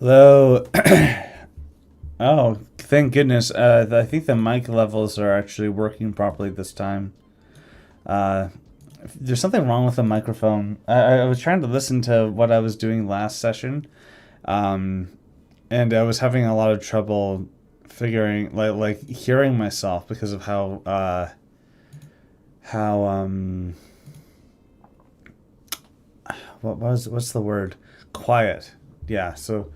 Hello. Oh, thank goodness. I think the mic levels are actually working properly this time. Uh, there's something wrong with the microphone. I was trying to listen to what I was doing last session, um, and I was having a lot of trouble figuring, like hearing myself because of how what's the word? Quiet. Yeah. So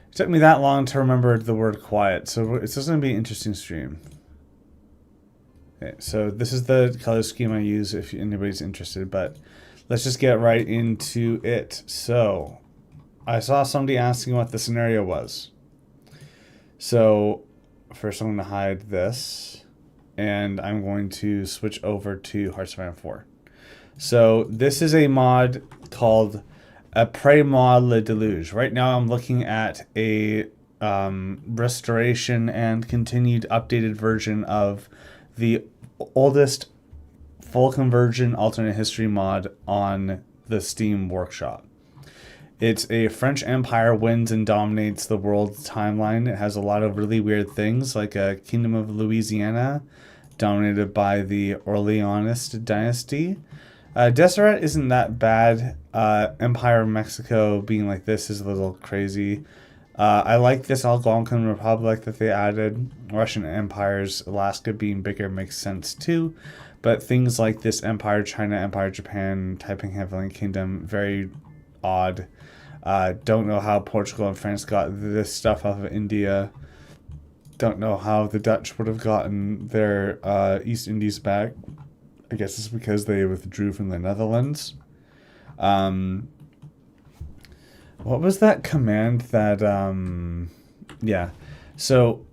it took me that long to remember the word quiet. So it's just going to be an interesting stream. Okay, so this is the color scheme I use if anybody's interested, but let's just get right into it. So I saw somebody asking what the scenario was. So first I'm going to hide this, and I'm going to switch over to Hearts of Iron 4. So this is a mod called Après moi, déluge. Right now I'm looking at a restoration and continued updated version of the oldest full conversion alternate history mod on the Steam Workshop. It's a French Empire wins and dominates the world timeline. It has a lot of really weird things, like a Kingdom of Louisiana, dominated by the Orleanist dynasty. Deseret isn't that bad. Empire of Mexico being like this is a little crazy. I like this Algonquin Republic that they added. Russian Empire's Alaska being bigger makes sense too. But things like this Empire China, Empire Japan, Taiping Heavenly Kingdom, very odd. Don't know how Portugal and France got this stuff off of India. Don't know how the Dutch would have gotten their East Indies back. I guess it's because they withdrew from the Netherlands. What was that command that yeah. So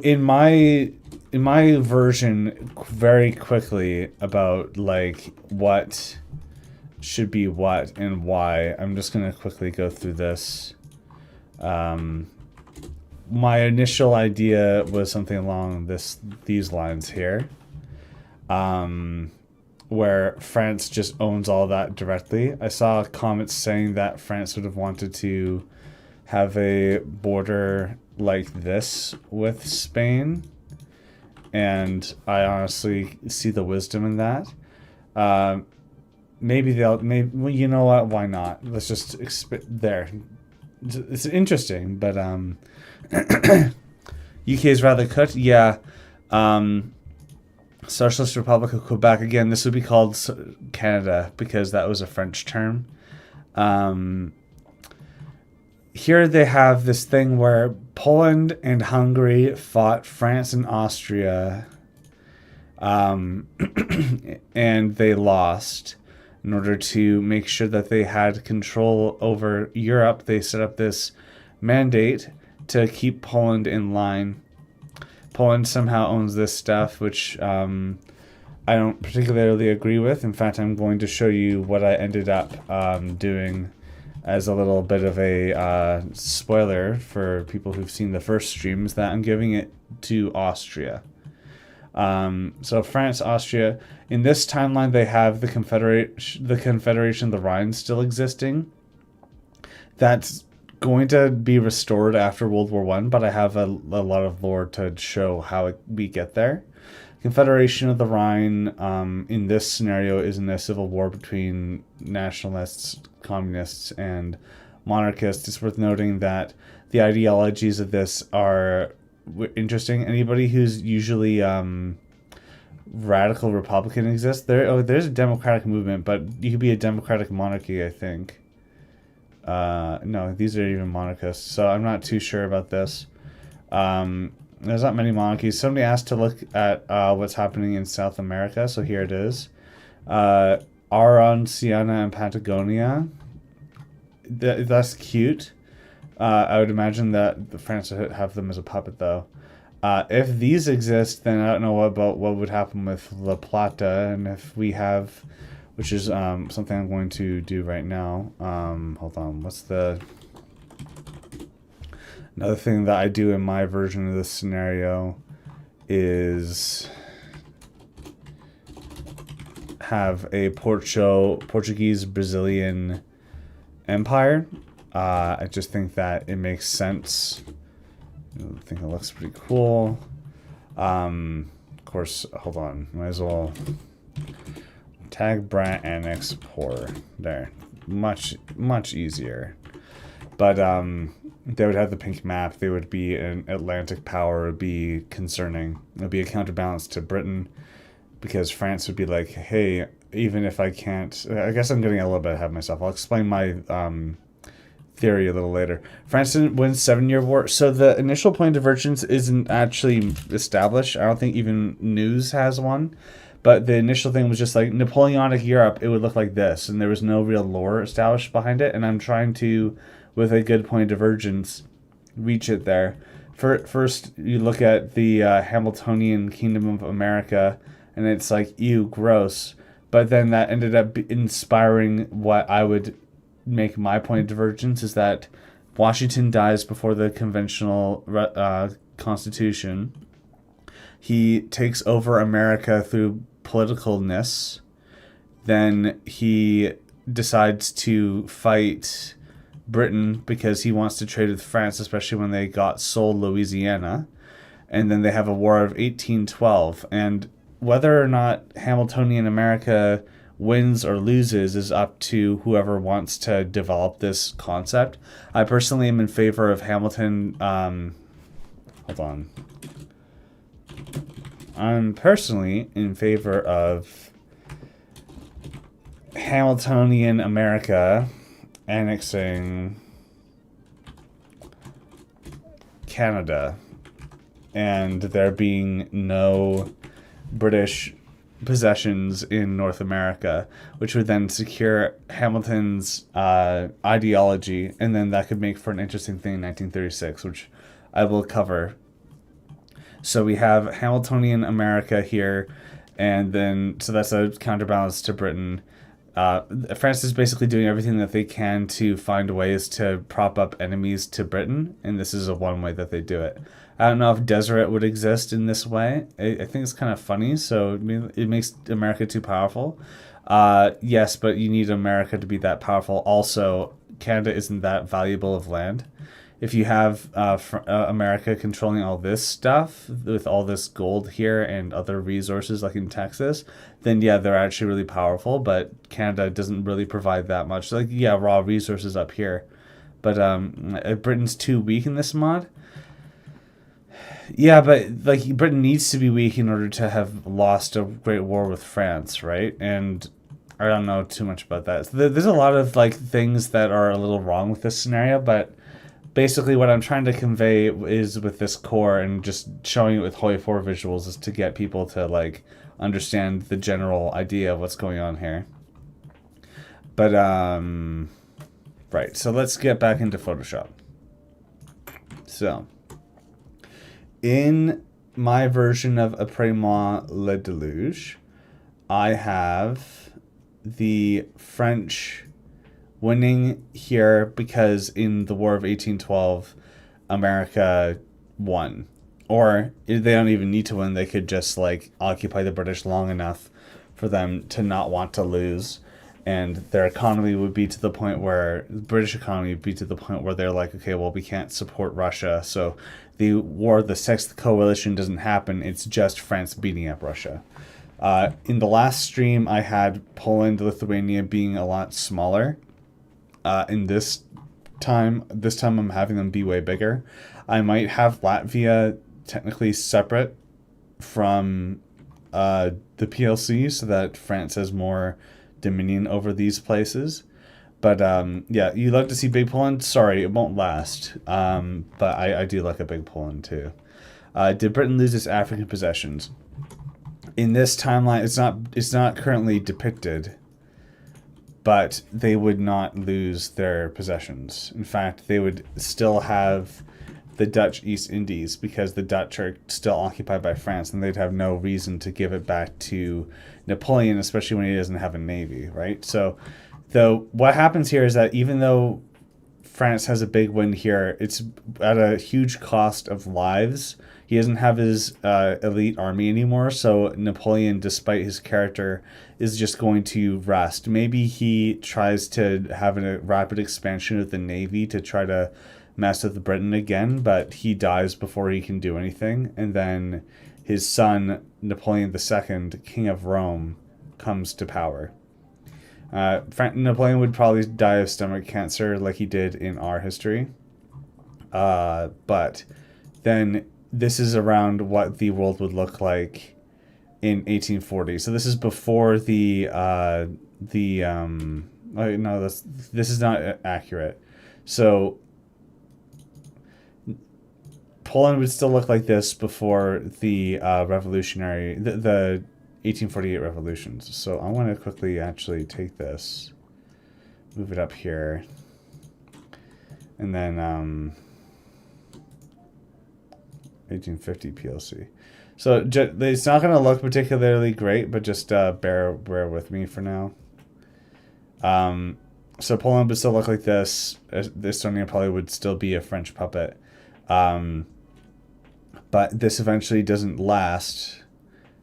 in my version, very quickly about like what should be what and why. I'm just gonna quickly go through this. My initial idea was something along these lines here. Where France just owns all that directly. I saw comments saying that France would have wanted to have a border like this with Spain, and I honestly see the wisdom in that. Maybe well, you know what? Why not? Let's just there. It's interesting, but UK is rather cut. Yeah. Socialist Republic of Quebec. Again, this would be called Canada because that was a French term. Here they have this thing where Poland and Hungary fought France and Austria, and they lost. In order to make sure that they had control over Europe, they set up this mandate to keep Poland in line. Poland somehow owns this stuff, which I don't particularly agree with. In fact, I'm going to show you what I ended up doing as a little bit of a spoiler for people who've seen the first streams, that I'm giving it to Austria. So France, Austria. In this timeline, they have the Confederation of the Rhine still existing. That's going to be restored after World War One, but I have a lot of lore to show how we get there. Confederation of the Rhine in this scenario is in a civil war between nationalists, communists, and monarchists. It's worth noting that the ideologies of this are interesting. Anybody who's usually radical Republican exists. There's a democratic movement, but you could be a democratic monarchy, I think. No, these are even monarchists, so I'm not too sure about this. There's not many monarchies. Somebody asked to look at what's happening in South America, so here it is. Aron, Siena, and Patagonia. That's cute. I would imagine that the France would have them as a puppet, though. If these exist, then I don't know about what would happen with La Plata, and if we have... which is something I'm going to do right now. Hold on. Another thing that I do in my version of this scenario is have a Portuguese Brazilian empire. I just think that it makes sense. I think it looks pretty cool. Of course, hold on. Might as well tag brat annex pour. There. Much easier. But they would have the pink map. They would be an Atlantic power. It would be concerning. It would be a counterbalance to Britain, because France would be like, hey, even if I can't... I guess I'm getting a little bit ahead of myself. I'll explain my theory a little later. France didn't win 7-Year War. So the initial point of divergence isn't actually established. I don't think even News has one. But the initial thing was just like Napoleonic Europe, it would look like this. And there was no real lore established behind it. And I'm trying to, with a good point of divergence, reach it there. First, you look at the Hamiltonian Kingdom of America, and it's like, ew, gross. But then that ended up inspiring what I would make my point of divergence, is that Washington dies before the conventional Constitution. He takes over America through politicalness. Then he decides to fight Britain because he wants to trade with France, especially when they got sold Louisiana. And then they have a war of 1812. And whether or not Hamiltonian America wins or loses is up to whoever wants to develop this concept. I personally am in favor of Hamilton. Hold on. I'm personally in favor of Hamiltonian America annexing Canada and there being no British possessions in North America, which would then secure Hamilton's ideology, and then that could make for an interesting thing in 1936, which I will cover. So we have Hamiltonian America here, and then so that's a counterbalance to Britain. France is basically doing everything that they can to find ways to prop up enemies to Britain, and this is one way that they do it. I don't know if Deseret would exist in this way. I think it's kind of funny, so it makes America too powerful. Yes, but you need America to be that powerful. Also, Canada isn't that valuable of land. If you have America controlling all this stuff with all this gold here and other resources like in Texas, then yeah, they're actually really powerful, but Canada doesn't really provide that much. Like, yeah, raw resources up here. But Britain's too weak in this mod. Yeah, but like Britain needs to be weak in order to have lost a great war with France, right? And I don't know too much about that. So there's a lot of like things that are a little wrong with this scenario, but basically what I'm trying to convey is with this core and just showing it with Hoi 4 visuals is to get people to like understand the general idea of what's going on here. But right, so let's get back into Photoshop. So in my version of Après moi, déluge, I have the French winning here because in the War of 1812, America won. Or they don't even need to win. They could just like occupy the British long enough for them to not want to lose. And their economy would be to the point where, the British economy would be to the point where they're like, okay, well, we can't support Russia. So the war, the Sixth Coalition doesn't happen. It's just France beating up Russia. In the last stream, I had Poland, Lithuania being a lot smaller. In this time I'm having them be way bigger. I might have Latvia technically separate from the PLC so that France has more dominion over these places. But yeah, you love to see big Poland. Sorry, it won't last. But I do like a big Poland too. Did Britain lose its African possessions? In this timeline, it's not currently depicted, but they would not lose their possessions. In fact, they would still have the Dutch East Indies because the Dutch are still occupied by France, and they'd have no reason to give it back to Napoleon, especially when he doesn't have a navy, right? So what happens here is that even though France has a big win here, it's at a huge cost of lives. He doesn't have his elite army anymore, so Napoleon, despite his character, is just going to rest. Maybe he tries to have a rapid expansion of the navy to try to mess with Britain again, but he dies before he can do anything. And then his son, Napoleon II, King of Rome, comes to power. Napoleon would probably die of stomach cancer like he did in our history. But then this is around what the world would look like in 1840. So this is before no, this is not accurate. So Poland would still look like this before the the 1848 revolutions. So I want to quickly actually take this, move it up here, and then 1850 PLC. So it's not going to look particularly great, but just bear with me for now. So Poland would still look like this. Estonia probably would still be a French puppet. But this eventually doesn't last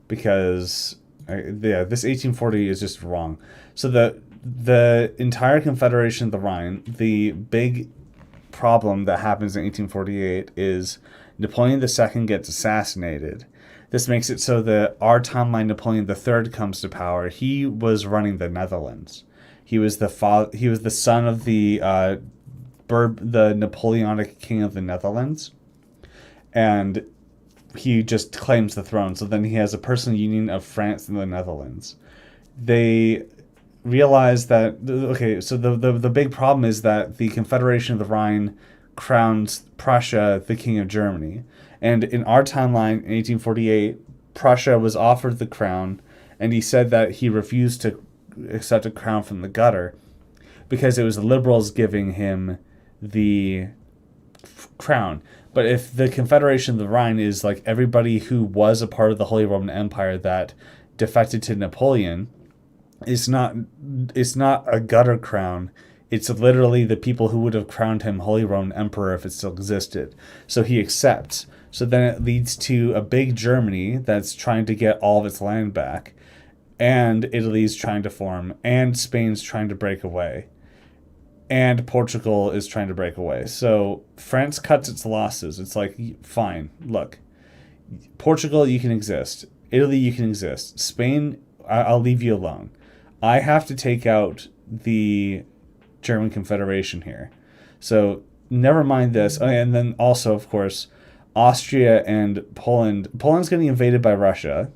because this 1840 is just wrong. So the entire Confederation of the Rhine, the big problem that happens in 1848 is Napoleon II gets assassinated. This makes it so that our timeline Napoleon III comes to power. He was running the Netherlands. He was the son of the Napoleonic king of the Netherlands, and he just claims the throne. So then he has a personal union of France and the Netherlands. They realize that, okay, so the big problem is that the Confederation of the Rhine crowns Prussia the king of Germany. And in our timeline, in 1848, Prussia was offered the crown, and he said that he refused to accept a crown from the gutter because it was the liberals giving him the crown. But if the Confederation of the Rhine is like everybody who was a part of the Holy Roman Empire that defected to Napoleon, it's not a gutter crown. It's literally the people who would have crowned him Holy Roman Emperor if it still existed. So he accepts. So then it leads to a big Germany that's trying to get all of its land back, and Italy's trying to form, and Spain's trying to break away, and Portugal is trying to break away. So France cuts its losses. It's like, fine, look, Portugal, you can exist. Italy, you can exist. Spain, I'll leave you alone. I have to take out the German Confederation here. So never mind this. And then also, of course, Austria and Poland. Poland's getting invaded by Russia.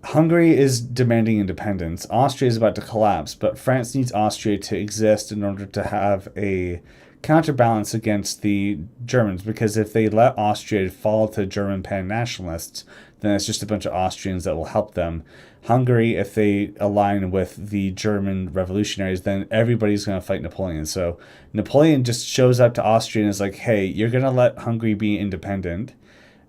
Hungary is demanding independence. Austria is about to collapse, but France needs Austria to exist in order to have a counterbalance against the Germans, because if they let Austria fall to German pan-nationalists, then it's just a bunch of Austrians that will help them. Hungary, if they align with the German revolutionaries, then everybody's going to fight Napoleon. So Napoleon just shows up to Austria and is like, hey, you're going to let Hungary be independent.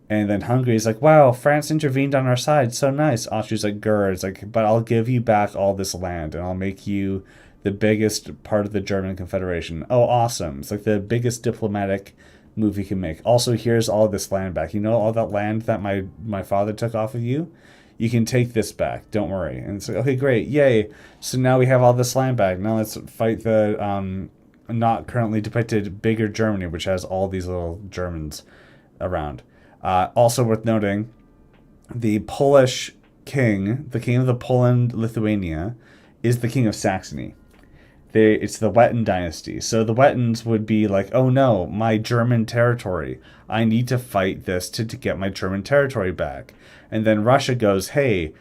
And then Hungary is like, wow, France intervened on our side. So nice. Austria's like, grr. It's like, but I'll give you back all this land and I'll make you the biggest part of the German Confederation. Oh, awesome. It's like the biggest diplomatic move he can make. Also, here's all this land back. You know, all that land that my father took off of you? You can take this back. Don't worry. And it's like, okay, great. Yay. So now we have all this land back. Now let's fight the not currently depicted bigger Germany, which has all these little Germans around. Also worth noting, the Polish king, the king of the Poland, Lithuania, is the king of Saxony. It's the Wettin dynasty. So the Wettins would be like, oh no, my German territory. I need to fight this to get my German territory back. And then Russia goes, hey,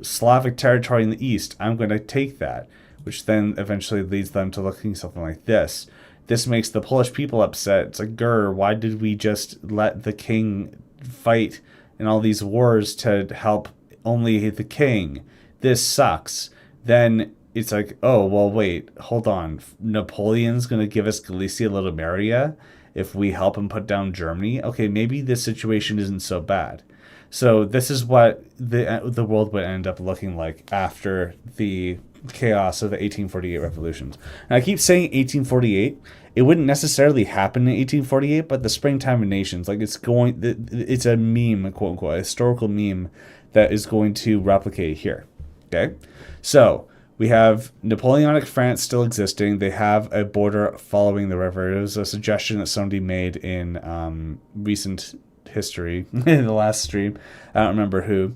Slavic territory in the east, I'm going to take that. Which then eventually leads them to looking something like this. This makes the Polish people upset. It's like, grr, why did we just let the king fight in all these wars to help only the king? This sucks. Then it's like, oh, well, wait, hold on. Napoleon's going to give us Galicia Litimeria if we help him put down Germany? Okay, maybe this situation isn't so bad. So this is what the world would end up looking like after the chaos of the 1848 revolutions. And I keep saying 1848. It wouldn't necessarily happen in 1848, but the Springtime of Nations, like it's a meme, quote unquote, a historical meme that is going to replicate here. Okay, so we have Napoleonic France still existing. They have a border following the river. It was a suggestion that somebody made in recent history in the last stream. I don't remember who.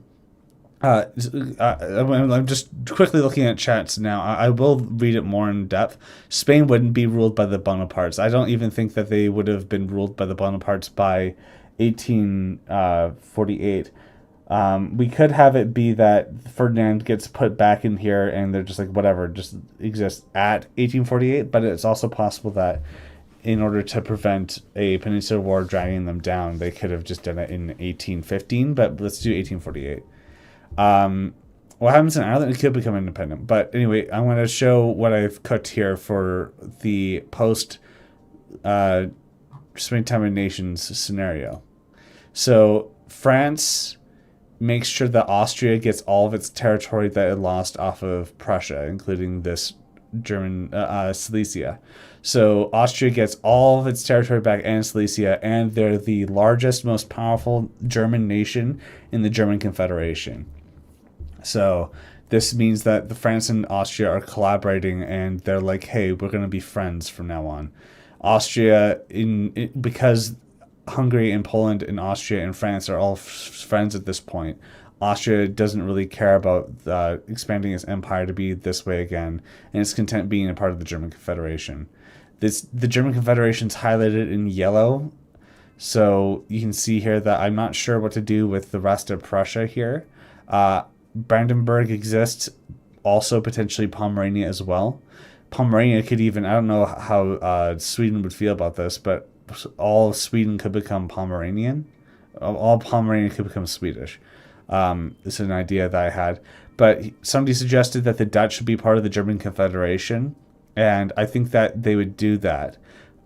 I'm just quickly looking at chats now. I will read it more in depth. Spain wouldn't be ruled by the Bonapartes. I don't even think that they would have been ruled by the Bonapartes by 1848. We could have it be that Ferdinand gets put back in here and they're just like, whatever, just exists at 1848. But it's also possible that in order to prevent a Peninsular War dragging them down, they could have just done it in 1815. But let's do 1848. What happens in Ireland? It could become independent. But anyway, I'm going to show what I've cooked here for the post Springtime of Nations scenario. So France makes sure that Austria gets all of its territory that it lost off of Prussia, including this German Silesia. So Austria gets all of its territory back and Silesia, and they're the largest, most powerful German nation in the German Confederation. So this means that the France and Austria are collaborating, and they're like, hey, we're going to be friends from now on. Austria, because Hungary and Poland and Austria and France are all friends at this point, Austria doesn't really care about expanding its empire to be this way again, and it's content being a part of the German Confederation. The German Confederation is highlighted in yellow, so you can see here that I'm not sure what to do with the rest of Prussia here. Brandenburg exists, also potentially Pomerania as well. Pomerania could even, I don't know how Sweden would feel about this, but all of Sweden could become Pomeranian. All Pomeranian could become Swedish. This is an idea that I had. But somebody suggested that the Dutch should be part of the German Confederation, and I think that they would do that.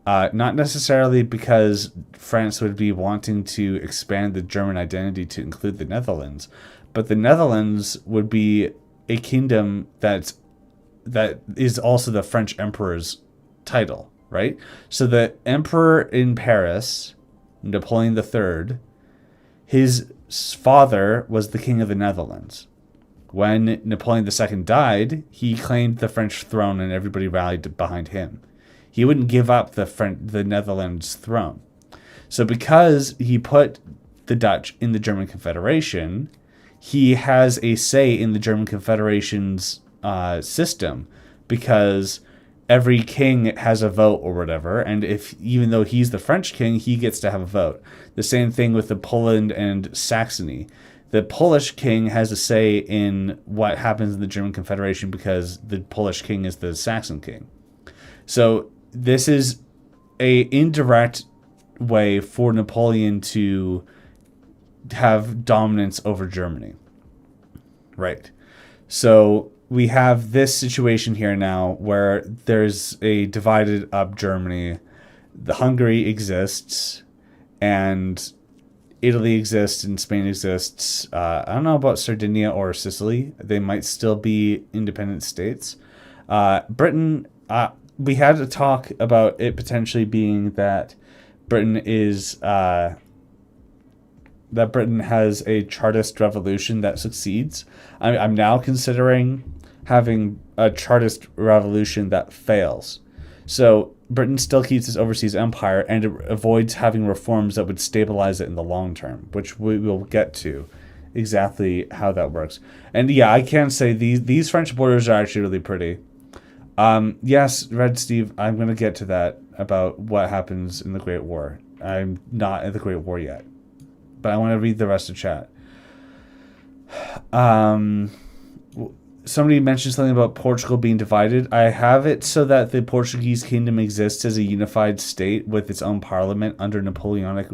Not necessarily because France would be wanting to expand the German identity to include the Netherlands, but the Netherlands would be a kingdom that is also the French emperor's title, right? So the emperor in Paris, Napoleon III, his father was the king of the Netherlands. When Napoleon II died, he claimed the French throne and everybody rallied behind him. He wouldn't give up the Netherlands throne. So because he put the Dutch in the German Confederation, he has a say in the German Confederation's system, because every king has a vote or whatever, and even though he's the French king, he gets to have a vote. The same thing with the Poland and Saxony. The Polish king has a say in what happens in the German Confederation because the Polish king is the Saxon king. So this is a indirect way for Napoleon to have dominance over Germany. Right. So we have this situation here now where there's a divided up Germany. The Hungary exists, and Italy exists, and Spain exists. I don't know about Sardinia or Sicily. They might still be independent states. Britain, we had a talk about it potentially being that Britain is that Britain has a Chartist revolution that succeeds. I'm now considering having a Chartist revolution that fails. So Britain still keeps its overseas empire, and it avoids having reforms that would stabilize it in the long term, which we will get to exactly how that works. And yeah, I can say these French borders are actually really pretty. Yes, Red Steve, I'm going to get to that about what happens in the Great War. I'm not at the Great War yet, but I want to read the rest of chat. Somebody mentioned something about Portugal being divided. I have it so that the Portuguese kingdom exists as a unified state with its own parliament under Napoleonic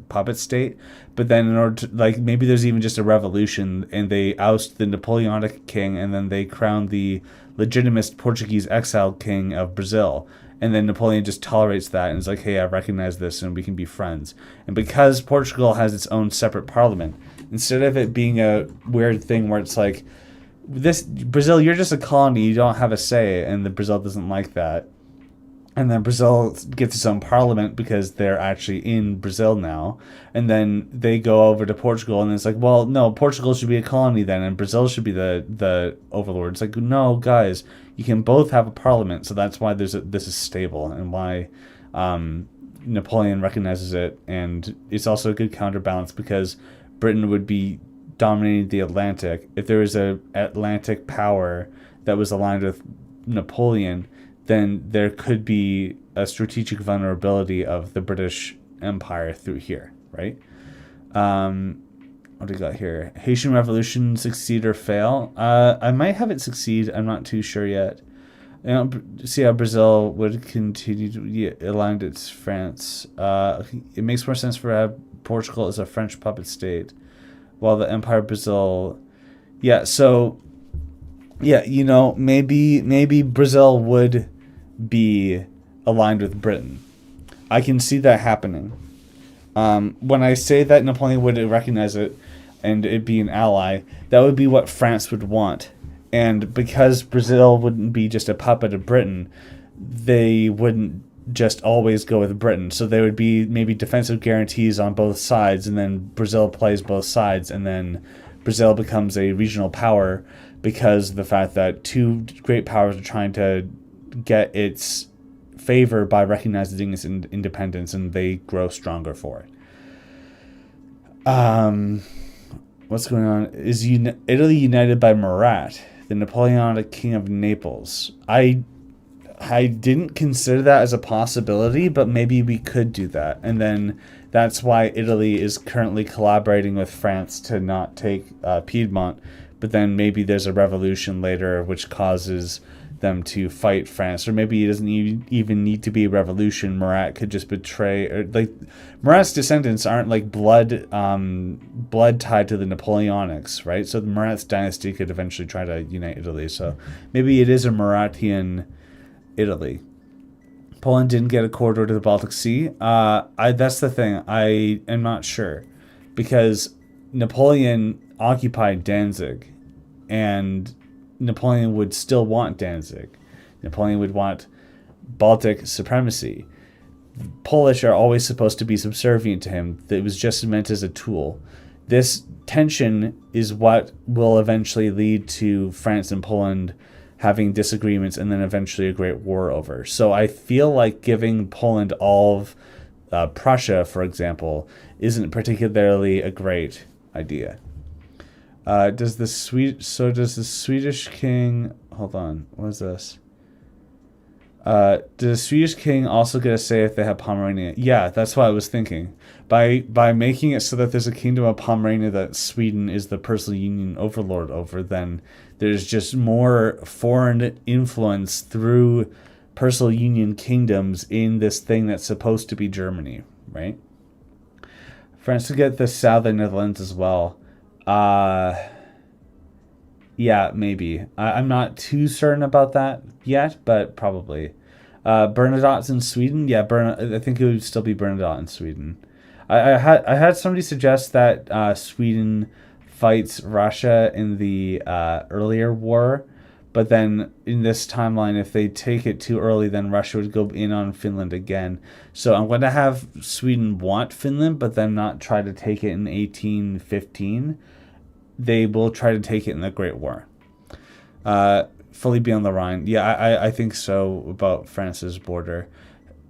puppet state. But then in order to maybe there's even just a revolution and they oust the Napoleonic king and then they crown the legitimate Portuguese exiled king of Brazil. And then Napoleon just tolerates that and is like, hey, I recognize this and we can be friends. And because Portugal has its own separate parliament, instead of it being a weird thing where it's like, Brazil, you're just a colony. You don't have a say, and Brazil doesn't like that. And then Brazil gets its own parliament because they're actually in Brazil now. And then they go over to Portugal, and it's like, well, no, Portugal should be a colony then, and Brazil should be the overlord. It's like, no, guys, you can both have a parliament. So that's why this is stable, and why Napoleon recognizes it. And it's also a good counterbalance because Britain would be dominating the Atlantic. If there was a Atlantic power that was aligned with Napoleon, then there could be a strategic vulnerability of the British Empire through here, right? What do we got here? Haitian Revolution succeed or fail? I might have it succeed. I'm not too sure yet. See how Brazil would continue to be aligned to France. It makes more sense for Portugal as a French puppet state, while the Empire of Brazil... Yeah, so... Yeah, maybe Brazil would be aligned with Britain. I can see that happening. When I say that Napoleon would recognize it and it be an ally, that would be what France would want. And because Brazil wouldn't be just a puppet of Britain, they wouldn't just always go with Britain. So there would be maybe defensive guarantees on both sides, and then Brazil plays both sides, and then Brazil becomes a regional power because of the fact that two great powers are trying to get its favor by recognizing its independence, and they grow stronger for it. What's going on? Is Italy united by Murat, the Napoleonic king of Naples? I didn't consider that as a possibility, but maybe we could do that. And then that's why Italy is currently collaborating with France to not take Piedmont. But then maybe there's a revolution later which causes them to fight France, or maybe it doesn't even need to be a revolution. Murat could just betray, or like Murat's descendants aren't like blood tied to the Napoleonics, right? So the Murat's dynasty could eventually try to unite Italy. So maybe it is a Muratian Italy. Poland didn't get a corridor to the Baltic Sea. That's the thing. I am not sure, because Napoleon occupied Danzig, and Napoleon would still want Danzig. Napoleon would want Baltic supremacy. The Polish are always supposed to be subservient to him. It was just meant as a tool. This tension is what will eventually lead to France and Poland having disagreements, and then eventually a great war over. So I feel like giving Poland all of Prussia, for example, isn't particularly a great idea. Does the Swedish king... Hold on. What is this? Does the Swedish king also get a say if they have Pomerania? Yeah, that's what I was thinking. By making it so that there's a kingdom of Pomerania that Sweden is the personal union overlord over, then there's just more foreign influence through personal union kingdoms in this thing that's supposed to be Germany, right? France to get the southern Netherlands as well. Yeah, maybe. I'm not too certain about that yet, but probably. Bernadotte's in Sweden. Yeah, I think it would still be Bernadotte in Sweden. I had somebody suggest that Sweden fights Russia in the earlier war, but then in this timeline, if they take it too early, then Russia would go in on Finland again. So I'm going to have Sweden want Finland, but then not try to take it in 1815. They will try to take it in the Great War. Fully beyond the Rhine. Yeah, I think so about France's border.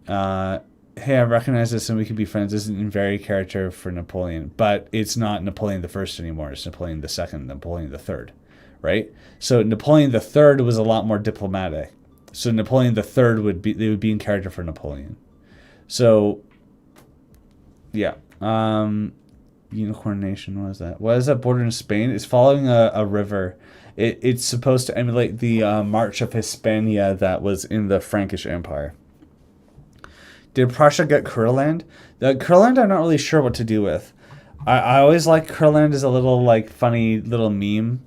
Hey, I recognize this and we could be friends isn't in very character for Napoleon, but it's not Napoleon the First anymore. It's Napoleon the Second, Napoleon the Third, right? So Napoleon the Third was a lot more diplomatic. So Napoleon the Third would be in character for Napoleon. So, yeah. Unicorn Nation, what is that? What is that border in Spain? It's following a river. It's supposed to emulate the March of Hispania that was in the Frankish Empire. Did Prussia get Kurland? The Kurland I'm not really sure what to do with. I always like Kurland as a little like funny little meme,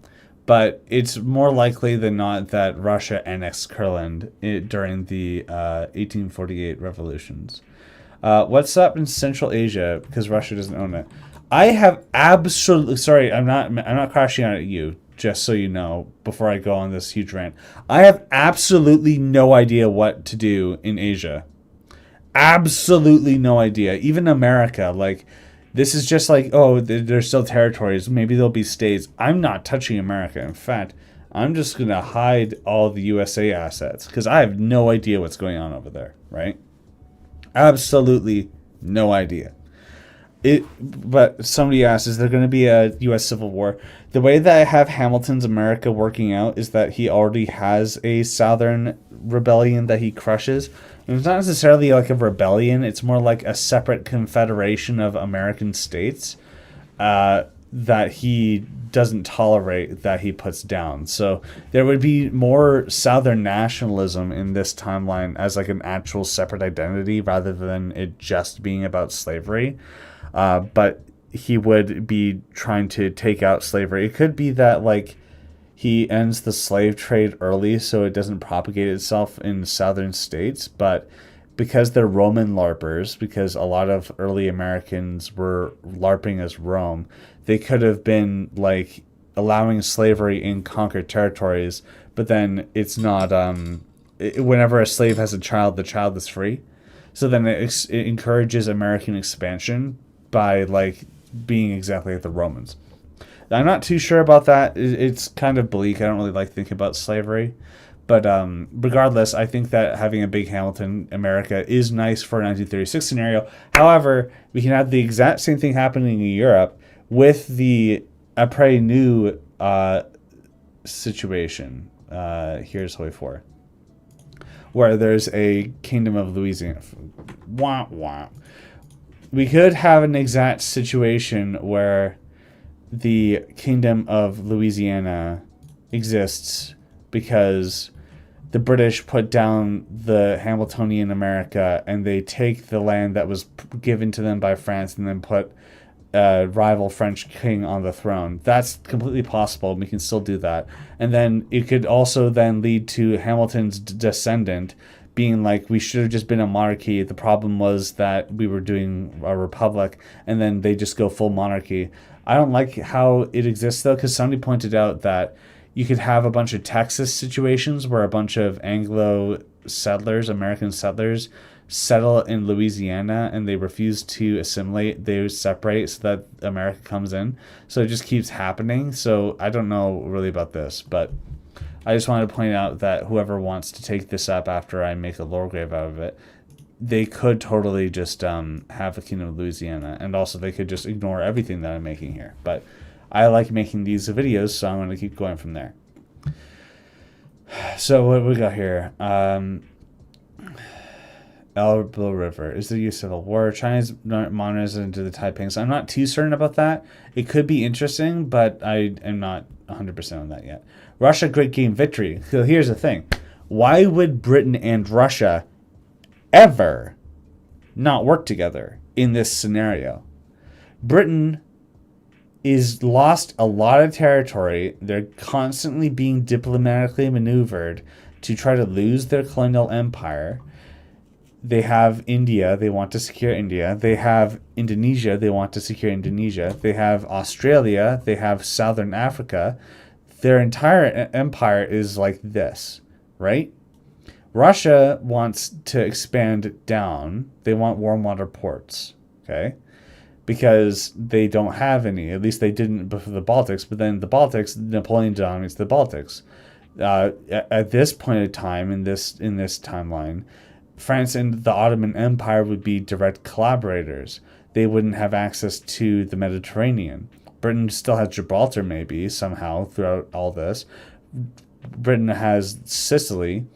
but it's more likely than not that Russia annexed Kurland during the 1848 revolutions. What's up in Central Asia because Russia doesn't own it? I have absolutely... Sorry, I'm not crashing out at you. just so you know, before I go on this huge rant. I have absolutely no idea what to do in Asia. Absolutely no idea. Even America, like, this is just like, oh, there's still territories. Maybe there'll be states. I'm not touching America. In fact, I'm just going to hide all the USA assets because I have no idea what's going on over there, right? Absolutely no idea. But somebody asked, is there going to be a U.S. Civil War? The way that I have Hamilton's America working out is that he already has a Southern rebellion that he crushes. And it's not necessarily like a rebellion. It's more like a separate confederation of American states that he doesn't tolerate, that he puts down. So there would be more Southern nationalism in this timeline as like an actual separate identity rather than it just being about slavery. But he would be trying to take out slavery. It could be that like he ends the slave trade early so it doesn't propagate itself in southern states, but because they're Roman LARPers, because a lot of early Americans were LARPing as Rome, they could have been like allowing slavery in conquered territories, but then it's not, whenever a slave has a child, the child is free. So then it encourages American expansion by like being exactly like the Romans. I'm not too sure about that. It's kind of bleak. I don't really like thinking about slavery. But regardless, I think that having a big Hamilton America is nice for a 1936 scenario. However, we can have the exact same thing happening in Europe with the Après nous situation. Here's Hoi 4. Where there's a Kingdom of Louisiana. Wah, wah. We could have an exact situation where the Kingdom of Louisiana exists because the British put down the Hamiltonian America and they take the land that was given to them by France and then put a rival French king on the throne. That's completely possible. We can still do that. And then it could also then lead to Hamilton's descendant being like, we should have just been a monarchy. The problem was that we were doing a republic, and then they just go full monarchy. I don't like how it exists, though, because somebody pointed out that you could have a bunch of Texas situations where a bunch of Anglo settlers, American settlers, settle in Louisiana and they refuse to assimilate. They separate so that America comes in. So it just keeps happening. So I don't know really about this, but I just wanted to point out that whoever wants to take this up after I make a LoreGrave out of it, they could totally just have a Kingdom of Louisiana, and also they could just ignore everything that I'm making here. But I like making these videos, so I'm going to keep going from there. So what we got here? Elbow River. Is there a civil war? China's monitors into the Taiping. So I'm not too certain about that. It could be interesting, but I am not 100% on that yet. Russia, Great Game Victory. So here's the thing. Why would Britain and Russia ever not work together in this scenario? Britain is lost a lot of territory. They're constantly being diplomatically maneuvered to try to lose their colonial empire. They have India. They want to secure India. They have Indonesia. They want to secure Indonesia. They have Australia. They have Southern Africa. Their entire empire is like this, right? Russia wants to expand down. They want warm water ports, okay? Because they don't have any. At least they didn't before the Baltics. But then the Baltics, Napoleon dominates the Baltics. At this point in time, in this timeline, France and the Ottoman Empire would be direct collaborators. They wouldn't have access to the Mediterranean. Britain still has Gibraltar, maybe, somehow, throughout all this. Britain has Sicily.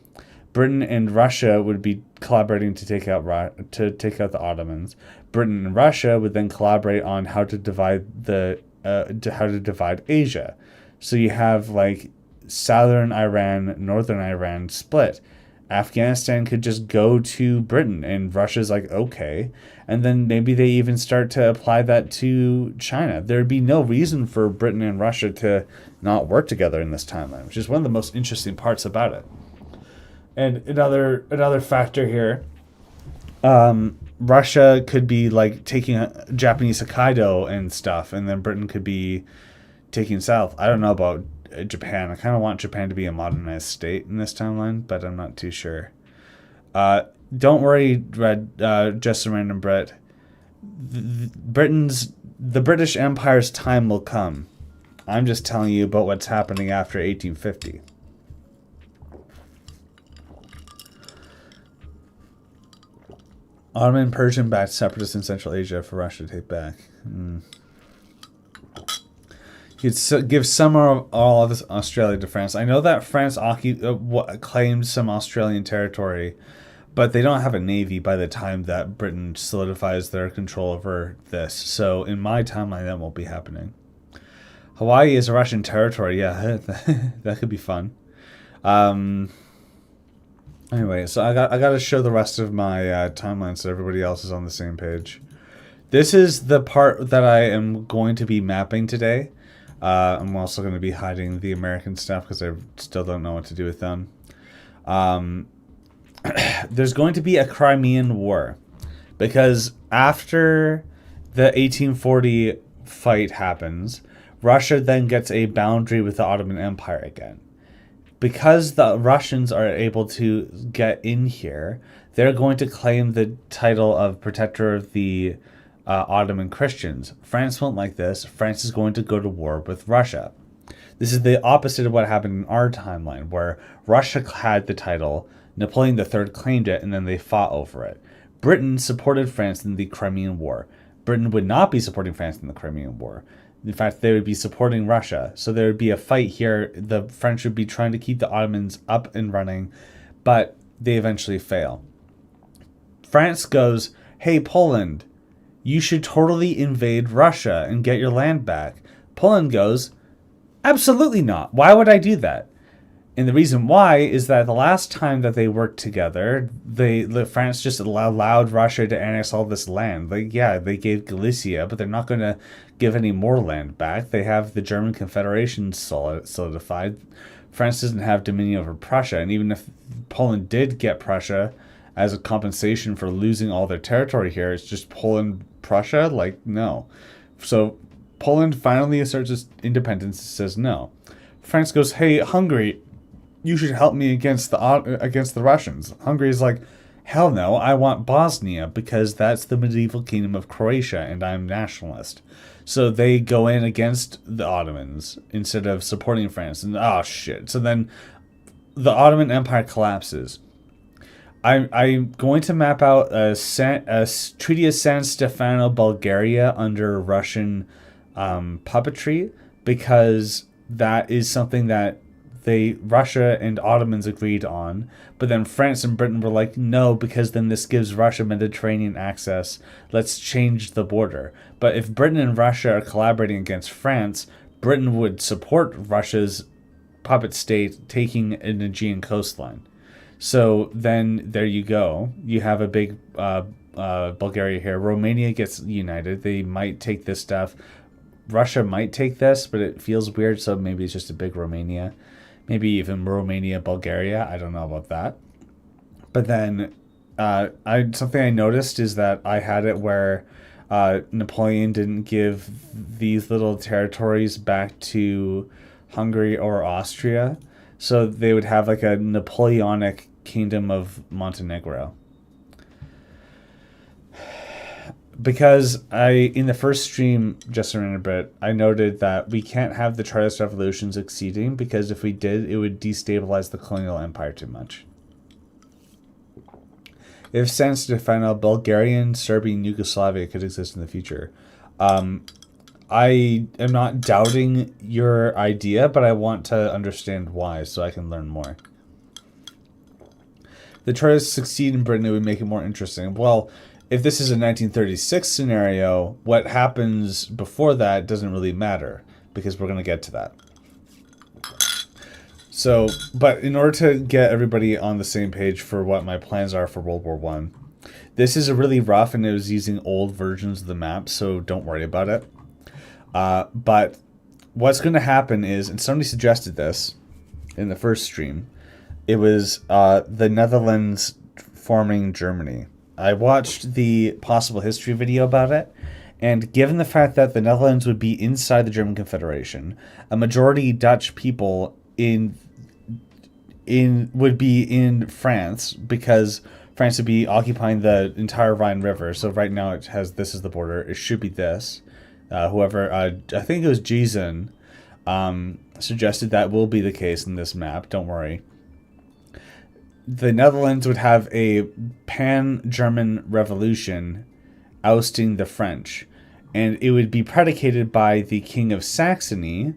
Britain and Russia would be collaborating to take out the Ottomans. Britain and Russia would then collaborate on how to divide Asia. So you have like southern Iran, northern Iran split. Afghanistan could just go to Britain, and Russia's like, okay. And then maybe they even start to apply that to China. There'd be no reason for Britain and Russia to not work together in this timeline, which is one of the most interesting parts about it. And another factor here, Russia could be like taking Japanese Hokkaido and stuff, and then Britain could be taking south. I don't know about Japan. I kind of want Japan to be a modernized state in this timeline, but I'm not too sure. Don't worry, just a random Brit. The British Empire's time will come. I'm just telling you about what's happening after 1850. Ottoman Persian-backed separatists in Central Asia for Russia to take back. You'd give some or all of this Australia to France. I know that France claimed some Australian territory, but they don't have a navy by the time that Britain solidifies their control over this. So in my timeline, that won't be happening. Hawaii is a Russian territory. Yeah, that could be fun. Anyway, so I got to show the rest of my timeline so everybody else is on the same page. This is the part that I am going to be mapping today. I'm also going to be hiding the American stuff because I still don't know what to do with them. There's going to be a Crimean War because after the 1840 fight happens, Russia then gets a boundary with the Ottoman Empire again. Because the Russians are able to get in here, they're going to claim the title of protector of the Ottoman Christians. France won't like this. France is going to go to war with Russia. This is the opposite of what happened in our timeline, where Russia had the title, Napoleon III claimed it, and then they fought over it. Britain supported France in the Crimean War. Britain would not be supporting France in the Crimean War. In fact, they would be supporting Russia. So there would be a fight here. The French would be trying to keep the Ottomans up and running, but they eventually fail. France goes, hey, Poland, you should totally invade Russia and get your land back. Poland goes, absolutely not. Why would I do that? And the reason why is that the last time that they worked together, France just allowed Russia to annex all this land. Like, yeah, they gave Galicia, but they're not going to give any more land back. They have the German Confederation solidified. France doesn't have dominion over Prussia, and even if Poland did get Prussia as a compensation for losing all their territory here, it's just Poland, Prussia? Like, no. So Poland finally asserts its independence and says no. France goes, hey, Hungary, you should help me against the Russians. Hungary is like, hell no, I want Bosnia because that's the medieval kingdom of Croatia and I'm nationalist. So they go in against the Ottomans instead of supporting France. And oh shit. So then the Ottoman Empire collapses. I'm going to map out a Treaty of San Stefano, Bulgaria under Russian puppetry because that is something that Russia and Ottomans agreed on, but then France and Britain were like, no, because then this gives Russia Mediterranean access. Let's change the border. But if Britain and Russia are collaborating against France, Britain would support Russia's puppet state taking an Aegean coastline. So then there you go. You have a big Bulgaria here. Romania gets united. They might take this stuff. Russia might take this, but it feels weird, so maybe it's just a big Romania. Maybe even Romania, Bulgaria. I don't know about that. But then something I noticed is that I had it where Napoleon didn't give these little territories back to Hungary or Austria. So they would have like a Napoleonic kingdom of Montenegro. Because in the first stream, just around a bit, I noted that we can't have the Chartist revolution succeeding because if we did, it would destabilize the colonial empire too much. If San Stefano, Bulgarian, Serbian, Yugoslavia could exist in the future. I am not doubting your idea, but I want to understand why so I can learn more. The Chartists succeed in Britain, it would make it more interesting. Well, if this is a 1936 scenario, what happens before that doesn't really matter because we're going to get to that. So, but in order to get everybody on the same page for what my plans are for World War I, this is a really rough and it was using old versions of the map, so don't worry about it. But what's going to happen is, and somebody suggested this in the first stream, it was the Netherlands forming Germany. I watched the possible history video about it, And given the fact that the Netherlands would be inside the German Confederation, a majority Dutch people would be in France, because France would be occupying the entire Rhine River. So right now it has, this is the border. It should be this. I think it was Jason, suggested that will be the case in this map. Don't worry. The Netherlands would have a pan-German revolution ousting the French. And it would be predicated by the King of Saxony,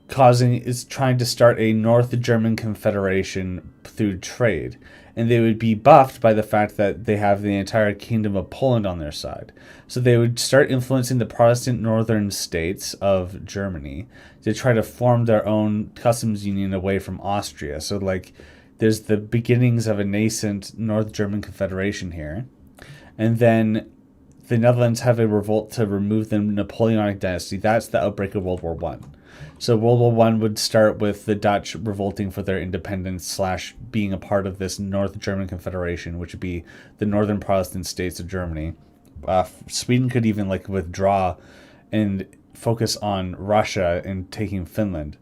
trying to start a North German Confederation through trade. And they would be buffed by the fact that they have the entire Kingdom of Poland on their side. So they would start influencing the Protestant northern states of Germany to try to form their own customs union away from Austria. So like there's the beginnings of a nascent North German Confederation here. And then the Netherlands have a revolt to remove the Napoleonic dynasty. That's the outbreak of World War I. So World War I would start with the Dutch revolting for their independence / being a part of this North German Confederation, which would be the northern Protestant states of Germany. Sweden could even like withdraw and focus on Russia and taking Finland.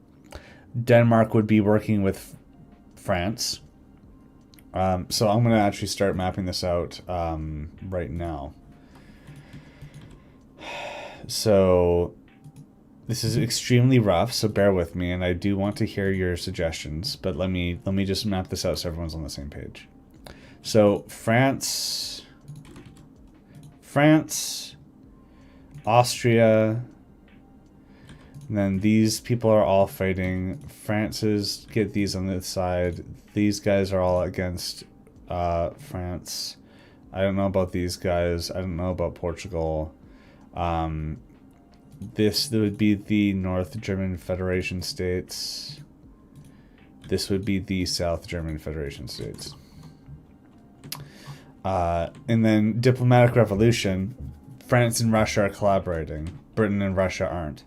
Denmark would be working with France. So I'm going to actually start mapping this out right now. So this is extremely rough, so bear with me, and I do want to hear your suggestions, but let me just map this out so everyone's on the same page. So France, Austria, and then these people are all fighting. France's get these on the side. These guys are all against France. I don't know about these guys. I don't know about Portugal. This would be the North German Federation states. This would be the South German Federation states. And then diplomatic revolution. France and Russia are collaborating. Britain and Russia aren't.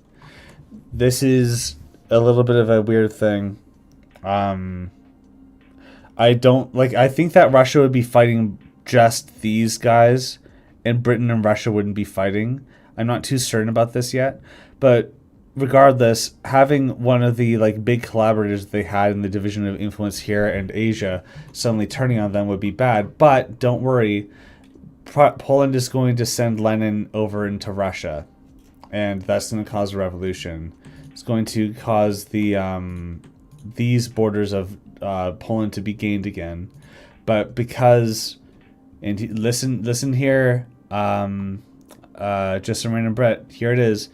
This is a little bit of a weird thing. I think that Russia would be fighting just these guys, and Britain and Russia wouldn't be fighting. I'm not too certain about this yet, but regardless, having one of the like big collaborators they had in the division of influence here and Asia suddenly turning on them would be bad. But don't worry, Poland is going to send Lenin over into Russia, and that's going to cause a revolution. It's going to cause the these borders of Poland to be gained again. But because, and listen here, just a random Brett, here it is.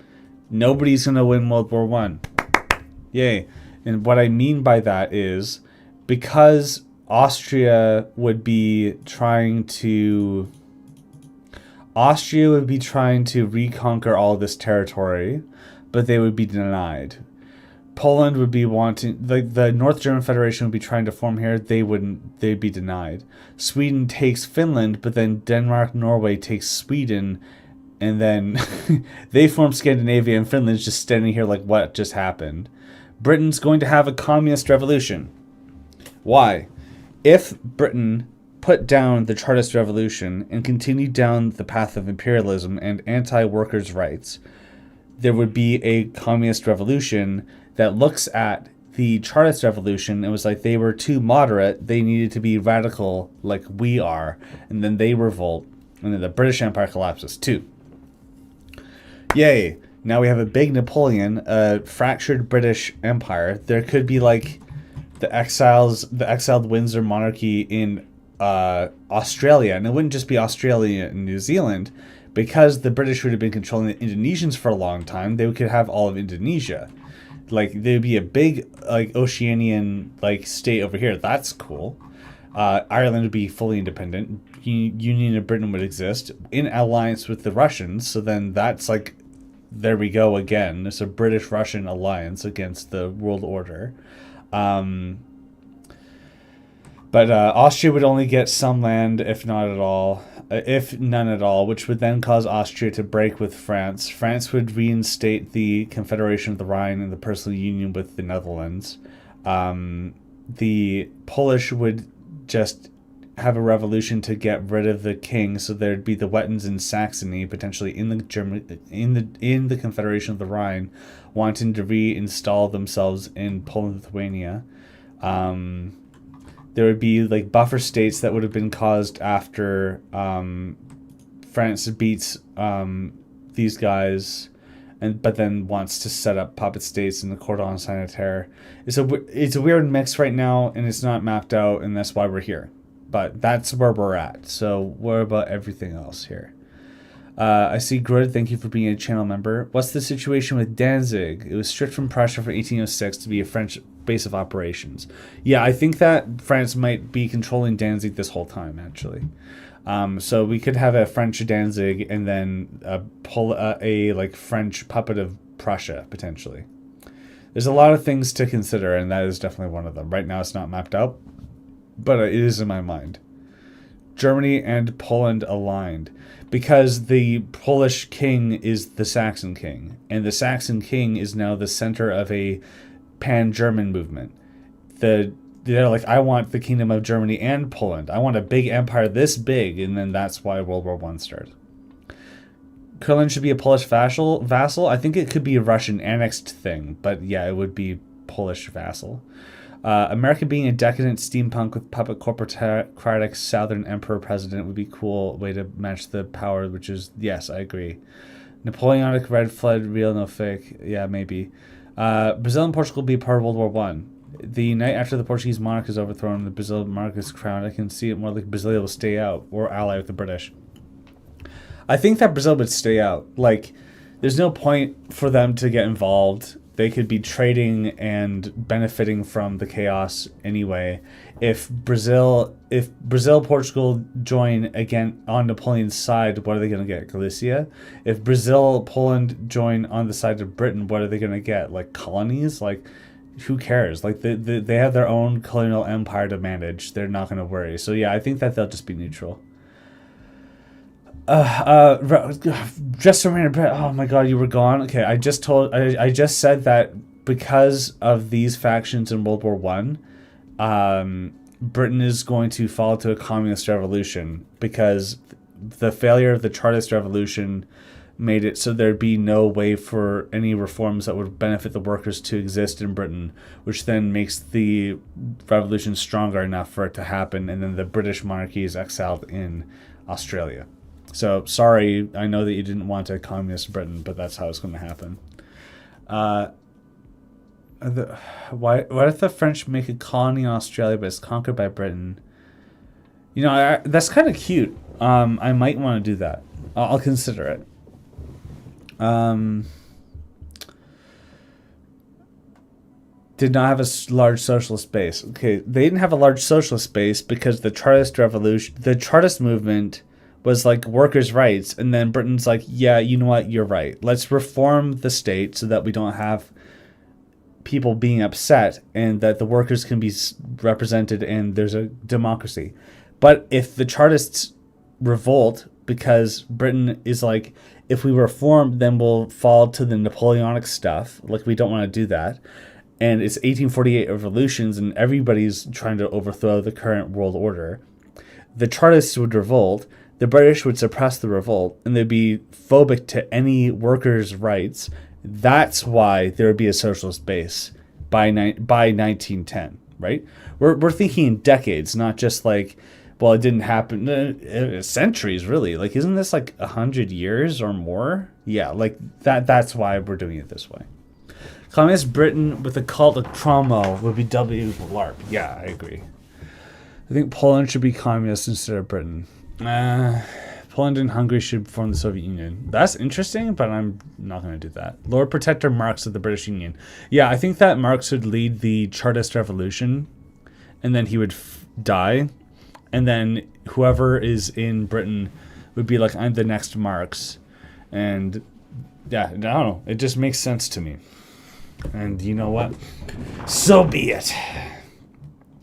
Nobody's going to win World War I. Yay. And what I mean by that is because Austria would be trying to reconquer all this territory, but they would be denied. Poland would be wanting, the North German Federation would be trying to form here, they'd be denied. Sweden takes Finland, but then Denmark, Norway takes Sweden, and then they form Scandinavia, and Finland's just standing here like, what just happened? Britain's going to have a communist revolution. Why? If Britain put down the Chartist revolution and continued down the path of imperialism and anti-workers' rights, there would be a communist revolution that looks at the Chartist revolution and was like, they were too moderate, they needed to be radical like we are, and then they revolt, and then the British Empire collapses too. Yay! Now we have a big Napoleon, a fractured British Empire. There could be like the exiled Windsor monarchy in Australia, and it wouldn't just be Australia and New Zealand, because the British would have been controlling the Indonesians for a long time. They could have all of Indonesia. Like there'd be a big like Oceanian like state over here. That's cool. Ireland would be fully independent. Union of Britain would exist in alliance with the Russians. So then that's like, there we go again. It's a British-Russian alliance against the world order. But Austria would only get some land, if none at all, which would then cause Austria to break with France. France would reinstate the Confederation of the Rhine and the personal union with the Netherlands. The Polish would just have a revolution to get rid of the king, so there'd be the Wettins in Saxony, potentially in the Confederation of the Rhine, wanting to reinstall themselves in Poland, Lithuania. There would be like buffer states that would have been caused after France beats these guys, but then wants to set up puppet states in the Cordon Sanitaire. It's a weird mix right now, and it's not mapped out, and that's why we're here. But that's where we're at. So what about everything else here? I see Grid, thank you for being a channel member. What's the situation with Danzig? It was stripped from Prussia for 1806 to be a French base of operations. Yeah, I think that France might be controlling Danzig this whole time, actually. So we could have a French Danzig and then a like French puppet of Prussia, potentially. There's a lot of things to consider, and that is definitely one of them. Right now it's not mapped out, but it is in my mind. Germany and Poland aligned, because the Polish king is the Saxon king, and the Saxon king is now the center of a pan-German movement. They're like, I want the kingdom of Germany and Poland. I want a big empire this big, and then that's why World War I started. Kurland should be a Polish vassal. I think it could be a Russian annexed thing, but yeah, it would be Polish vassal. America being a decadent steampunk with puppet corporatocratic Southern Emperor president would be a cool way to match the power, which is, yes, I agree. Napoleonic red flood, real, no fake. Yeah, maybe. Brazil and Portugal be part of World War I. The night after the Portuguese monarch is overthrown and the Brazil monarch is crowned, I can see it more like Brazil will stay out or ally with the British. I think that Brazil would stay out. Like, there's no point for them to get involved. They could be trading and benefiting from the chaos anyway. If Brazil, Portugal join again on Napoleon's side, what are they going to get? Galicia? If Brazil, Poland join on the side of Britain, what are they going to get? Like colonies? Like, who cares? Like, they have their own colonial empire to manage. They're not going to worry. So yeah, I think that they'll just be neutral. Just a random. Oh my god, you were gone. Okay, I just said that because of these factions in World War One, Britain is going to fall to a communist revolution because the failure of the Chartist revolution made it so there'd be no way for any reforms that would benefit the workers to exist in Britain, which then makes the revolution stronger enough for it to happen, and then the British monarchy is exiled in Australia. So, sorry, I know that you didn't want a communist Britain, but that's how it's going to happen. What if the French make a colony in Australia, but it's conquered by Britain? You know, that's kind of cute. I might want to do that. I'll consider it. Did not have a large socialist base. Okay, they didn't have a large socialist base because the Chartist revolution, the Chartist movement was like workers' rights, and then Britain's like, yeah, you know what, you're right. Let's reform the state so that we don't have people being upset and that the workers can be represented and there's a democracy. But if the Chartists revolt because Britain is like, if we reform, then we'll fall to the Napoleonic stuff. Like, we don't want to do that. And it's 1848 revolutions and everybody's trying to overthrow the current world order. The Chartists would revolt. The British would suppress the revolt, and they'd be phobic to any workers' rights. That's why there would be a socialist base by 1910, right? We're thinking in decades, not just like, well, it didn't happen. Centuries, really. Like, isn't this like 100 years or more? Yeah, like that's why we're doing it this way. Communist Britain with a cult of Cromwell would be WLARP. Yeah, I agree. I think Poland should be communist instead of Britain. Poland and Hungary should form the Soviet Union. That's interesting, but I'm not going to do that. Lord Protector Marx of the British Union. Yeah, I think that Marx would lead the Chartist revolution, and then he would die, and then whoever is in Britain would be like, I'm the next Marx. And yeah, I don't know. It just makes sense to me. And you know what? So be it.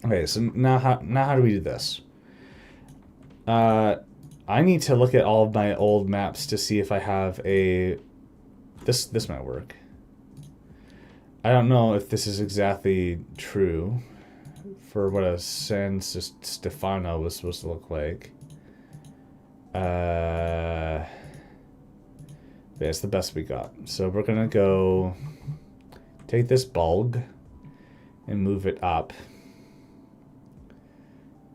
Okay, so now how do we do this? I need to look at all of my old maps to see if I have a... This might work. I don't know if this is exactly true for what a San Stefano was supposed to look like. Yeah, it's the best we got. So we're gonna go take this bulb and move it up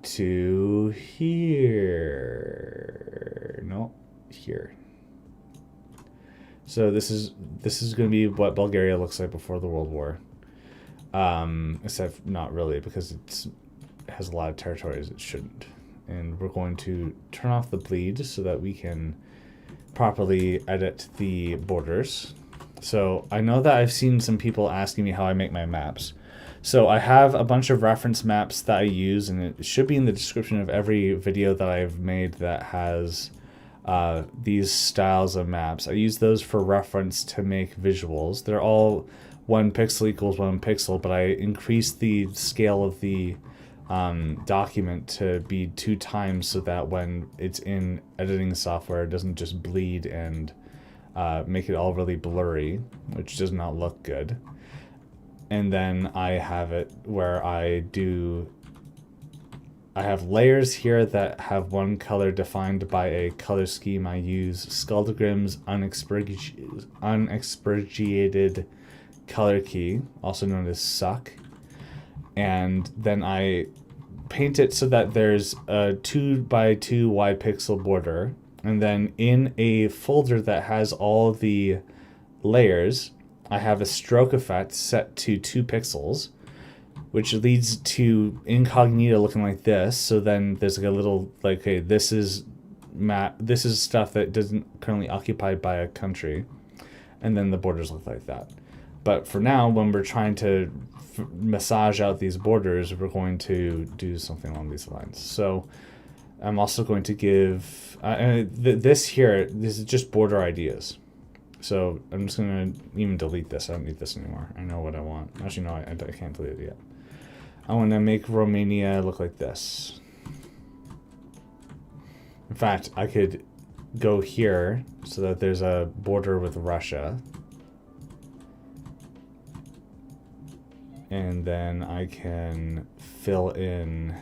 to here. No, here. So this is going to be what Bulgaria looks like before the World War. Except not really, because it has a lot of territories it shouldn't. And we're going to turn off the bleed so that we can properly edit the borders. So I know that I've seen some people asking me how I make my maps. So I have a bunch of reference maps that I use, and it should be in the description of every video that I've made that has these styles of maps. I use those for reference to make visuals. They're all 1 pixel equals 1 pixel, but I increase the scale of the document to be 2 times so that when it's in editing software, it doesn't just bleed and make it all really blurry, which does not look good. And then I have it where I have layers here that have one color defined by a color scheme. I use Skuldagrim's unexpurgated color key, also known as suck. And then I paint it so that there's a 2 by 2 wide pixel border. And then in a folder that has all the layers, I have a stroke effect set to 2 pixels, which leads to incognito looking like this. So then there's like a little, like, okay, this is stuff that doesn't currently occupied by a country. And then the borders look like that. But for now, when we're trying to massage out these borders, we're going to do something along these lines. So I'm also going to give, this is just border ideas. So I'm just going to even delete this. I don't need this anymore. I know what I want. Actually, no, I can't delete it yet. I want to make Romania look like this. In fact, I could go here so that there's a border with Russia. And then I can fill in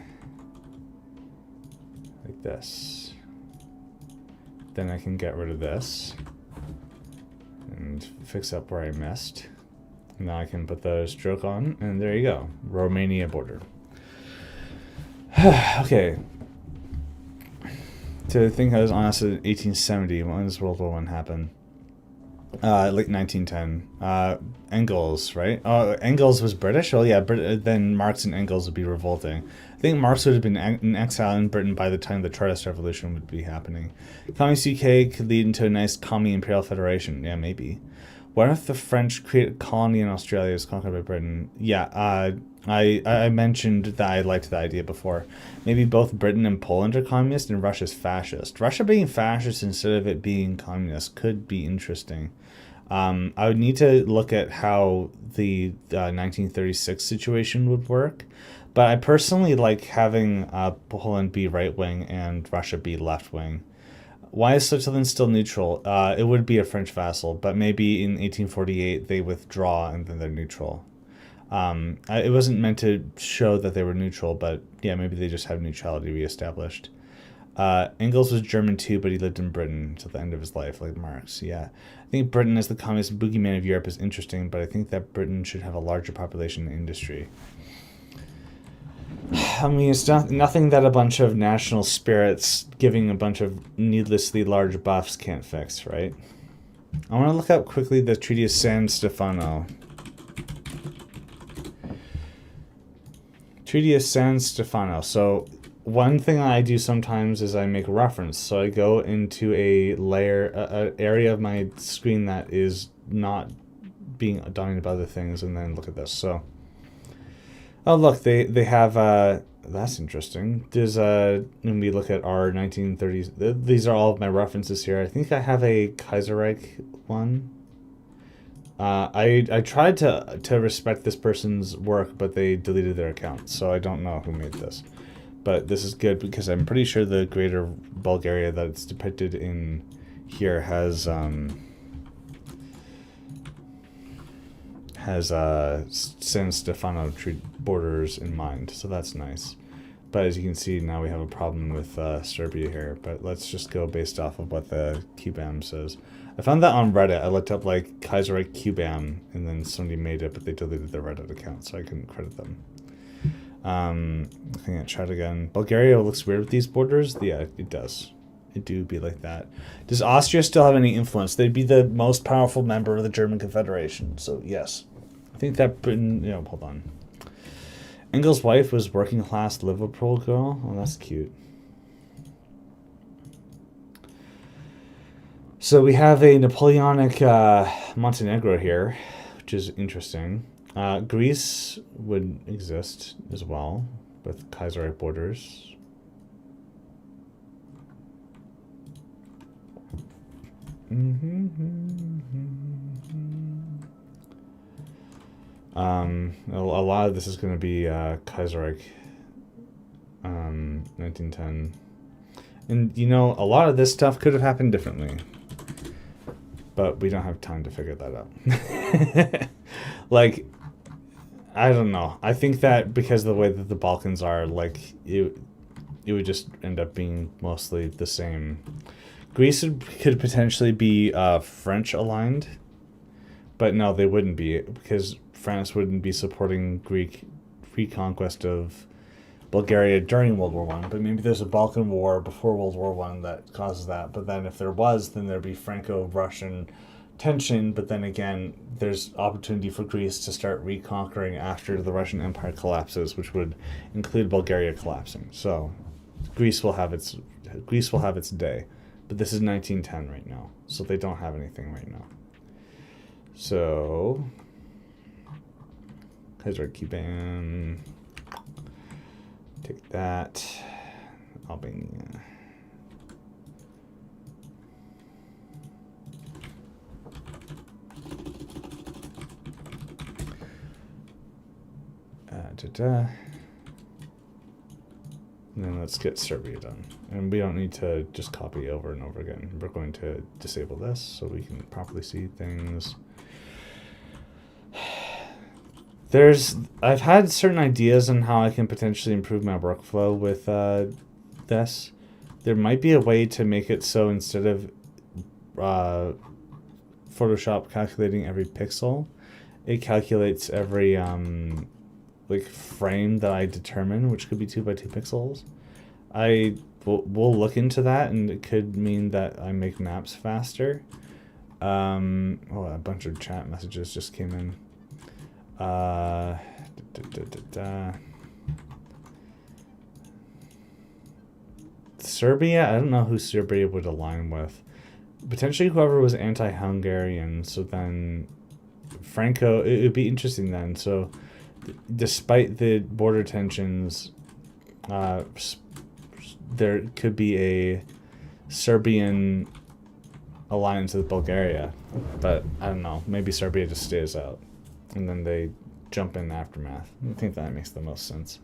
like this. Then I can get rid of this and fix up where I missed. Now I can put the stroke on, and there you go. Romania border. Okay. To think I was honest, in 1870, when does World War I happen? Like 1910. Engels, right? Oh, Engels was British? Oh yeah, then Marx and Engels would be revolting. I think Marx would have been in exile in Britain by the time the Chartist Revolution would be happening. Communist UK could lead into a nice commie imperial federation. Yeah, maybe. What if the French create a colony in Australia as conquered by Britain? Yeah, I mentioned that I liked the idea before. Maybe both Britain and Poland are communist and Russia's fascist. Russia being fascist instead of it being communist could be interesting. I would need to look at how the 1936 situation would work. But I personally like having Poland be right-wing and Russia be left-wing. Why is Switzerland still neutral? It would be a French vassal, but maybe in 1848 they withdraw and then they're neutral. It wasn't meant to show that they were neutral, but yeah, maybe they just have neutrality reestablished. Engels was German too, but he lived in Britain until the end of his life, like Marx. Yeah, I think Britain as the communist boogeyman of Europe is interesting, but I think that Britain should have a larger population in industry. I mean, it's nothing that a bunch of national spirits giving a bunch of needlessly large buffs can't fix, right? I want to look up quickly the Treaty of San Stefano. Treaty of San Stefano. So one thing I do sometimes is I make a reference. So I go into a layer, an area of my screen that is not being dominated by other things, and then look at this. So, oh look, they have that's interesting. There's when we look at our 1930s, these are all of my references here. I think I have a Kaiserreich one. I tried to respect this person's work, but they deleted their account, so I don't know who made this. But this is good because I'm pretty sure the Greater Bulgaria that it's depicted in here has has San Stefano borders in mind, so that's nice. But as you can see, now we have a problem with Serbia here. But let's just go based off of what the QBAM says. I found that on Reddit. I looked up like Kaiserreich QBAM, and then somebody made it, but they deleted their Reddit account, so I couldn't credit them. Looking at chat again. Bulgaria looks weird with these borders. Yeah, it does. It do be like that. Does Austria still have any influence? They'd be the most powerful member of the German Confederation. So yes, I think that Britain. You know, hold on. Engel's wife was working class Liverpool girl. Oh, that's cute. So we have a Napoleonic Montenegro here, which is interesting. Greece would exist as well with Kaiserreich borders. A lot of this is going to be Kaiserreich 1910. And, you know, a lot of this stuff could have happened differently. But we don't have time to figure that out. Like, I don't know. I think that because of the way that the Balkans are, like, it would just end up being mostly the same. Greece could potentially be French aligned. But no, they wouldn't be, because France wouldn't be supporting Greek reconquest of Bulgaria during World War One. But maybe there's a Balkan War before World War One that causes that. But then if there was, then there'd be Franco-Russian tension. But then again, there's opportunity for Greece to start reconquering after the Russian Empire collapses, which would include Bulgaria collapsing. So Greece will have its day. But this is 1910 right now, so they don't have anything right now. So, Kaiserreich QBAM. Take that. Albania. And then let's get Serbia done. And we don't need to just copy over and over again. We're going to disable this so we can properly see things. I've had certain ideas on how I can potentially improve my workflow with this. There might be a way to make it so instead of Photoshop calculating every pixel, it calculates every like frame that I determine, which could be 2 by 2 pixels. We'll look into that, and it could mean that I make maps faster. Oh, a bunch of chat messages just came in. Serbia, I don't know who Serbia would align with. Potentially whoever was anti-Hungarian. So then Franco, it would be interesting then. So despite the border tensions, there could be a Serbian alliance with Bulgaria. But I don't know. Maybe Serbia just stays out. And then they jump in aftermath. I think that makes the most sense.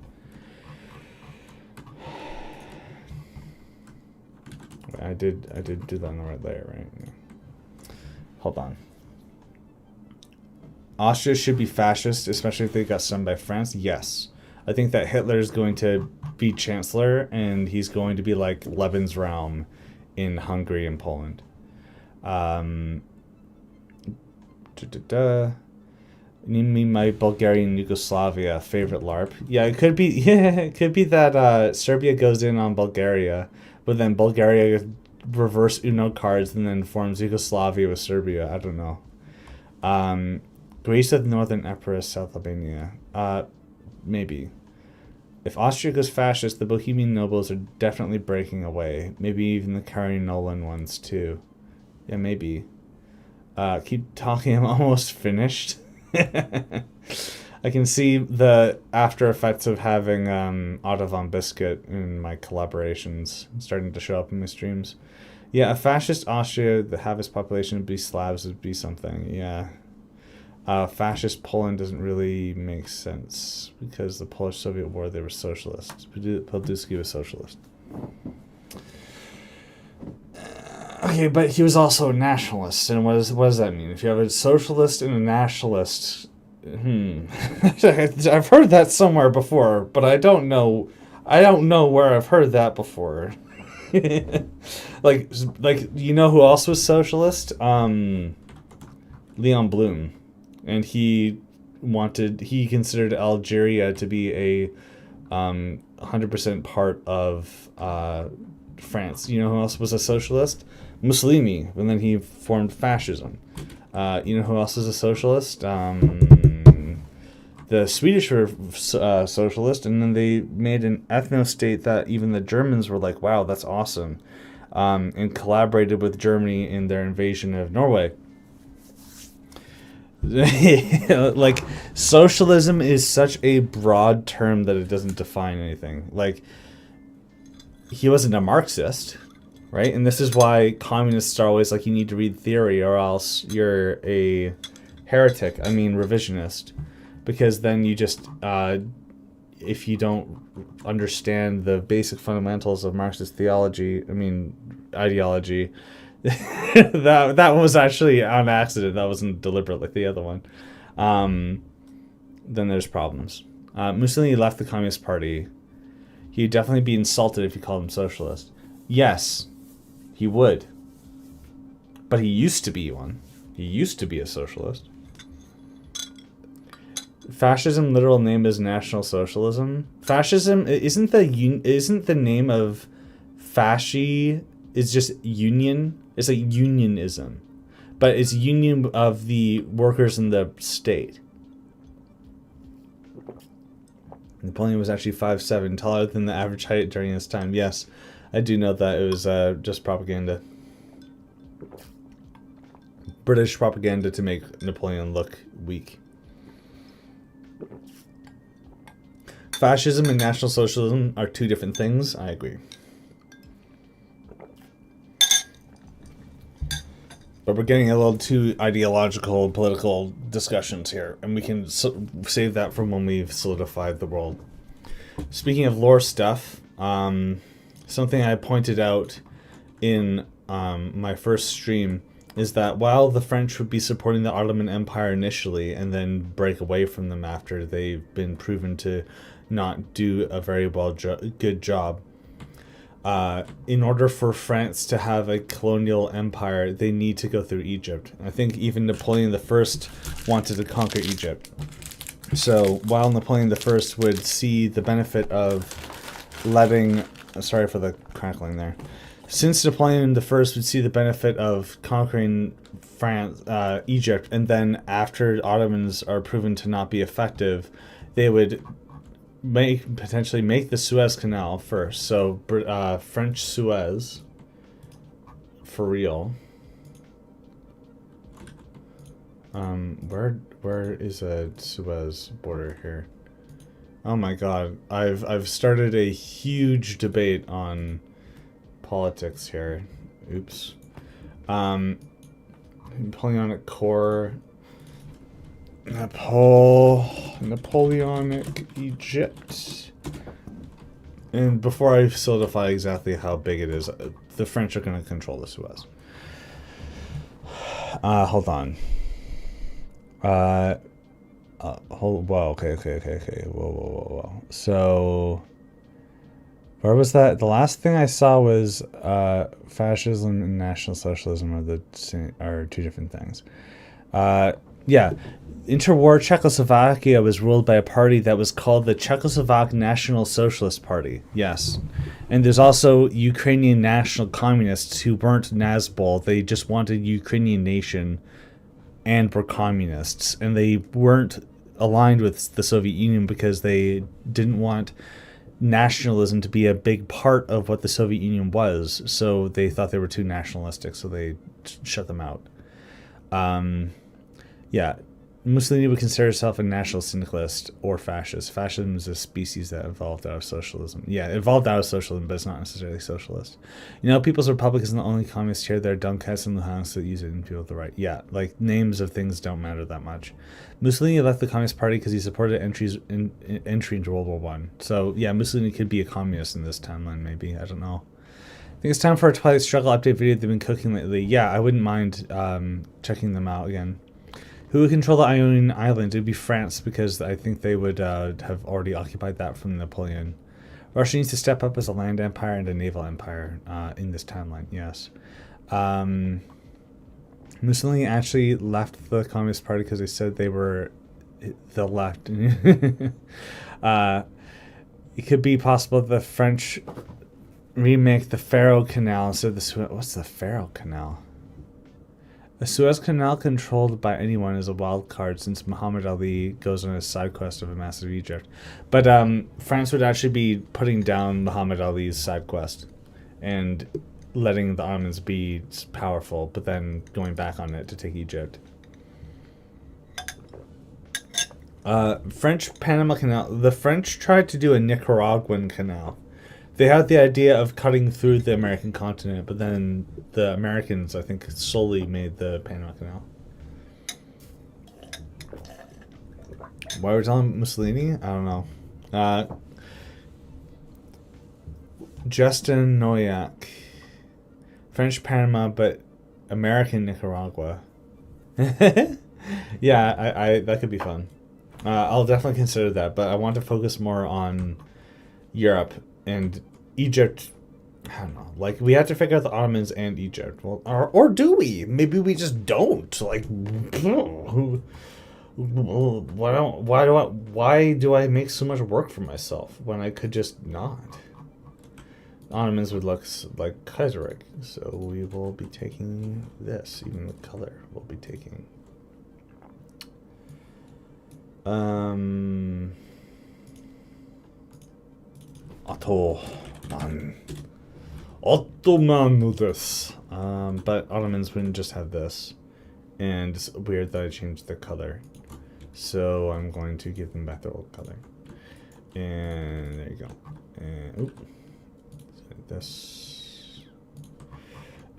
I did do that on the right layer, right? Hold on. Austria should be fascist, especially if they got stung by France. Yes. I think that Hitler is going to be chancellor, and he's going to be like Lebensraum in Hungary and Poland. Name me my Bulgarian Yugoslavia favorite LARP. Yeah, it could be. Yeah, it could be that Serbia goes in on Bulgaria, but then Bulgaria reverse Uno cards and then forms Yugoslavia with Serbia. I don't know. Greece of Northern Epirus, South Albania. Maybe. If Austria goes fascist, the Bohemian nobles are definitely breaking away. Maybe even the Carinolan ones too. Yeah, maybe. Keep talking. I'm almost finished. I can see the after effects of having Otto von Biscuit in my collaborations starting to show up in my streams. Yeah, a fascist Austria, the half population would be Slavs, would be something. Yeah. Fascist Poland doesn't really make sense because the Polish-Soviet War, they were socialists. Piłsudski was socialist. Okay, but he was also a nationalist, and what does that mean? If you have a socialist and a nationalist, I've heard that somewhere before, but I don't know where I've heard that before. like you know who else was socialist? Leon Blum, and he considered Algeria to be a 100% part of France. You know who else was a socialist? Mussolini, and then he formed fascism. You know who else is a socialist? The Swedish were socialist, and then they made an ethno-state that even the Germans were like, wow, that's awesome, and collaborated with Germany in their invasion of Norway. Like, socialism is such a broad term that it doesn't define anything. Like, he wasn't a Marxist, right? And this is why communists are always like, you need to read theory or else you're a heretic. I mean, revisionist. Because then you just, if you don't understand the basic fundamentals of Marxist ideology, that was actually on accident. That wasn't deliberate like the other one. Then there's problems. Mussolini left the Communist Party. He'd definitely be insulted if you called him socialist. Yes, he would. But he used to be one. He used to be a socialist. Fascism literal name is National Socialism. Fascism isn't the name of fasci is just union. It's like unionism, but it's union of the workers in the state. Napoleon was actually 5'7", taller than the average height during his time. Yes, I do know that. It was just propaganda. British propaganda to make Napoleon look weak. Fascism and National Socialism are two different things. I agree. But we're getting a little too ideological, political discussions here, and we can save that for when we've solidified the world. Speaking of lore stuff, something I pointed out in my first stream is that while the French would be supporting the Ottoman Empire initially and then break away from them after they've been proven to not do a very good job, in order for France to have a colonial empire, they need to go through Egypt. I think even Napoleon I wanted to conquer Egypt. So while Napoleon I would see the benefit of letting... Sorry for the crackling there. Since Napoleon I would see the benefit of conquering Egypt, and then after Ottomans are proven to not be effective, they would potentially make the Suez Canal first. So French Suez, for real. Where is a Suez border here? Oh my God, I've started a huge debate on politics here. Oops. Napoleonic Corps. Napoleonic Egypt. And before I solidify exactly how big it is, the French are going to control the Suez. Hold on. Whoa, okay. Whoa. So, where was that? The last thing I saw was fascism and National Socialism are two different things. Yeah. Interwar Czechoslovakia was ruled by a party that was called the Czechoslovak National Socialist Party. Yes. And there's also Ukrainian National Communists who weren't Nazbol. They just wanted Ukrainian nation and were communists. And they weren't aligned with the Soviet Union because they didn't want nationalism to be a big part of what the Soviet Union was. So they thought they were too nationalistic, so they shut them out. Yeah. Mussolini would consider himself a national syndicalist or fascist. Fascism is a species that evolved out of socialism. Yeah, it evolved out of socialism, but it's not necessarily socialist. You know, People's Republic isn't the only communist here. There are Donetsk and Luhansk that use it and people with the right. Yeah, like, names of things don't matter that much. Mussolini left the Communist Party because he supported entry into World War I. So, yeah, Mussolini could be a communist in this timeline, maybe. I don't know. I think it's time for a Twilight Struggle update video they've been cooking lately. Yeah, I wouldn't mind checking them out again. Who would control the Ionian Islands? It would be France, because I think they would have already occupied that from Napoleon. Russia needs to step up as a land empire and a naval empire in this timeline, yes. Mussolini actually left the Communist Party because they said they were the left. It could be possible the French remake the Faro Canal instead of the Suez. What's the Faro Canal? The Suez Canal controlled by anyone is a wild card since Muhammad Ali goes on a side quest of a massive Egypt. But France would actually be putting down Muhammad Ali's side quest and letting the Ottomans be powerful, but then going back on it to take Egypt. French Panama Canal. The French tried to do a Nicaraguan canal. They had the idea of cutting through the American continent, but then the Americans, I think, solely made the Panama Canal. Why were we telling Mussolini? I don't know. Justin Noyak. French Panama, but American Nicaragua. Yeah, I that could be fun. I'll definitely consider that, but I want to focus more on Europe and Egypt. I don't know. Like, we have to figure out the Ottomans and Egypt. Well, or do we? Maybe we just don't. Like, why do I make so much work for myself when I could just not? Ottomans would look like Kaiserreich, so we will be taking this. Even the color we'll be taking. Ottoman this. But Ottomans wouldn't just have this. And it's weird that I changed the color. So I'm going to give them back their old color. And there you go. And this.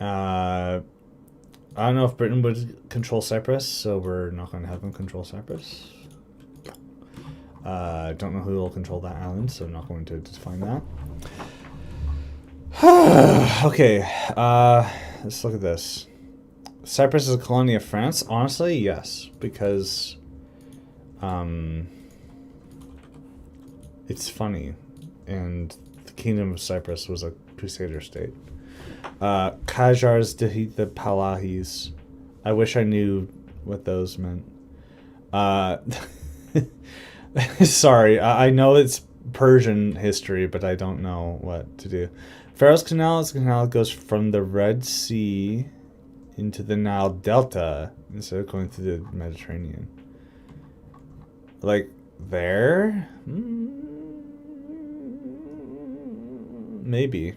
I don't know if Britain would control Cyprus, so we're not going to have them control Cyprus. Don't know who will control that island, so I'm not going to define that. Okay, let's look at this. Cyprus is a colony of France? Honestly, yes, because it's funny, and the Kingdom of Cyprus was a crusader state. Qajars defeat the Palahis. I wish I knew what those meant. Sorry, I know it's Persian history, but I don't know what to do. Pharaoh's Canal is a canal that goes from the Red Sea into the Nile Delta instead of going through the Mediterranean. Like, there? Maybe.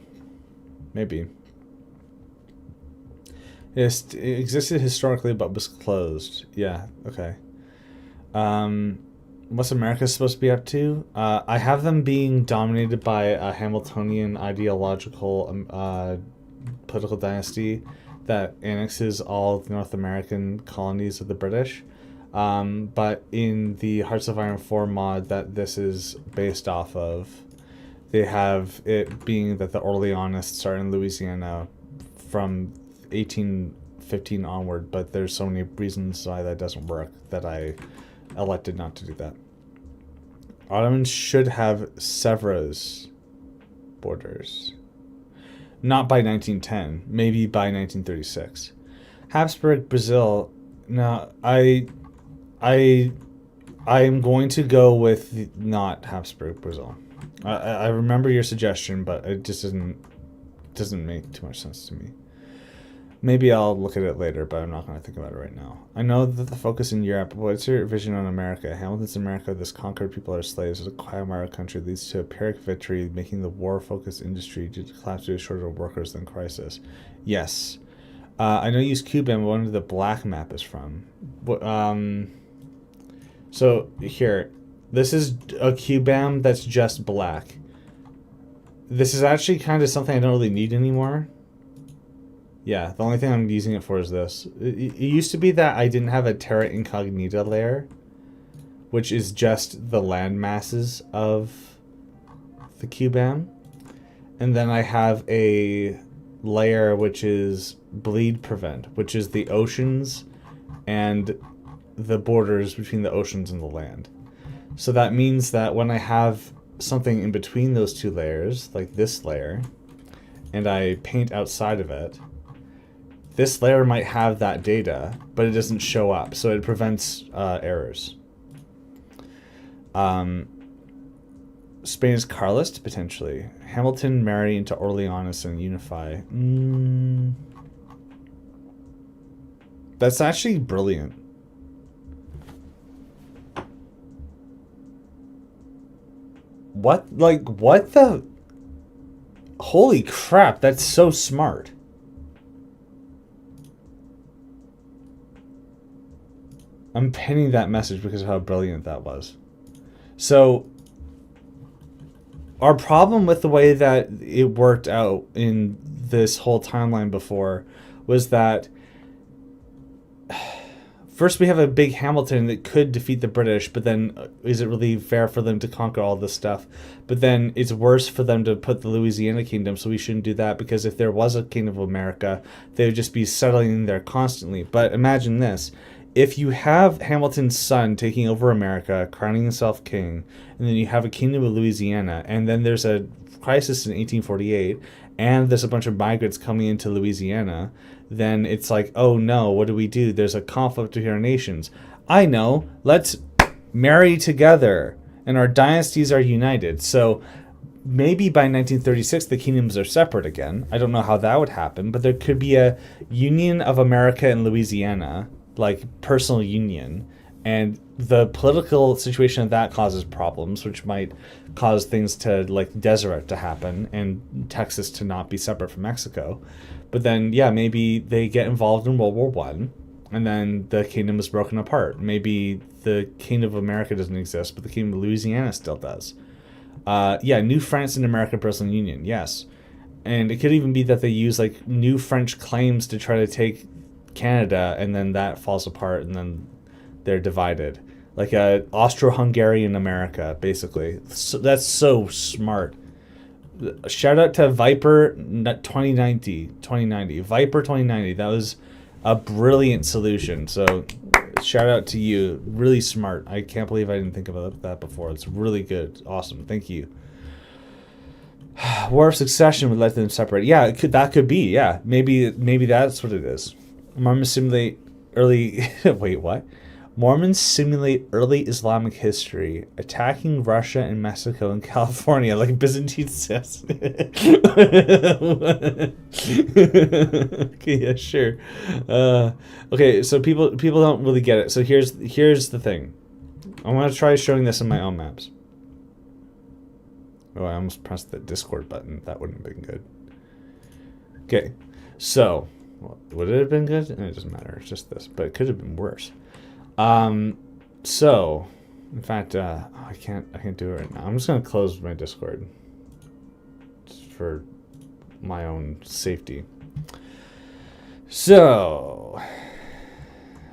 Maybe. It existed historically, but was closed. Yeah, okay. What's America supposed to be up to? I have them being dominated by a Hamiltonian ideological political dynasty that annexes all North American colonies of the British. But in the Hearts of Iron 4 mod that this is based off of, they have it being that the Orleanists are in Louisiana from 1815 onward, but there's so many reasons why that doesn't work that I elected not to do that. Ottomans should have Sèvres borders. Not by 1910, maybe by 1936. Habsburg Brazil. Now, I am going to go with not Habsburg Brazil. I remember your suggestion, but it just doesn't make too much sense to me. Maybe I'll look at it later, but I'm not going to think about it right now. I know that the focus in Europe. What's your vision on America? Hamilton's America, this conquered people are slaves. A Quagmire country leads to a Pyrrhic victory, making the war-focused industry due to collapse due to shortage of workers than crisis. Yes. I know you use QBAM, but where the black map is from. So, here. This is a QBAM that's just black. This is actually kind of something I don't really need anymore. Yeah, the only thing I'm using it for is this. It used to be that I didn't have a Terra Incognita layer, which is just the land masses of the QBAM. And then I have a layer which is Bleed Prevent, which is the oceans and the borders between the oceans and the land. So that means that when I have something in between those two layers, like this layer, and I paint outside of it, this layer might have that data, but it doesn't show up, so it prevents errors. Spain is Carlist, potentially. Hamilton marry into Orleanists and unify. That's actually brilliant. What the? Holy crap, that's so smart. I'm pinning that message because of how brilliant that was. So, our problem with the way that it worked out in this whole timeline before was that first we have a big Hamilton that could defeat the British, but then is it really fair for them to conquer all this stuff? But then it's worse for them to put the Louisiana Kingdom, so we shouldn't do that, because if there was a Kingdom of America, they would just be settling there constantly. But imagine this. If you have Hamilton's son taking over America, crowning himself king, and then you have a Kingdom of Louisiana, and then there's a crisis in 1848, and there's a bunch of migrants coming into Louisiana, then it's like, oh no, what do? There's a conflict between our nations. I know, let's marry together, and our dynasties are united. So maybe by 1936 the kingdoms are separate again. I don't know how that would happen, but there could be a union of America and Louisiana, like personal union, and the political situation of that causes problems, which might cause things to like Deseret to happen and Texas to not be separate from Mexico. But then, yeah, maybe they get involved in World War I, and then the kingdom is broken apart. Maybe the Kingdom of America doesn't exist, but the Kingdom of Louisiana still does. Yeah, New France and American Personal Union, yes. And it could even be that they use like new French claims to try to take Canada, and then that falls apart, and then they're divided, like a Austro-Hungarian America, basically. So that's so smart. Shout out to Viper 2090 Viper 2090. That was a brilliant solution. So shout out to you. Really smart. I can't believe I didn't think about that before. It's really good. Awesome. Thank you. War of Succession would let them separate. Yeah, that could be. Yeah, maybe that's what it is. Mormons simulate early... Wait, what? Mormons simulate early Islamic history, attacking Russia and Mexico and California like Byzantine says. Okay, yeah, sure. Okay, so people don't really get it. So here's the thing. I want to try showing this in my own maps. Oh, I almost pressed the Discord button. That wouldn't have been good. Okay, so... would it have been good? It doesn't matter. It's just this, but it could have been worse. So, in fact, I can't do it right now. I'm just gonna close my Discord just for my own safety. So,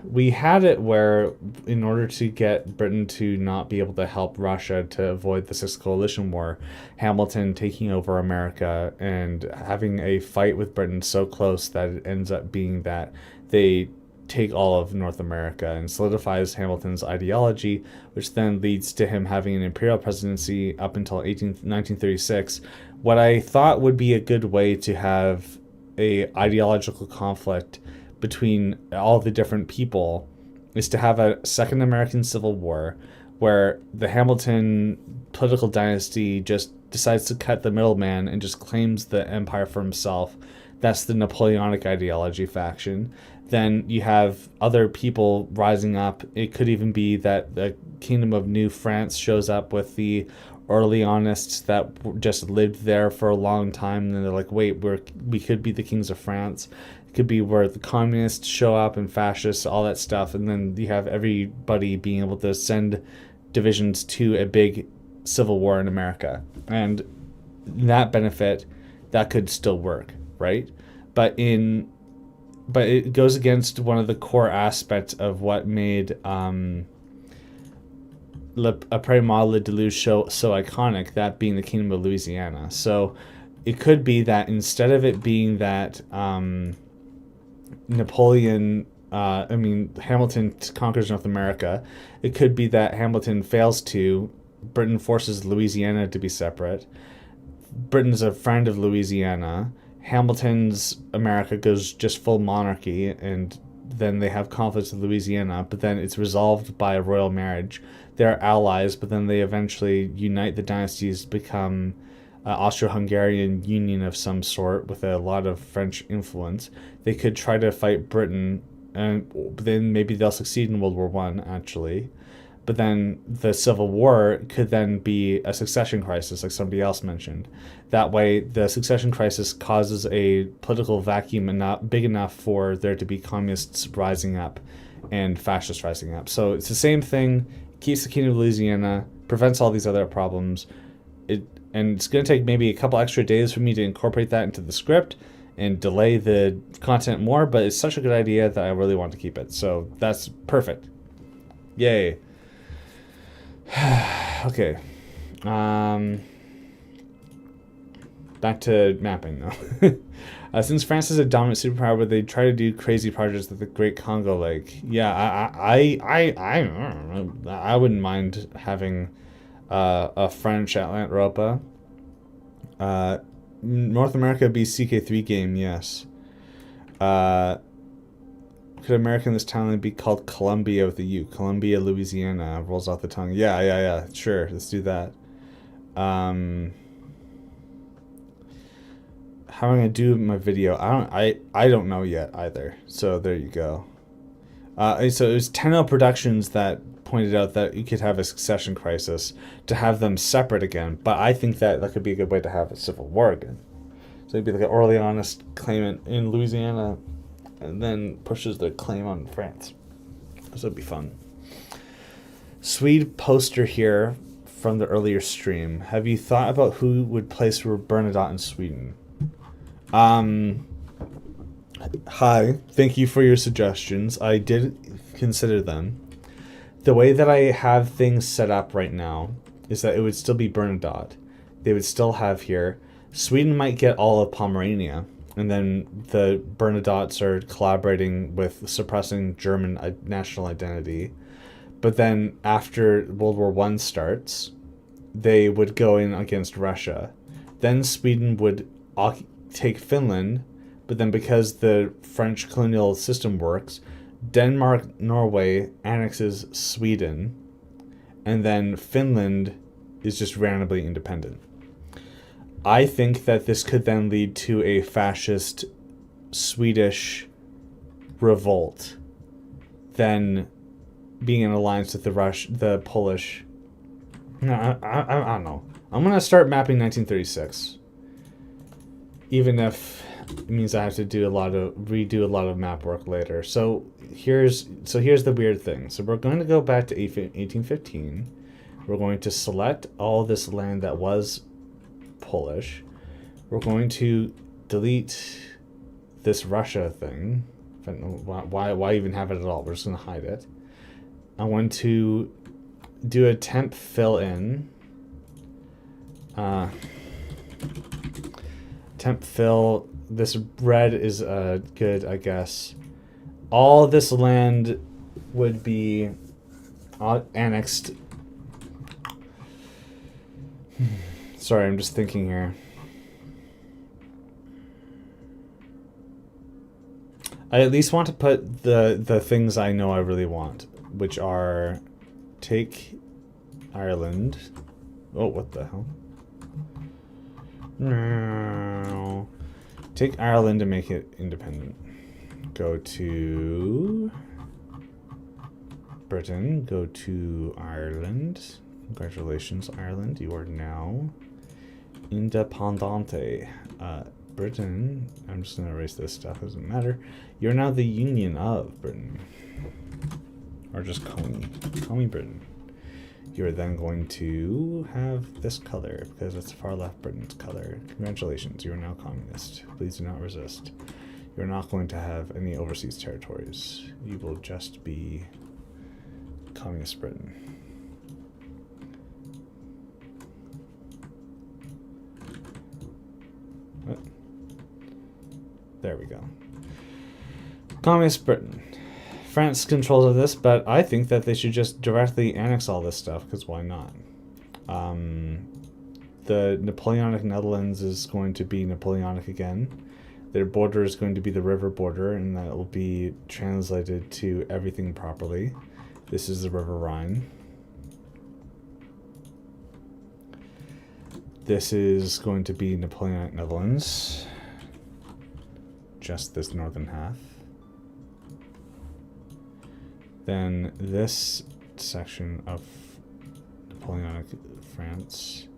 we had it where, in order to get Britain to not be able to help Russia to avoid the Sixth Coalition War, Hamilton taking over America and having a fight with Britain so close that it ends up being that they take all of North America, and solidifies Hamilton's ideology, which then leads to him having an imperial presidency up until 1936. What I thought would be a good way to have a ideological conflict between all the different people is to have a second American Civil War where the Hamilton political dynasty just decides to cut the middleman and just claims the empire for himself. That's the Napoleonic ideology faction. Then you have other people rising up. It could even be that the Kingdom of New France shows up with the Orleanists that just lived there for a long time, and then they're like, wait, we could be the kings of France. It could be where the communists show up and fascists, all that stuff, and then you have everybody being able to send divisions to a big civil war in America. And that benefit, that could still work, right? But it goes against one of the core aspects of what made Après moi, déluge so iconic, that being the Kingdom of Louisiana. So it could be that instead of it being that Napoleon I mean, Hamilton conquers North America. It could be that Hamilton fails to. Britain forces Louisiana to be separate. Britain's a friend of Louisiana. Hamilton's America goes just full monarchy, and then they have conflicts with Louisiana, but then it's resolved by a royal marriage. They're allies, but then they eventually unite the dynasties, become Austro-Hungarian union of some sort with a lot of French influence. They could try to fight Britain, and then maybe they'll succeed in World War One, actually. But then the Civil War could then be a succession crisis, like somebody else mentioned. That way, the succession crisis causes a political vacuum not big enough for there to be communists rising up and fascists rising up. So it's the same thing, keeps the Kingdom of Louisiana, prevents all these other problems. And it's going to take maybe a couple extra days for me to incorporate that into the script and delay the content more, but it's such a good idea that I really want to keep it. So that's perfect. Yay. Okay. Back to mapping though. Since France is a dominant superpower, but they try to do crazy projects with the Great Congo Lake. Yeah, I wouldn't mind having a French Atlant Europa. North America be CK3 game, yes. Could America in this town be called Columbia with a U? Columbia, Louisiana. Rolls off the tongue. Yeah. Sure, let's do that. How am I gonna do my video? I don't know yet either. So there you go. So it was Tenno Productions that pointed out that you could have a succession crisis to have them separate again. But I think that could be a good way to have a civil war again. So it'd be like an Orleanist claimant in Louisiana, and then pushes the claim on France. This would be fun. Swede poster here from the earlier stream. Have you thought about who would place Bernadotte in Sweden? Hi. Thank you for your suggestions. I did consider them. The way that I have things set up right now is that it would still be Bernadotte. They would still have here. Sweden might get all of Pomerania. And then the Bernadottes are collaborating with suppressing German national identity. But then after World War I starts, they would go in against Russia. Then Sweden would take Finland, but then because the French colonial system works, Denmark, Norway annexes Sweden, and then Finland is just randomly independent. I think that this could then lead to a fascist Swedish revolt, then being in alliance with the Polish. No, I don't know. I'm gonna start mapping 1936, even if it means I have to redo a lot of map work later. So here's the weird thing. So we're going to go back to 1815. We're going to select all this land that was Polish. We're going to delete this Russia thing. I don't know why even have it at all. We're just going to hide it. I want to do a temp fill in. Temp fill. This red is good, I guess. All this land would be annexed. Sorry, I'm just thinking here. I at least want to put the things I know I really want, which are take Ireland. Oh, what the hell? No. Take Ireland and make it independent. Go to Britain. Go to Ireland. Congratulations, Ireland. You are now independente. Britain. I'm just going to erase this stuff. Doesn't matter. You're now the Union of Britain. Or just call me Britain. You're then going to have this color because it's far left Britain's color. Congratulations, you are now communist. Please do not resist. You're not going to have any overseas territories. You will just be communist Britain. What? There we go. Communist Britain. France controls of this, but I think that they should just directly annex all this stuff, because why not? The Napoleonic Netherlands is going to be Napoleonic again. Their border is going to be the river border, and that will be translated to everything properly. This is the River Rhine. This is going to be Napoleonic Netherlands. Just this northern half. Then this section of Napoleonic France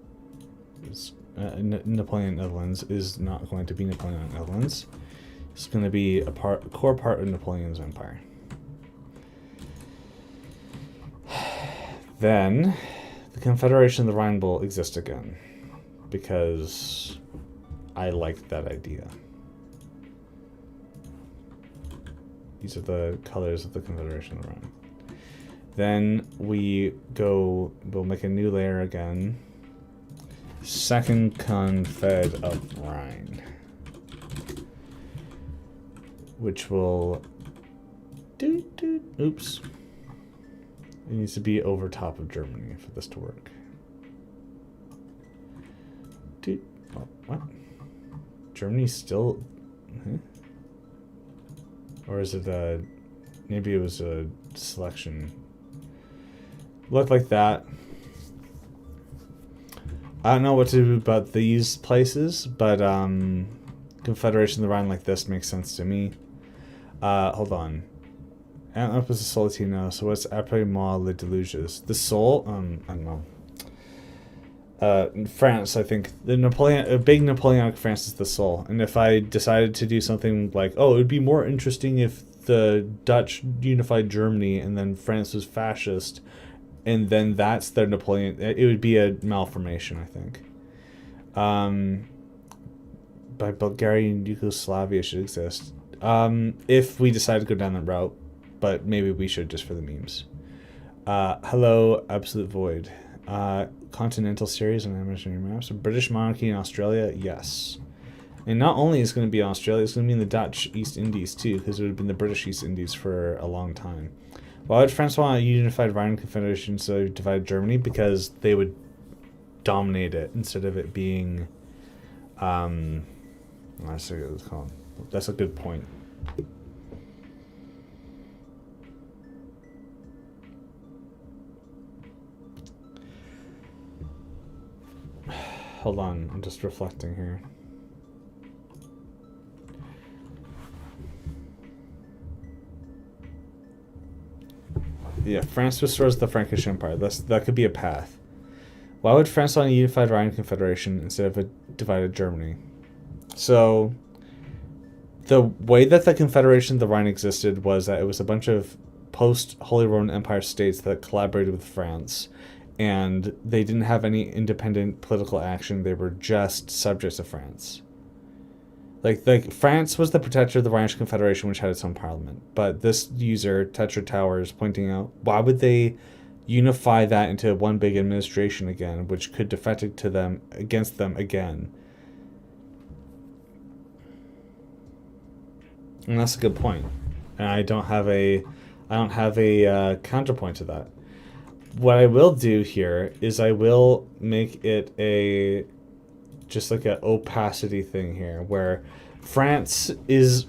is Napoleonic Netherlands is not going to be Napoleonic Netherlands. It's going to be a core part of Napoleon's empire. Then the Confederation of the Rhine will exist again, because I like that idea. These are the colors of the Confederation of the Rhine. Then we'll make a new layer again. Second Confed of Rhine. Which will oops. It needs to be over top of Germany for this to work. What? Germany's still... Huh? Or is it a... Maybe it was a selection. Looked like that. I don't know what to do about these places, but Confederation of the Rhine like this makes sense to me. Hold on. Antwerp is a Solentino, so what's Après moi, déluge? The Sol? I don't know. In France, I think a big Napoleonic France is the Sol. And if I decided to do something like, oh, it would be more interesting if the Dutch unified Germany and then France was fascist, and then that's their Napoleon, it would be a malformation, I think. By Bulgaria and Yugoslavia should exist. If we decide to go down that route, but maybe we should just for the memes. Hello, Absolute Void. Continental series on imaginary maps. British monarchy in Australia, yes. And not only is it going to be Australia, it's going to be in the Dutch East Indies too, because it would have been the British East Indies for a long time. Why would France want a unified Rhine Confederation so they divided Germany? Because they would dominate it instead of it being... that's a good point. Hold on, I'm just reflecting here. Yeah, France restores the Frankish Empire. That could be a path. Why would France want a unified Rhine Confederation instead of a divided Germany? So, the way that the Confederation of the Rhine existed was that it was a bunch of post-Holy Roman Empire states that collaborated with France, and they didn't have any independent political action. They were just subjects of France. Like France was the protector of the Rhine Confederation, which had its own parliament. But this user, Tetra Tower, is pointing out, why would they unify that into one big administration again, which could defect to them against them again? And that's a good point. And I don't have a counterpoint to that. What I will do here is I will make it just like an opacity thing here, where France's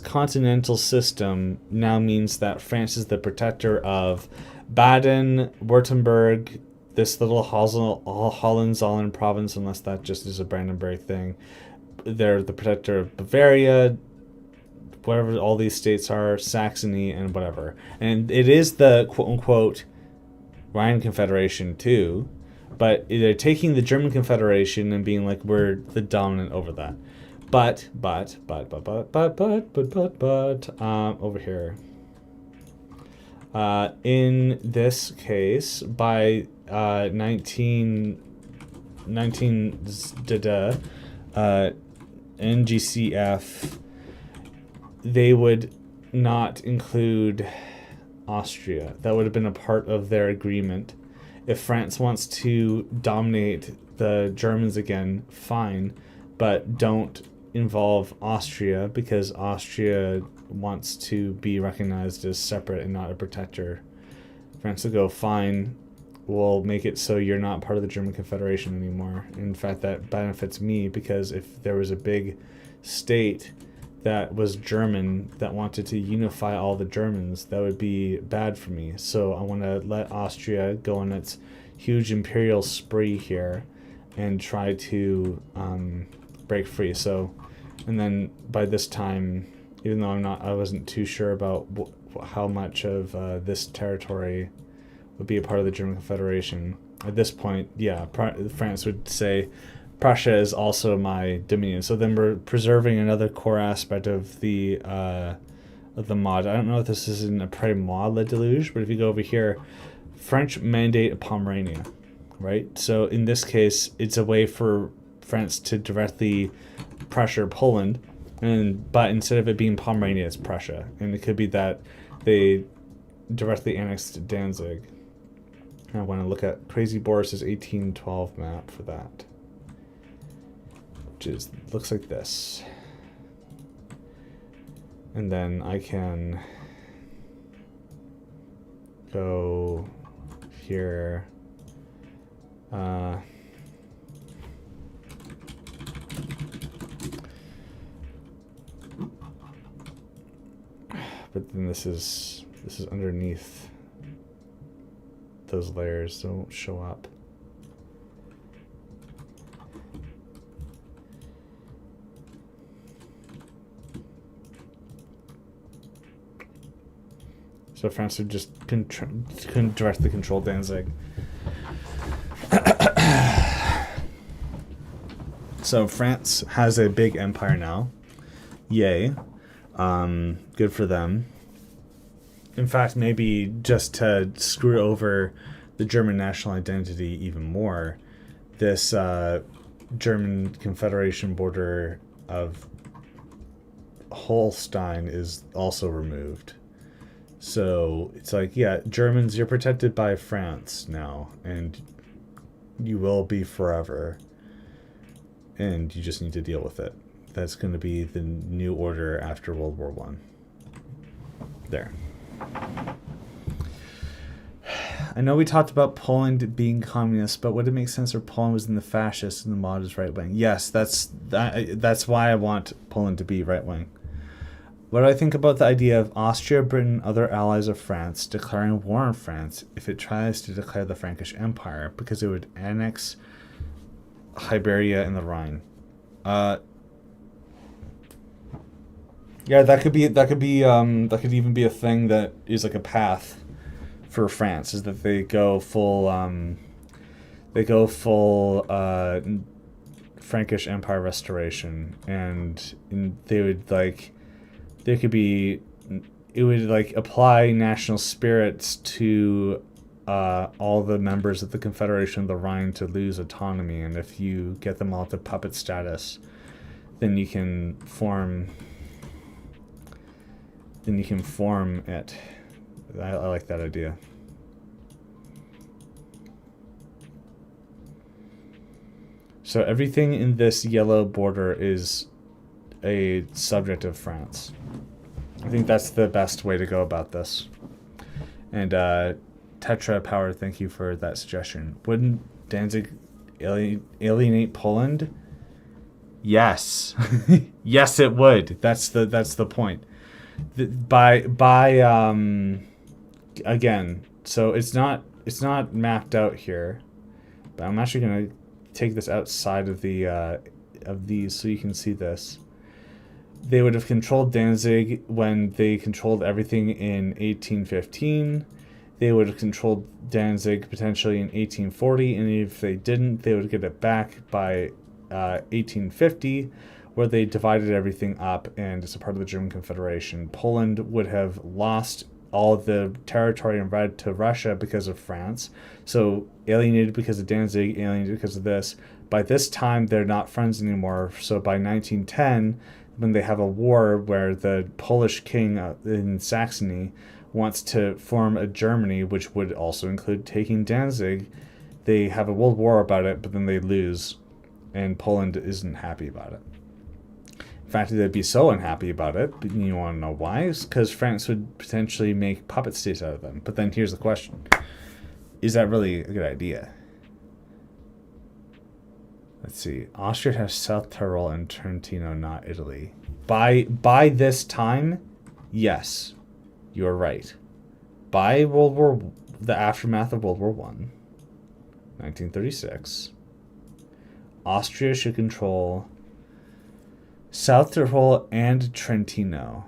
continental system now means that France is the protector of Baden, Württemberg, this little Hohenzollern province, unless that just is a Brandenburg thing. They're the protector of Bavaria, whatever all these states are, Saxony, and whatever. And it is the quote-unquote Rhine Confederation too, but they're taking the German Confederation and being like, we're the dominant over that. But over here, in this case, by 19 NGCF, they would not include Austria. That would have been a part of their agreement. If France wants to dominate the Germans again, fine, but don't involve Austria because Austria wants to be recognized as separate and not a protector. France will go, fine, we'll make it so you're not part of the German Confederation anymore. In fact, that benefits me because if there was a big state that was German that wanted to unify all the Germans, that would be bad for me. So I want to let Austria go on its huge imperial spree here and try to break free. So, and then by this time, even though I wasn't too sure about how much of this territory would be a part of the German Confederation, at this point, yeah, France would say, Prussia is also my dominion. So then we're preserving another core aspect of the mod. I don't know if this is in Après moi, déluge, but if you go over here, French mandate Pomerania, right? So in this case, it's a way for France to directly pressure Poland, but instead of it being Pomerania, it's Prussia. And it could be that they directly annexed Danzig. I want to look at Crazy Boris's 1812 map for that. Which looks like this. And then I can go here. But then this is underneath those layers, don't show up. So France would just directly control Danzig. So France has a big empire now. Yay. Good for them. In fact, maybe just to screw over the German national identity even more, this German Confederation border of Holstein is also removed. So it's like, yeah, Germans, you're protected by France now, and you will be forever. And you just need to deal with it. That's going to be the new order after World War I. There. I know we talked about Poland being communist, but would it make sense if Poland was in the fascist and the mod is right wing? Yes, that's why I want Poland to be right wing. What do I think about the idea of Austria, Britain, and other allies of France declaring war on France if it tries to declare the Frankish Empire, because it would annex Iberia and the Rhine? Yeah, that could even be a thing that is like a path for France, is that they go full Frankish Empire restoration, and they would like. It would like apply national spirits to all the members of the Confederation of the Rhine to lose autonomy, and if you get them all to puppet status, then you can form it. I like that idea. So everything in this yellow border is a subject of France. I think that's the best way to go about this. And Tetra Power, thank you for that suggestion. Wouldn't Danzig alienate Poland? Yes. Yes, it would. That's the point. Again, so it's not mapped out here, but I'm actually gonna take this outside of these so you can see this. They would have controlled Danzig when they controlled everything in 1815. They would have controlled Danzig potentially in 1840, and if they didn't, they would get it back by 1850, where they divided everything up and it's a part of the German Confederation. Poland would have lost all of the territory and right to Russia because of France. So alienated because of Danzig, alienated because of this. By this time, they're not friends anymore. So by 1910, when they have a war where the Polish king in Saxony wants to form a Germany, which would also include taking Danzig, they have a world war about it, but then they lose, and Poland isn't happy about it. In fact, they'd be so unhappy about it. But you want to know why? It's because France would potentially make puppet states out of them. But then here's the question. Is that really a good idea? Let's see. Austria has South Tyrol and Trentino, not Italy. By this time, yes, you're right. By the aftermath of World War I, 1936, Austria should control South Tyrol and Trentino.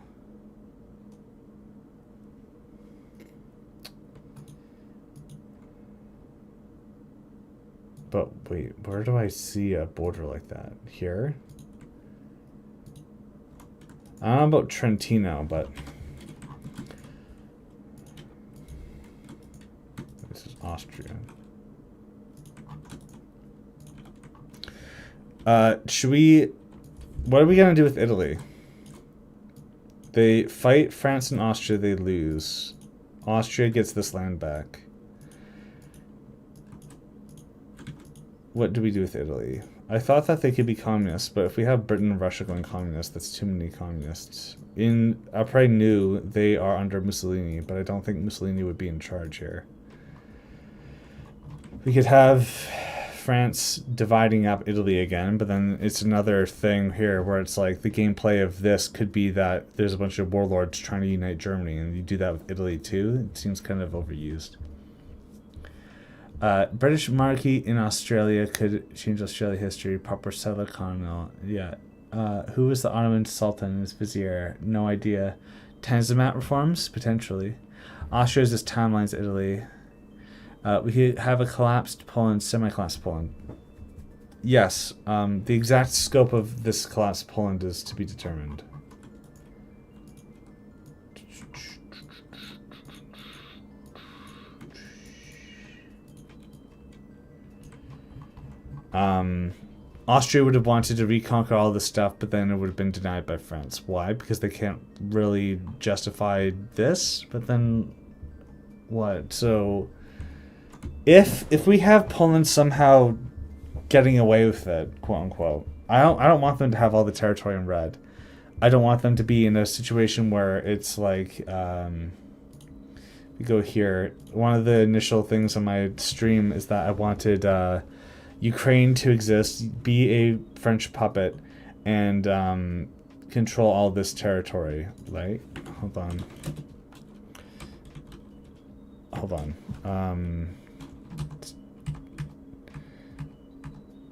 But wait, where do I see a border like that? Here? I don't know about Trentino, but this is Austria. Should we... What are we going to do with Italy? They fight France and Austria, they lose. Austria gets this land back. What do we do with Italy? I thought that they could be communists, but if we have Britain and Russia going communist, that's too many communists. In Après nous, they are under Mussolini, but I don't think Mussolini would be in charge here. We could have France dividing up Italy again, but then it's another thing here where it's like the gameplay of this could be that there's a bunch of warlords trying to unite Germany, and you do that with Italy too. It seems kind of overused. British monarchy in Australia could change Australia history. Proper settler colonial. Yeah. Who was the Ottoman Sultan and his vizier? No idea. Tanzimat reforms? Potentially. Austria is just timelines Italy. We could have a collapsed Poland, semi-collapsed Poland. Yes. The exact scope of this collapsed Poland is to be determined. Austria would have wanted to reconquer all this stuff, but then it would have been denied by France. Why? Because they can't really justify this. But then, what? So, if we have Poland somehow getting away with it, quote unquote, I don't want them to have all the territory in red. I don't want them to be in a situation where it's like, we go here. One of the initial things on my stream is that I wanted Ukraine to exist, be a French puppet, and control all this territory. Right? Hold on.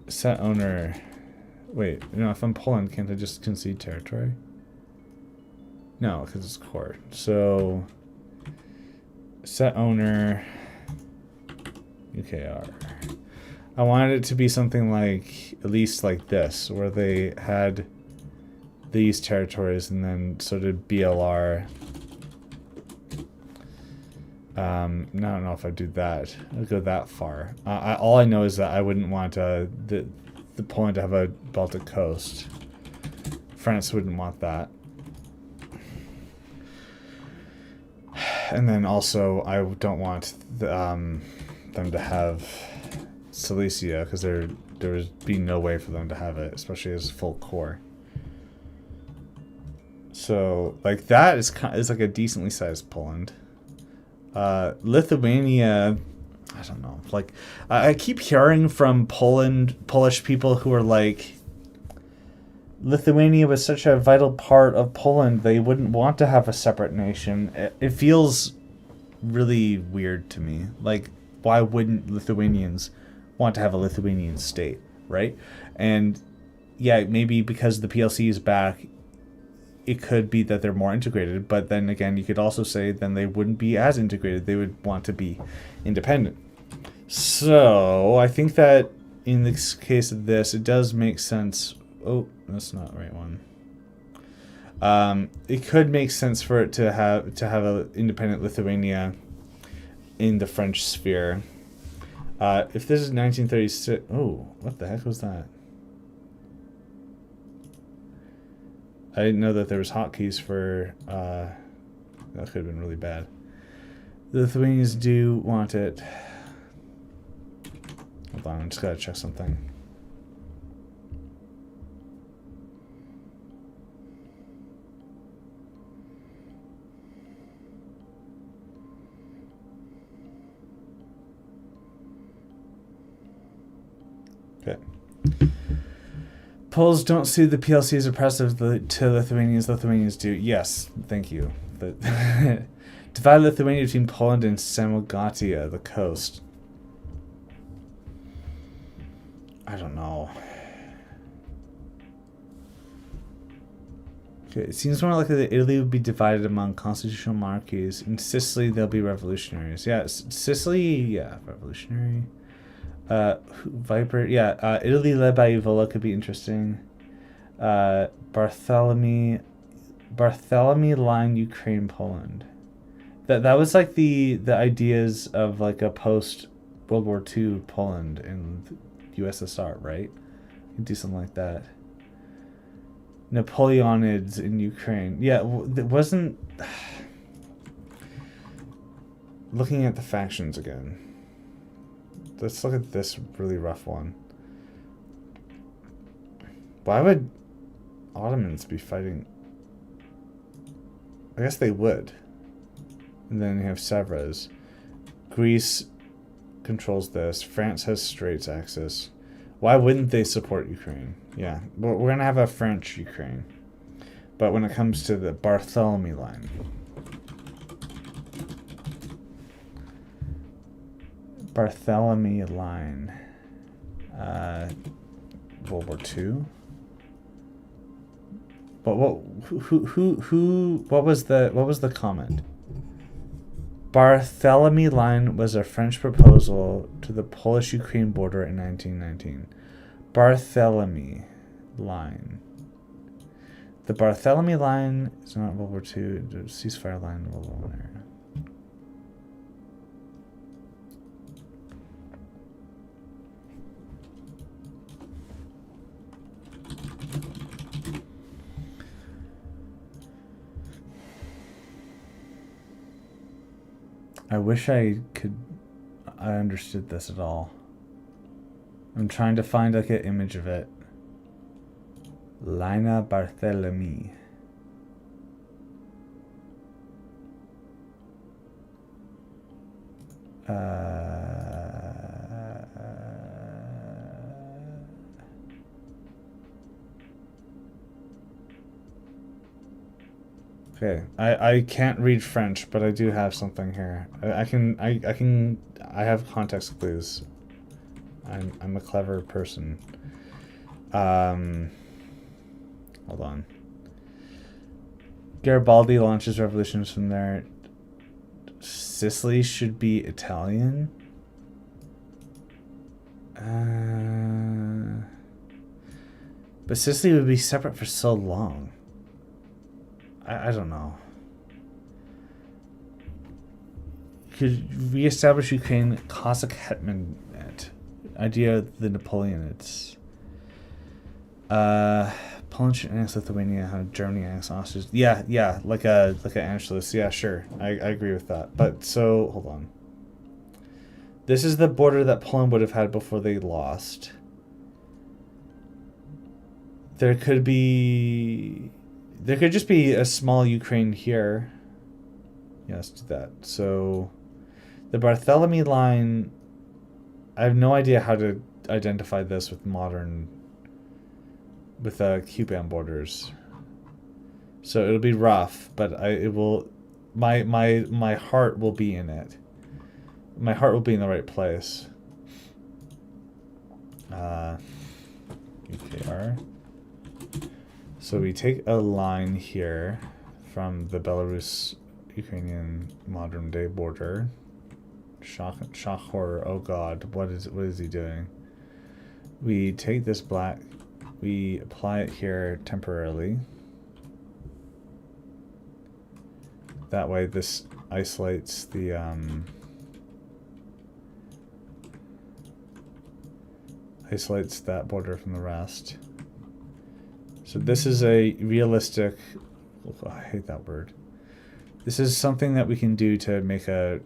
Set owner. Wait, if I'm Poland, can't I just concede territory? No, because it's core. So, set owner, UKR. I wanted it to be something like, at least like this, where they had these territories and then sort of BLR. I don't know if I do that. I'll go that far. All I know is that I wouldn't want the Poland to have a Baltic coast. France wouldn't want that. And then also, I don't want them to have Silesia, because there would be no way for them to have it, especially as full core. So, like, that is like a decently sized Poland. Lithuania, I don't know. Like, I keep hearing from Polish people who are like, Lithuania was such a vital part of Poland, they wouldn't want to have a separate nation. It feels really weird to me. Like, why wouldn't Lithuanians want to have a Lithuanian state, right? And yeah, maybe because the PLC is back, it could be that they're more integrated, but then again, you could also say then they wouldn't be as integrated. They would want to be independent. So I think that in the case of this, it does make sense. Oh, that's not the right one. It could make sense for it to have an independent Lithuania in the French sphere. If this is 1936, oh, what the heck was that? I didn't know that there was hotkeys for, that could have been really bad. The Lithuanians do want it. Hold on, I just gotta check something. Okay. Poles don't see the PLC as oppressive to Lithuanians. Lithuanians do. Yes, thank you. Divide Lithuania between Poland and Samogatia, the coast. I don't know. Okay, it seems more likely that Italy would be divided among constitutional monarchies. In Sicily, they'll be revolutionaries. Yeah, Sicily, yeah, revolutionary. Viper, yeah. Italy led by Evola could be interesting. Bartholomew line, Ukraine, Poland. That was like the ideas of like a post World War II Poland and USSR, right? You could do something like that. Napoleonids in Ukraine. Yeah, it wasn't... Looking at the factions again. Let's look at this really rough one. Why would Ottomans be fighting? I guess they would. And then you have Sevres. Greece controls this. France has Straits access. Why wouldn't they support Ukraine? Yeah, we're going to have a French Ukraine. But when it comes to the Bartholomew line. Bartholomew line. World War II. But what was the comment? Bartholomew line was a French proposal to the Polish-Ukraine border in 1919. Bartholomew line. The Bartholomew line is not World War II. The ceasefire line in World War I. I wish I understood this at all. I'm trying to find like an image of it. Lina Bartholomew. Okay, I can't read French, but I do have something here. I have context clues. I'm a clever person. Hold on. Garibaldi launches revolutions from there. Sicily should be Italian. But Sicily would be separate for so long. I don't know. Could reestablish Ukraine Cossack hetmanate. Idea of the Napoleonids. Poland should annex Lithuania, how Germany annex Austria. Yeah, like an Anschluss. Yeah, sure. I agree with that. But so hold on. This is the border that Poland would have had before they lost. There could just be a small Ukraine here. Yeah, let's do that. So the Bartholomew line, I have no idea how to identify this with QBAM borders. So it'll be rough, but my heart will be in it. My heart will be in the right place. UKR. So we take a line here from the Belarus-Ukrainian modern-day border. Shock horror. Oh God, what is he doing? We take this black. We apply it here temporarily. That way, this isolates the isolates that border from the rest. So this is a realistic, oh, I hate that word. This is something that we can do to make a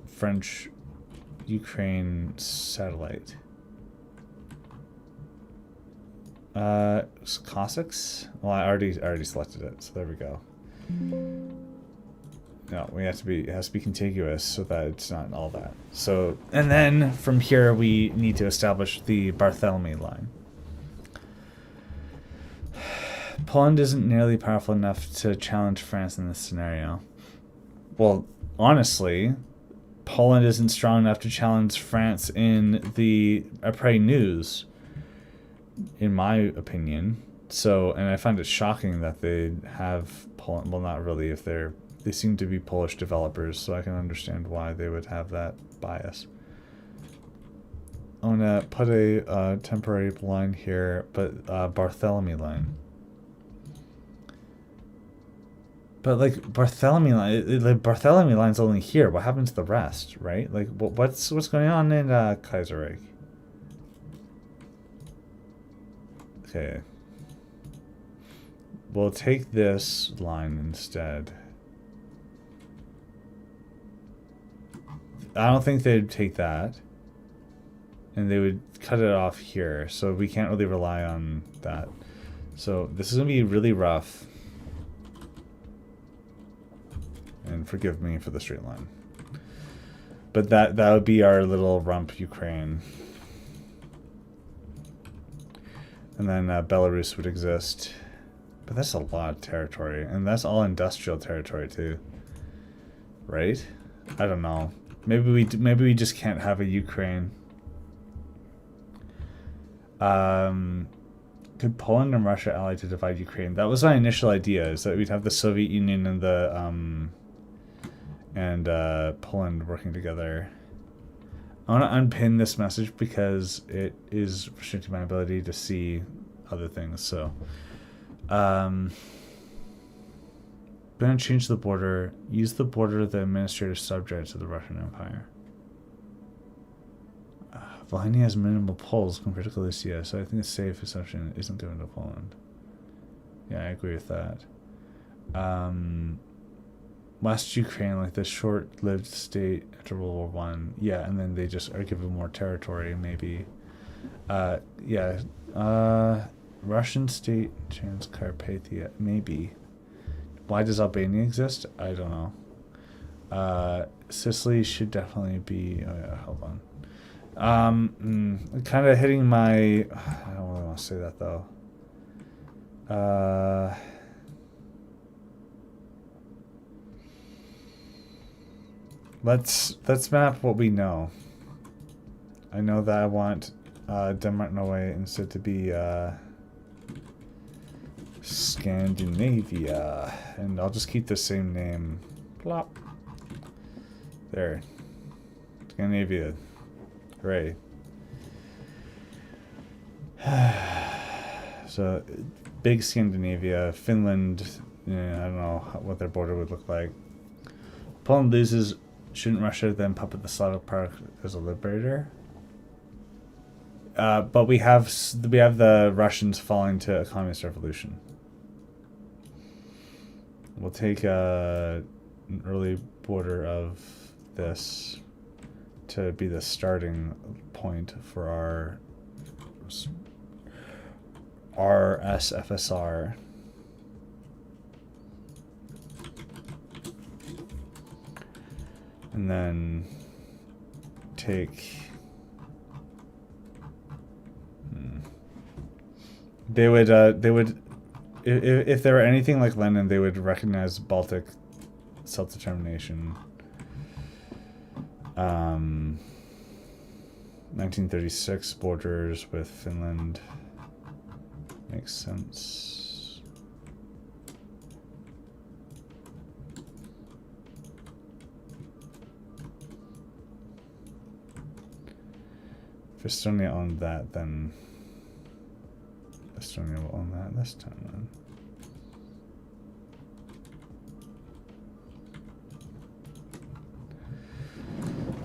French-Ukraine satellite. Cossacks? Well, I already selected it, so there we go. No, it has to be contiguous so that it's not all that. So, and then from here we need to establish the Barthélemy line. Poland isn't nearly powerful enough to challenge France in this scenario. Well, honestly, Poland isn't strong enough to challenge France in the Après nous, in my opinion. So, and I find it shocking that they have Poland. Well, not really. If they seem to be Polish developers, so I can understand why they would have that bias. I'm gonna put a temporary line here, but Barthélemy line. But like Barthélemy line, the Barthélemy line's only here. What happens to the rest, right? Like, what's going on in Kaiserreich? Okay. We'll take this line instead. I don't think they'd take that. And they would cut it off here. So we can't really rely on that. So this is going to be really rough. And forgive me for the straight line. But that would be our little rump Ukraine. And then Belarus would exist. But that's a lot of territory. And that's all industrial territory too. Right? I don't know. Maybe we just can't have a Ukraine. Could Poland and Russia ally to divide Ukraine? That was my initial idea, is that we'd have the Soviet Union and Poland working together. I want to unpin this message because it is restricting my ability to see other things. So, going to change the border. Use the border of the administrative subject of the Russian Empire. Volhynia has minimal polls compared to Galicia, so I think a safe assumption isn't going to Poland. Yeah, I agree with that. West Ukraine, like this short-lived state after World War I. Yeah, and then they just are given more territory, maybe. Russian state, Transcarpathia, maybe. Why does Albania exist? I don't know. Sicily should definitely be... Oh yeah, hold on. Kind of hitting my... I don't really want to say that, though. Let's map what we know. I know that I want Denmark, Norway instead to be Scandinavia, and I'll just keep the same name. Plop. There. Scandinavia. Hooray. So, big Scandinavia. Finland, I don't know what their border would look like. Poland loses. Shouldn't Russia then puppet the Slavic Park as a liberator? But we have the Russians falling to a communist revolution. We'll take an early border of this to be the starting point for our SFSR. And then take... They would if they were anything like Lenin, they would recognize Baltic self-determination. 1936 borders with Finland makes sense. If Estonia owned that, then Estonia will own that this time then.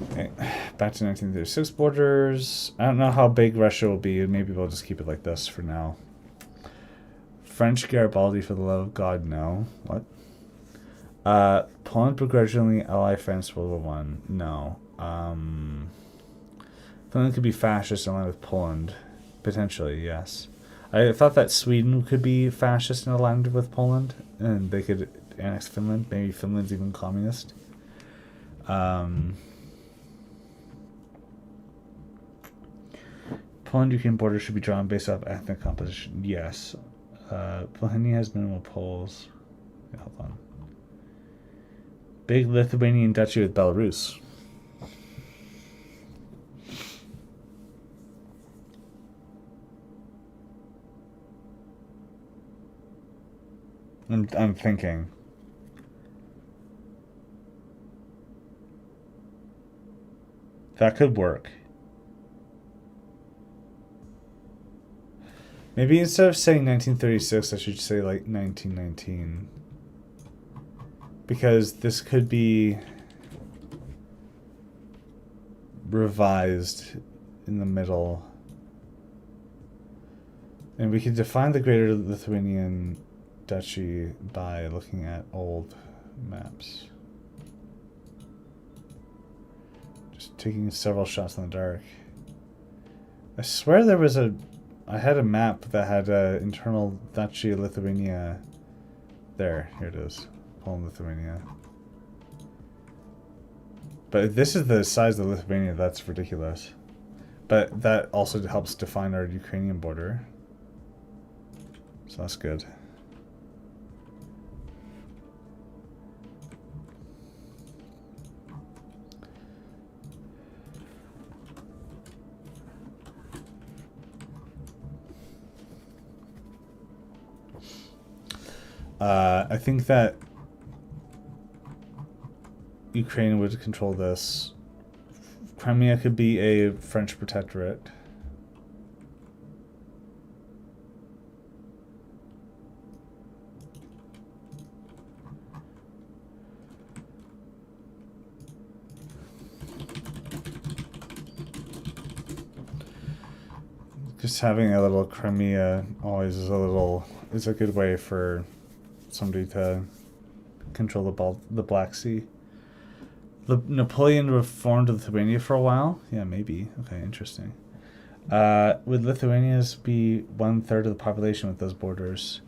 Okay, back to 1936 borders. I don't know how big Russia will be. Maybe we'll just keep it like this for now. French Garibaldi, for the love of God, no. What? Poland begrudgingly ally France World War I. No. Finland could be fascist in line with Poland. Potentially, yes. I thought that Sweden could be fascist and aligned with Poland, and they could annex Finland. Maybe Finland's even communist. Poland-Ukraine border should be drawn based off ethnic composition. Yes. Poland has minimal Poles. Yeah, hold on. Big Lithuanian duchy with Belarus. I'm thinking. That could work. Maybe instead of saying 1936, I should say like 1919. Because this could be revised in the middle. And we could define the Greater Lithuanian Duchy by looking at old maps. Just taking several shots in the dark. I swear there was I had a map that had internal Duchy of Lithuania. Here it is. Poland, Lithuania. But if this is the size of Lithuania, that's ridiculous. But that also helps define our Ukrainian border. So that's good. I think that Ukraine would control this. Crimea could be a French protectorate. Just having a little Crimea always is a good way for somebody to control the Black Sea. Napoleon reformed Lithuania for a while. Yeah, maybe. Okay, interesting. Would Lithuanians be 1/3 of the population with those borders?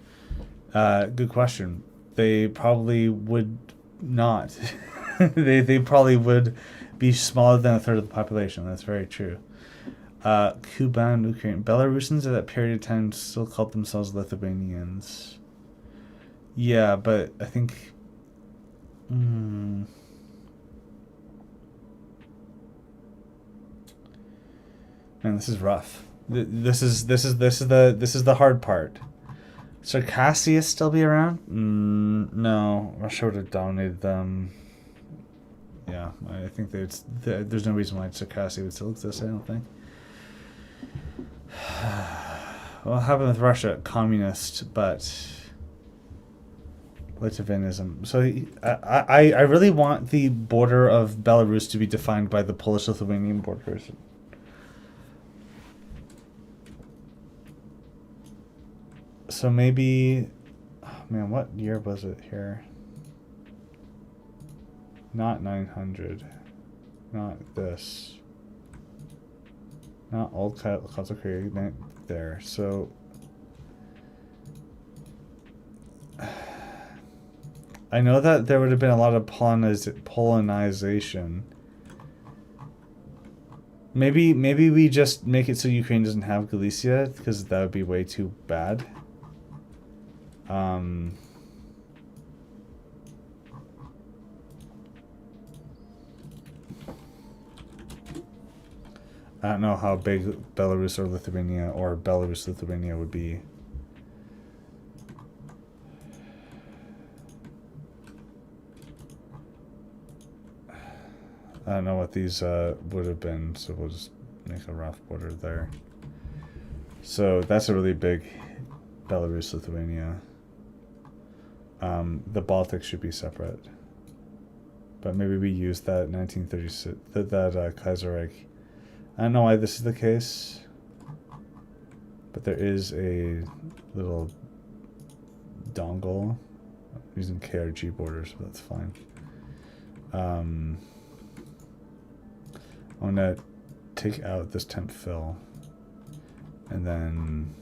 Good question. They probably would not. they probably would be smaller than 1/3 of the population. That's very true. QBAM, Ukraine. Belarusians at that period of time still called themselves Lithuanians. Yeah, but I think... Man, this is rough. This is the hard part. Circassia still be around? No, Russia would have dominated them. Yeah, I think there's no reason why Circassia would still exist. I don't think. What happened with Russia? Communist, but Lithuanism. So I really want the border of Belarus to be defined by the Polish-Lithuanian borders. So maybe, oh man, what year was it here? Not 900. Not this. Not old Kazakh there. So I know that there would have been a lot of Polonization. Maybe we just make it so Ukraine doesn't have Galicia, because that would be way too bad. I don't know how big Belarus or Lithuania would be. I don't know what these would have been, so we'll just make a rough border there. So that's a really big Belarus, Lithuania. The Baltics should be separate. But maybe we use that 1936, that Kaiserreich. I don't know why this is the case, but there is a little dongle. I'm using KRG borders, but that's fine. I'm gonna take out this temp fill, and then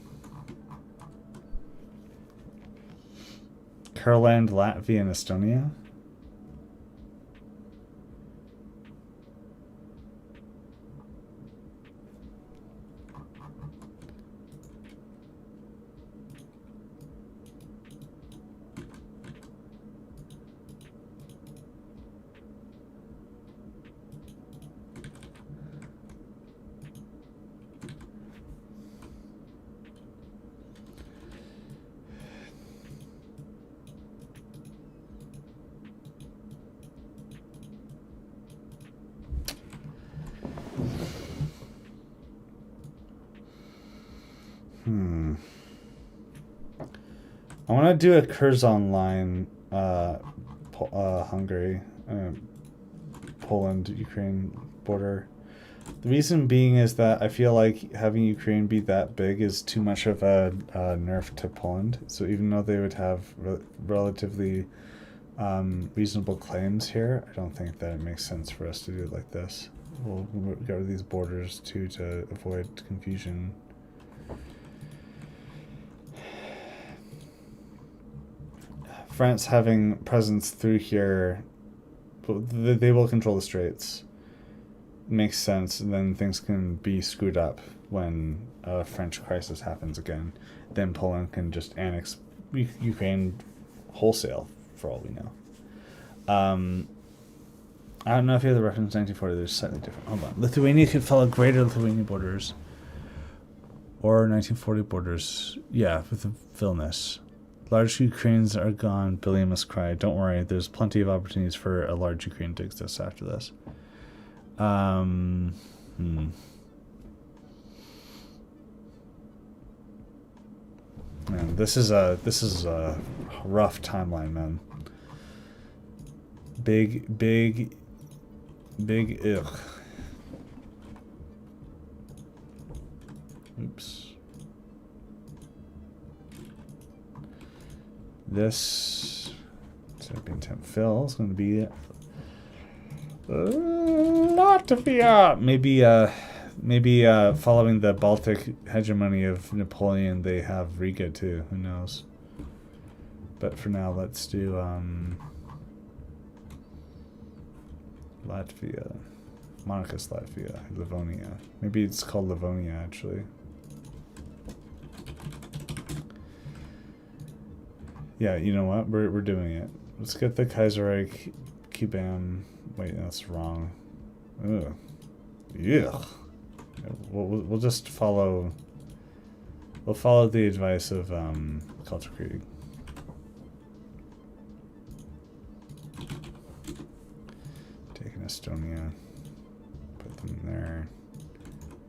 Herland, Latvia, and Estonia. I want to do a Curzon line, Hungary, Poland, Ukraine border. The reason being is that I feel like having Ukraine be that big is too much of a nerf to Poland. So even though they would have relatively reasonable claims here, I don't think that it makes sense for us to do it like this. We'll get rid of these borders too to avoid confusion. France having presence through here, they will control the straits. Makes sense, and then things can be screwed up when a French crisis happens again. Then Poland can just annex Ukraine wholesale, for all we know. I don't know if you have the reference 1940, they're slightly different. Hold on. Lithuania could follow greater Lithuania borders. Or 1940 borders. Yeah, with the Vilnius. Large Ukraines are gone, Billy must cry. Don't worry, there's plenty of opportunities for a large Ukraine to exist after this. Man, this is a rough timeline, man. Big ugh. Oops. This Serbian temp fill is going to be Latvia. Maybe following the Baltic hegemony of Napoleon, they have Riga too. Who knows? But for now, let's do Latvia, Monarchist Latvia, Livonia. Maybe it's called Livonia actually. Yeah, you know what? We're doing it. Let's get the Kaiserreich QBAM. Wait, that's wrong. Ugh. Yeah. We'll just follow. We'll follow the advice of Kulturkrieg. Taking Estonia, put them there.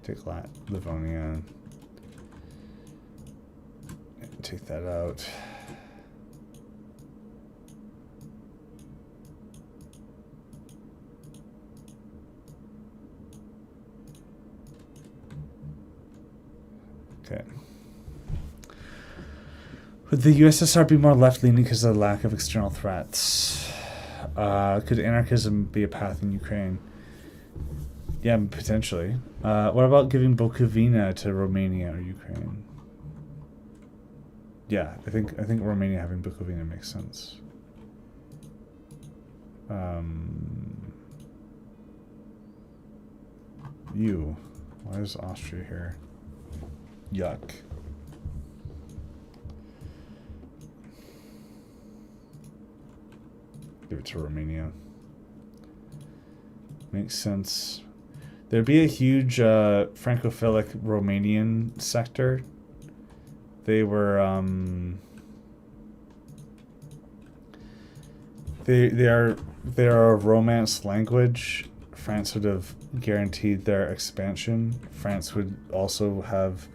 Take Livonia. Take that out. Okay. Would the USSR be more left-leaning because of the lack of external threats? Could anarchism be a path in Ukraine? Yeah, potentially. What about giving Bukovina to Romania or Ukraine? Yeah, I think Romania having Bukovina makes sense. Why is Austria here? Yuck. Give it to Romania. Makes sense. There'd be a huge Francophilic Romanian sector. They were they are a Romance language. France would have guaranteed their expansion. France would also have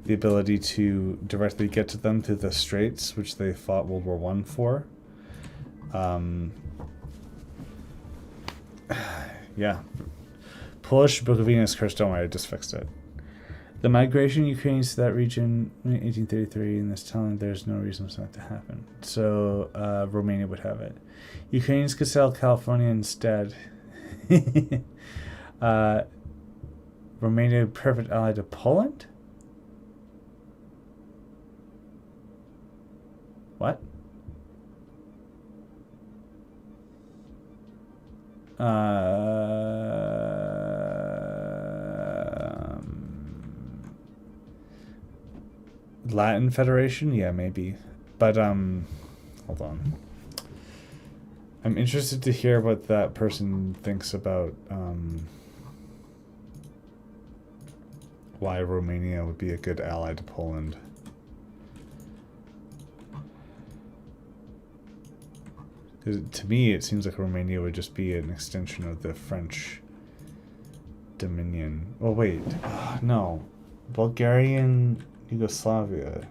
the ability to directly get to them through the Straits, which they fought World War I for. Yeah. Polish Bukovina is cursed. Don't worry, I just fixed it. The migration Ukrainians to that region in 1833, and this telling there's no reason for that to happen. So Romania would have it. Ukrainians could sell California instead. Romania, perfect ally to Poland? What? Latin Federation? Yeah, maybe. But, hold on. I'm interested to hear what that person thinks about, why Romania would be a good ally to Poland. To me, it seems like Romania would just be an extension of the French dominion. Oh, wait. No. Bulgarian Yugoslavia.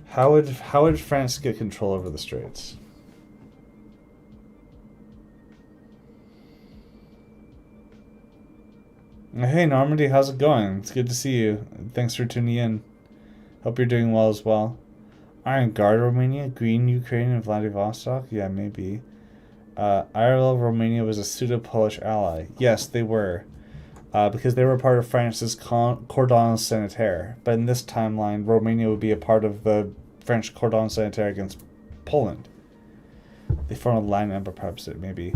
How would France get control over the Straits? Hey, Normandy, how's it going? It's good to see you. Thanks for tuning in. Hope you're doing well as well. Iron Guard Romania, Green Ukraine, and Vladivostok? Yeah, maybe. IRL Romania was a pseudo-Polish ally. Yes, they were. Because they were part of France's cordon sanitaire. But in this timeline, Romania would be a part of the French cordon sanitaire against Poland. They formed a Latin Empire, perhaps, maybe.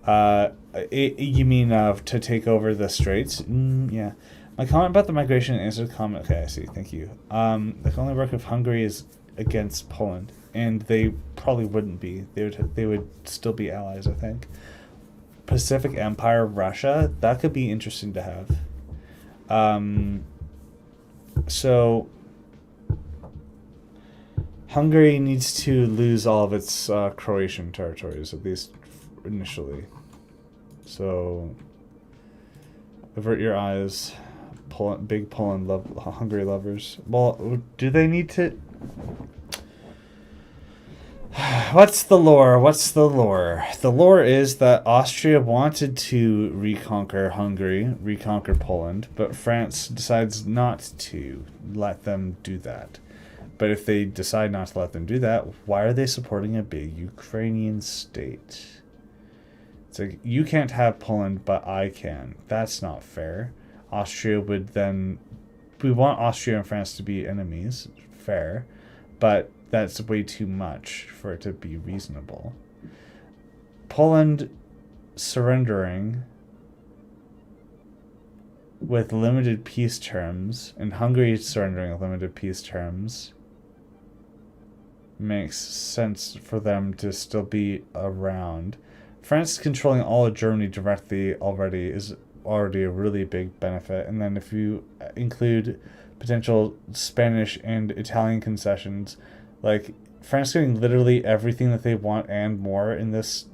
You mean to take over the Straits? Yeah. My comment about the migration answered the comment. Okay, I see. Thank you. The only work of Hungary is against Poland, and they probably wouldn't be. They would still be allies, I think. Pacific Empire, Russia, that could be interesting to have. So Hungary needs to lose all of its Croatian territories, at least initially. So avert your eyes, big Poland Hungary lovers. Well, do they need to? What's the lore? What's the lore? The lore is that Austria wanted to reconquer Hungary, reconquer Poland, but France decides not to let them do that. But if they decide not to let them do that, why are they supporting a big Ukrainian state? It's like, you can't have Poland, but I can. That's not fair. Austria would then... We want Austria and France to be enemies. Fair. But that's way too much for it to be reasonable. Poland surrendering with limited peace terms, and Hungary surrendering with limited peace terms, makes sense for them to still be around. France controlling all of Germany directly is already a really big benefit. And then if you include potential Spanish and Italian concessions, like France getting literally everything that they want and more in this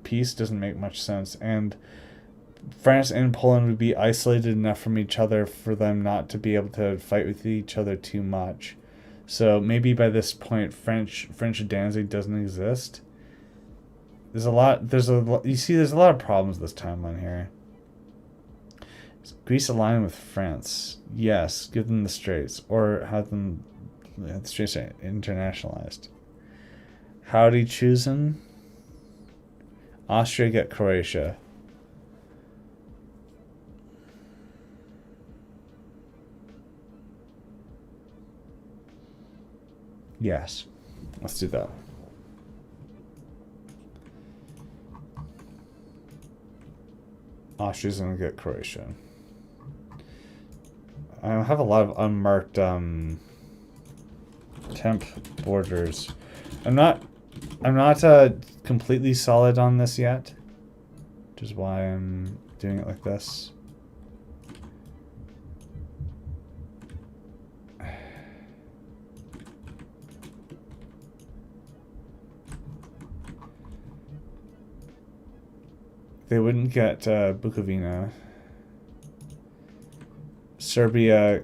peace doesn't make much sense. And France and Poland would be isolated enough from each other for them not to be able to fight with each other too much. So maybe by this point, French Danzig doesn't exist. There's a lot of problems with this timeline here. Is Greece aligning with France? Yes, give them the Straits, or have them the Straits internationalized. Howdy choosing? Austria get Croatia. Yes, let's do that. Austria's gonna get Croatia. I have a lot of unmarked temp borders. I'm not completely solid on this yet, which is why I'm doing it like this. They wouldn't get Bukovina. Serbia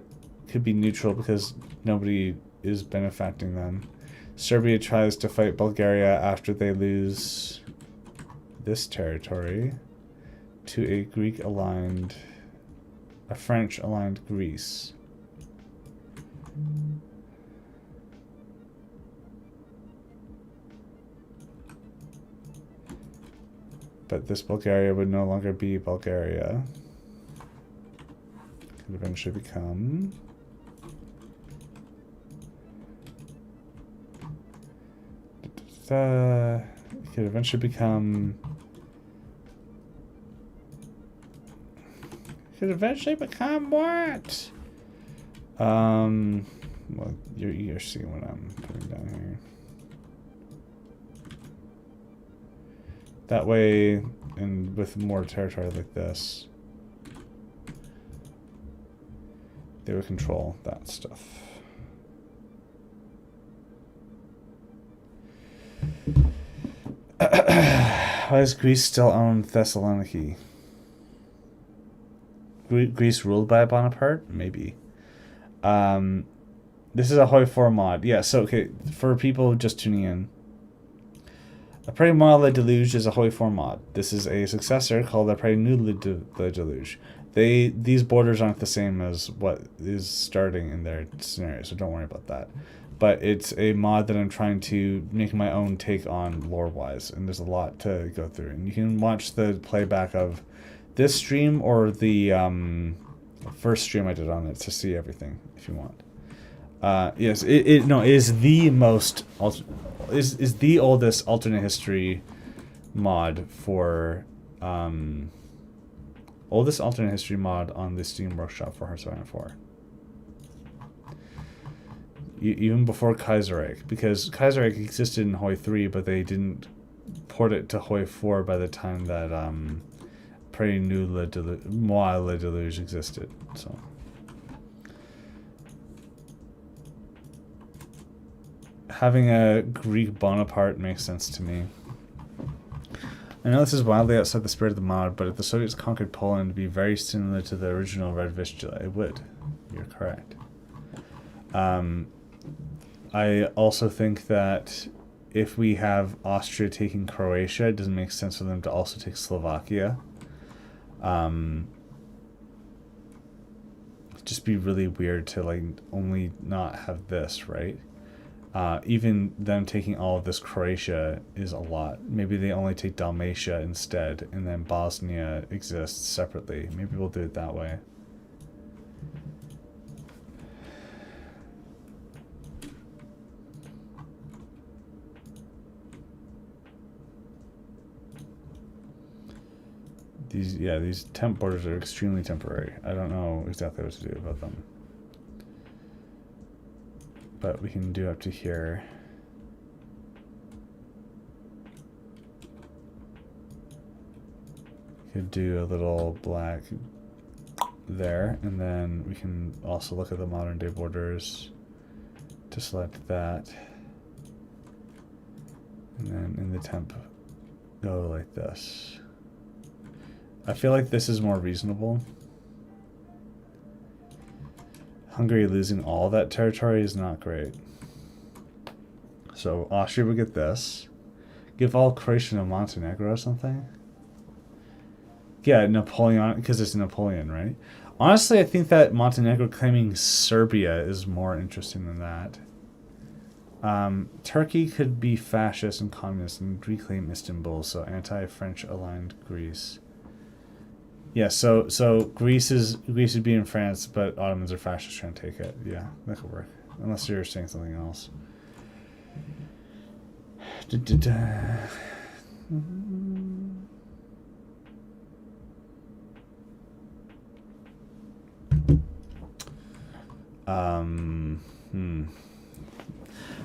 could be neutral because nobody is benefacting them. Serbia tries to fight Bulgaria after they lose this territory to a French-aligned Greece. But this Bulgaria would no longer be Bulgaria. Could eventually become... It could eventually become could eventually become what? Well, you're seeing what I'm putting down here. That way, and with more territory like this, they would control that stuff. Why does Greece still own Thessaloniki? Greece ruled by Bonaparte? Maybe. This is a Hoi 4 mod. Yeah, so, okay, for people just tuning in, Après moi, déluge is a Hoi 4 mod. This is a successor called Après nous, déluge. These borders aren't the same as what is starting in their scenario, so don't worry about that. But it's a mod that I'm trying to make my own take on lore-wise, and there's a lot to go through. And you can watch the playback of this stream or the first stream I did on it to see everything if you want. Yes, it is the most is the oldest alternate history mod for oldest alternate history mod on the Steam Workshop for Hearthstone 4. Even before Kaiserreich, because Kaiserreich existed in Hoi 3, but they didn't port it to Hoi 4 by the time that Après nous, moi, déluge existed. So. Having a Greek Bonaparte makes sense to me. I know this is wildly outside the spirit of the mod, but if the Soviets conquered Poland, it would be very similar to the original Red Vistula. It would. You're correct. I also think that if we have Austria taking Croatia, it doesn't make sense for them to also take Slovakia. It'd just be really weird to like only not have this, right? Even them taking all of this Croatia is a lot. Maybe they only take Dalmatia instead, and then Bosnia exists separately. Maybe we'll do it that way. These temp borders are extremely temporary. I don't know exactly what to do about them. But we can do up to here. Could do a little black there, and then we can also look at the modern day borders to select that. And then in the temp, go like this. I feel like this is more reasonable. Hungary losing all that territory is not great. So Austria would get this. Give all Croatia to Montenegro or something. Yeah, Napoleon, because it's Napoleon, right? Honestly, I think that Montenegro claiming Serbia is more interesting than that. Turkey could be fascist and communist and reclaim Istanbul, so anti-French aligned Greece. Yeah, so Greece would be in France, but Ottomans are fascists trying to take it. Yeah, that could work. Unless you're saying something else.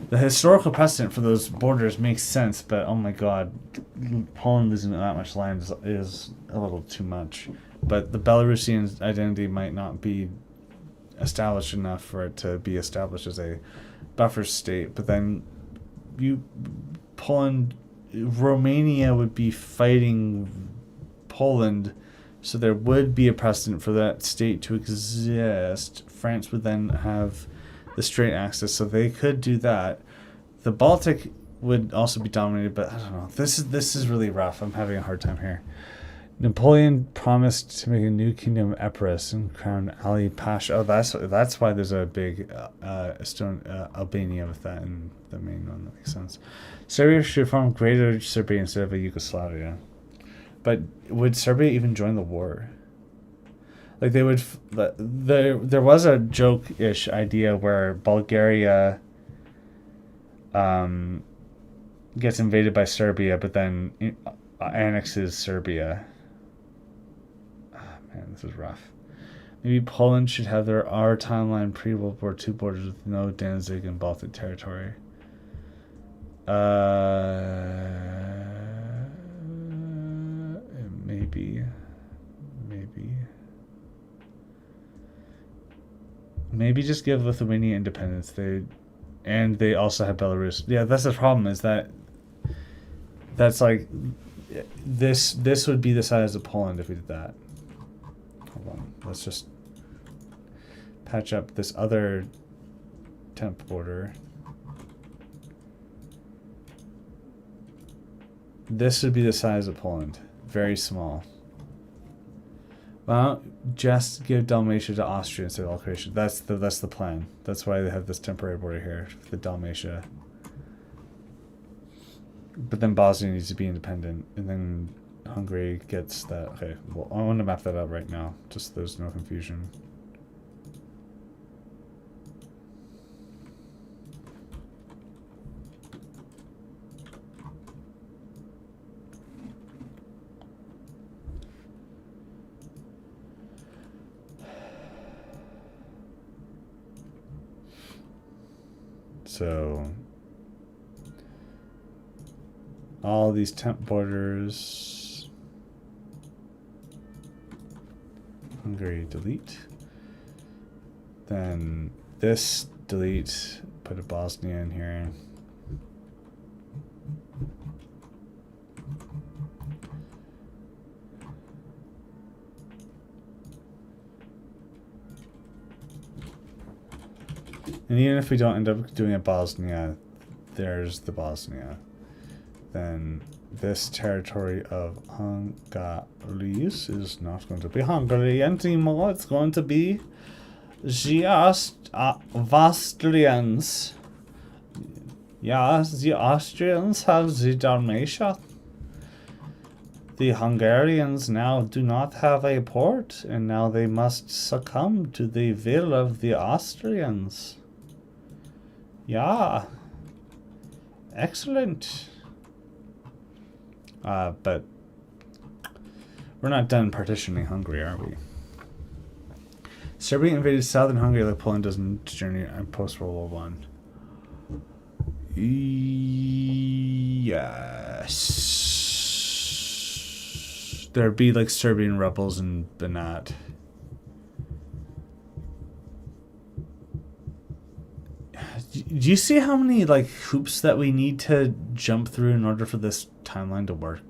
The historical precedent for those borders makes sense, but oh my god, Poland losing that much land is a little too much. But the Belarusian identity might not be established enough for it to be established as a buffer state. But then Romania would be fighting Poland, so there would be a precedent for that state to exist. France would then have the straight axis, so they could do that. The Baltic would also be dominated, but I don't know. This is really rough. I'm having a hard time here. Napoleon promised to make a new kingdom of Epirus and crown Ali Pasha. Oh, that's why there's a big Albania with that in the main one. That makes sense. Serbia should form Greater Serbia instead of a Yugoslavia. But would Serbia even join the war? Like they would. There was a joke-ish idea where Bulgaria gets invaded by Serbia, but then annexes Serbia. Oh, man, this is rough. Maybe Poland should have their our timeline pre-World War II borders with no Danzig and Baltic territory. Maybe. Maybe just give Lithuania independence. They also have Belarus. Yeah, that's the problem. Is that's like this would be the size of Poland if we did that. Hold on. Let's just patch up this other temp border. This would be the size of Poland. Very small. Well, just give Dalmatia to Austria instead of all Croatia. That's the plan. That's why they have this temporary border here, the Dalmatia. But then Bosnia needs to be independent, and then Hungary gets that. Okay, well, I want to map that out right now, just so there's no confusion. So all these temp borders, Hungary delete, then this delete, put a Bosnia in here. And even if we don't end up doing a Bosnia, there's the Bosnia. Then this territory of Hungaries is not going to be Hungary anymore. It's going to be the Austrians. Yeah, the Austrians have the Dalmatia. The Hungarians now do not have a port, and now they must succumb to the will of the Austrians. Yeah. Excellent. But we're not done partitioning Hungary, are we? Serbia invaded southern Hungary like Poland does in Germany and post-World War I. Yes. There'd be like Serbian rebels in Banat. Do you see how many like hoops that we need to jump through in order for this timeline to work?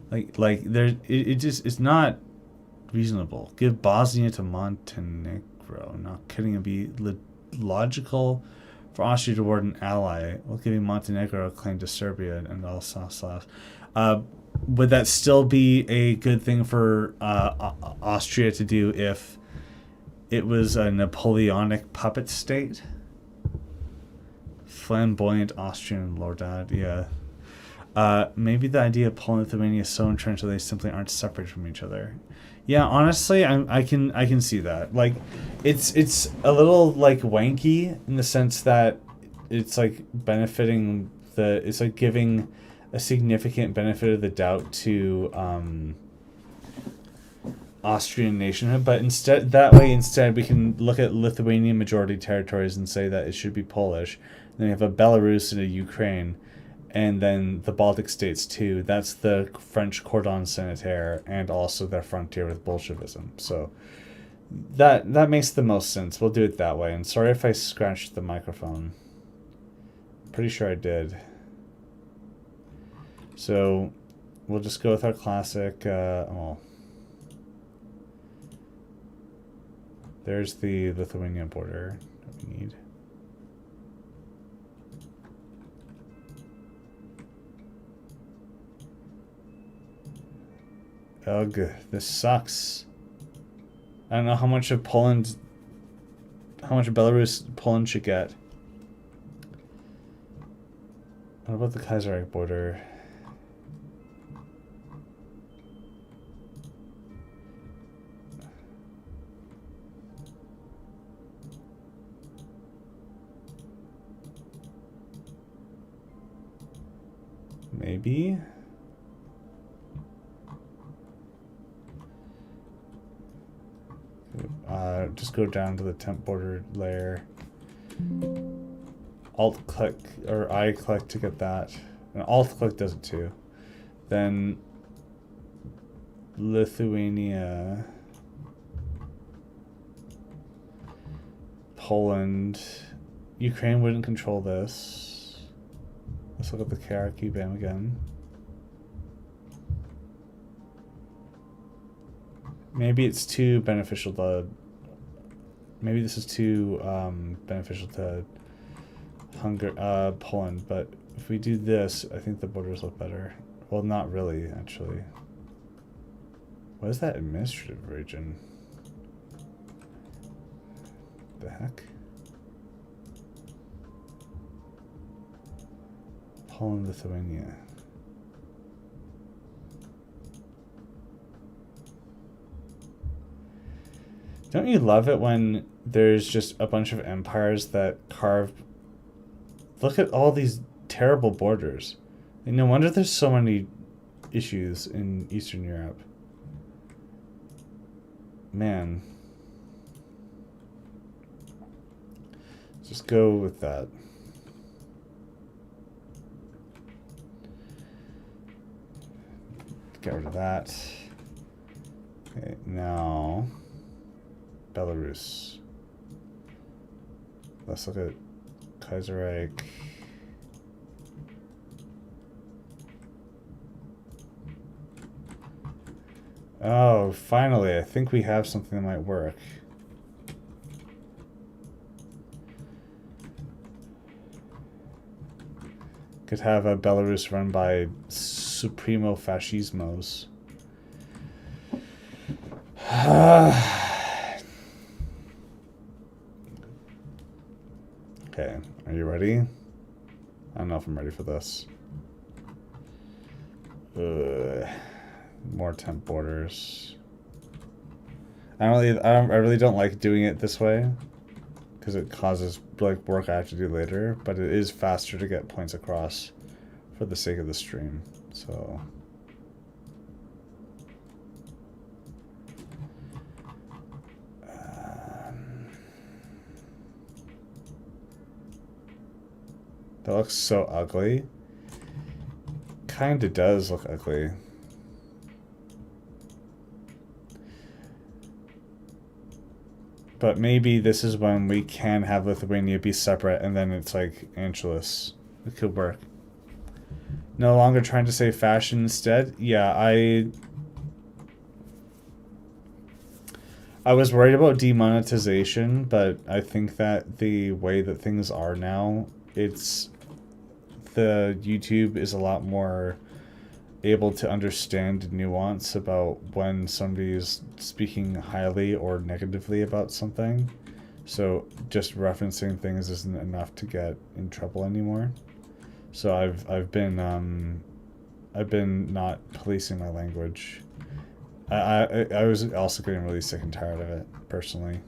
Like there, it's not reasonable. Give Bosnia to Montenegro. Not kidding. It'd be logical for Austria to award an ally while giving Montenegro a claim to Serbia and all Slavs. Would that still be a good thing for Austria to do if it was a Napoleonic puppet state? Flamboyant Austrian lordad, yeah. Maybe the idea of Poland and Lithuania is so entrenched that they simply aren't separated from each other. Yeah, honestly, I can see that. Like, it's a little like wanky in the sense that it's like benefiting it's like giving a significant benefit of the doubt to Austrian nationhood, but instead we can look at Lithuanian majority territories and say that it should be Polish. Then we have a Belarus and a Ukraine, and then the Baltic states too. That's the French cordon sanitaire and also their frontier with Bolshevism. So that makes the most sense. We'll do it that way. And sorry if I scratched the microphone. Pretty sure I did. So we'll just go with our classic. There's the Lithuania border that we need. Ugh, this sucks. I don't know how much of Belarus Poland should get. What about the Kaiserreich border? Maybe? just go down to the temp border layer. Alt click or I click to get that. And Alt click does it too. Then Lithuania, Poland, Ukraine wouldn't control this. Let's look at the KR QBAM again. Maybe it's too beneficial to. Maybe this is too beneficial to Poland, but if we do this, I think the borders look better. Well, not really, actually. What is that administrative region? The heck? Poland, Lithuania. Don't you love it when there's just a bunch of empires that carve... Look at all these terrible borders. And no wonder there's so many issues in Eastern Europe. Man. Just go with that. Get rid of that. Okay, now... Belarus. Let's look at Kaiserreich. Oh, finally, I think we have something that might work. Could have a Belarus run by Supremo Fascismos. Okay, are you ready? I don't know if I'm ready for this. More temp borders. I really don't like doing it this way because it causes like work I have to do later, but it is faster to get points across for the sake of the stream. So that looks so ugly. Kinda does look ugly. But maybe this is when we can have Lithuania be separate and then it's like Angelus. It could work. No longer trying to say fashion instead? Yeah, I was worried about demonetization, but I think that the way that things are now, the YouTube is a lot more able to understand nuance about when somebody is speaking highly or negatively about something. So just referencing things isn't enough to get in trouble anymore. So I've been not policing my language. I was also getting really sick and tired of it personally.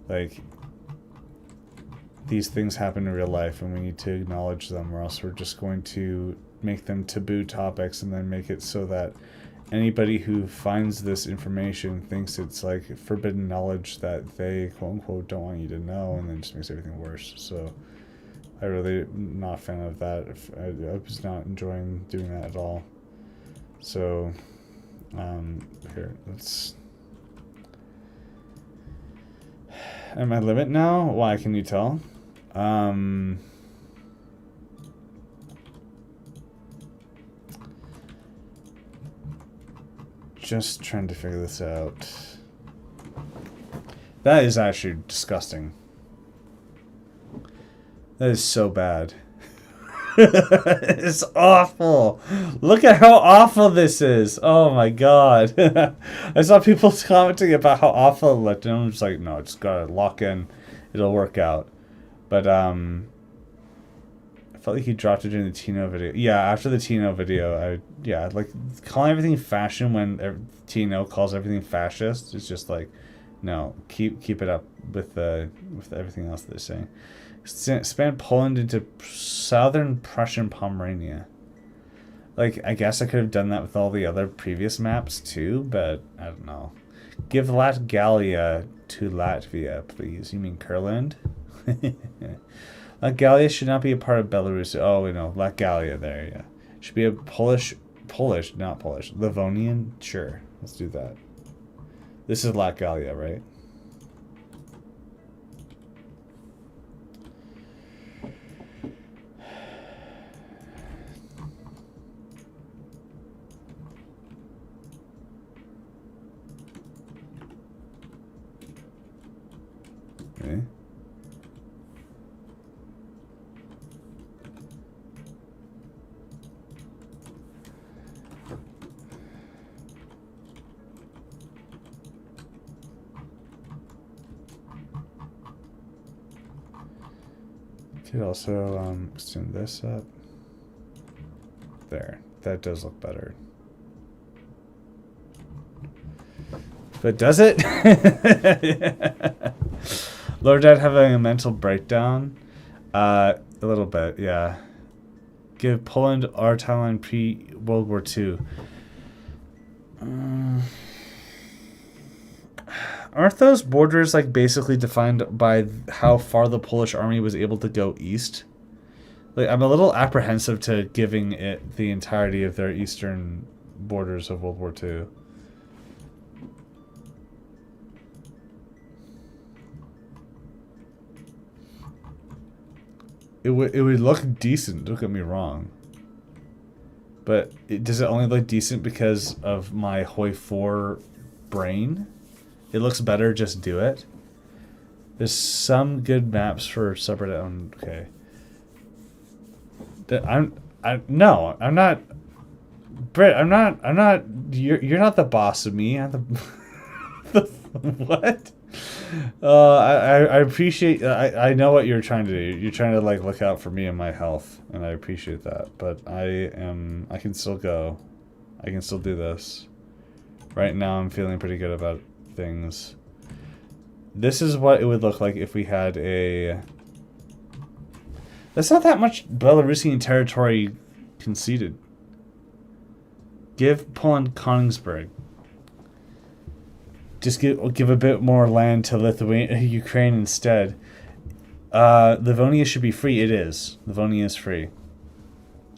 Like, these things happen in real life and we need to acknowledge them, or else we're just going to make them taboo topics and then make it so that anybody who finds this information thinks it's like forbidden knowledge that they quote unquote don't want you to know, and then just makes everything worse. So I really not a fan of that. I was not enjoying doing that at all. So here, let's... Am I limit now? Why, can you tell? Just trying to figure this out. That is actually disgusting. That is so bad. It's awful. Look at how awful this is. Oh my god. I saw people commenting about how awful it looked, and I'm just like, no, just gotta lock in. It'll work out. But I felt like he dropped it during the Tino video. Yeah, after the Tino video, like calling everything fashion when Tino calls everything fascist is just like, no, keep it up with everything else they're saying. Expand Poland into southern Prussian Pomerania. Like, I guess I could have done that with all the other previous maps too, but I don't know. Give Latgalia to Latvia, please. You mean Kurland? Latgalia should not be a part of Belarus. Oh, we know. Latgalia there, yeah. Should be a Polish, not Polish. Livonian? Sure. Let's do that. This is Latgalia, right? Okay. Could also extend this up. There. That does look better. But does it? Lord Dad having a mental breakdown? A little bit, yeah. Give Poland our timeline pre-World War II. Aren't those borders like basically defined by how far the Polish army was able to go east? Like, I'm a little apprehensive to giving it the entirety of their eastern borders of World War II. It would look decent, don't get me wrong. But does it only look decent because of my Hoi 4 brain? It looks better, just do it. There's some good maps for separate own. Okay. No, I'm not. Britt, I'm not. You're not the boss of me. I'm the what? I appreciate. I know what you're trying to do. You're trying to like look out for me and my health, and I appreciate that. But I can still go. I can still do this. Right now, I'm feeling pretty good about things. This is what it would look like if we had a... That's not that much Belarusian territory conceded. Give Poland Königsberg. Just give a bit more land to Lithuania, Ukraine instead. Livonia should be free. It is. Livonia is free.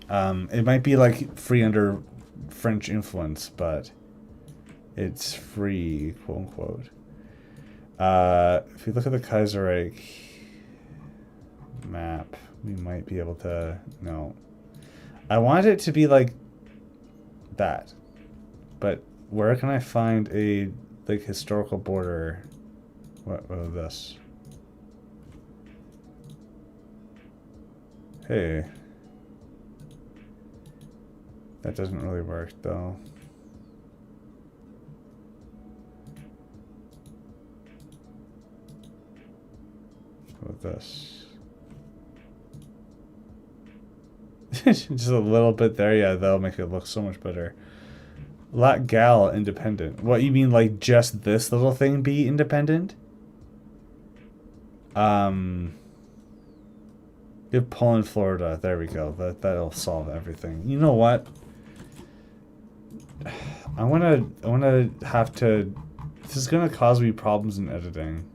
It might be like free under French influence, but it's free, quote unquote. If you look at the Kaiserreich map, we might be able to... No. I want it to be like that. But where can I find a like historical border? What is this? Hey. That doesn't really work though. With this. Just a little bit there, yeah, that'll make it look so much better. Latgal independent. What, you mean like just this little thing be independent? Give Poland, Florida. There we go. That'll solve everything. You know what? I wanna have to... This is gonna cause me problems in editing.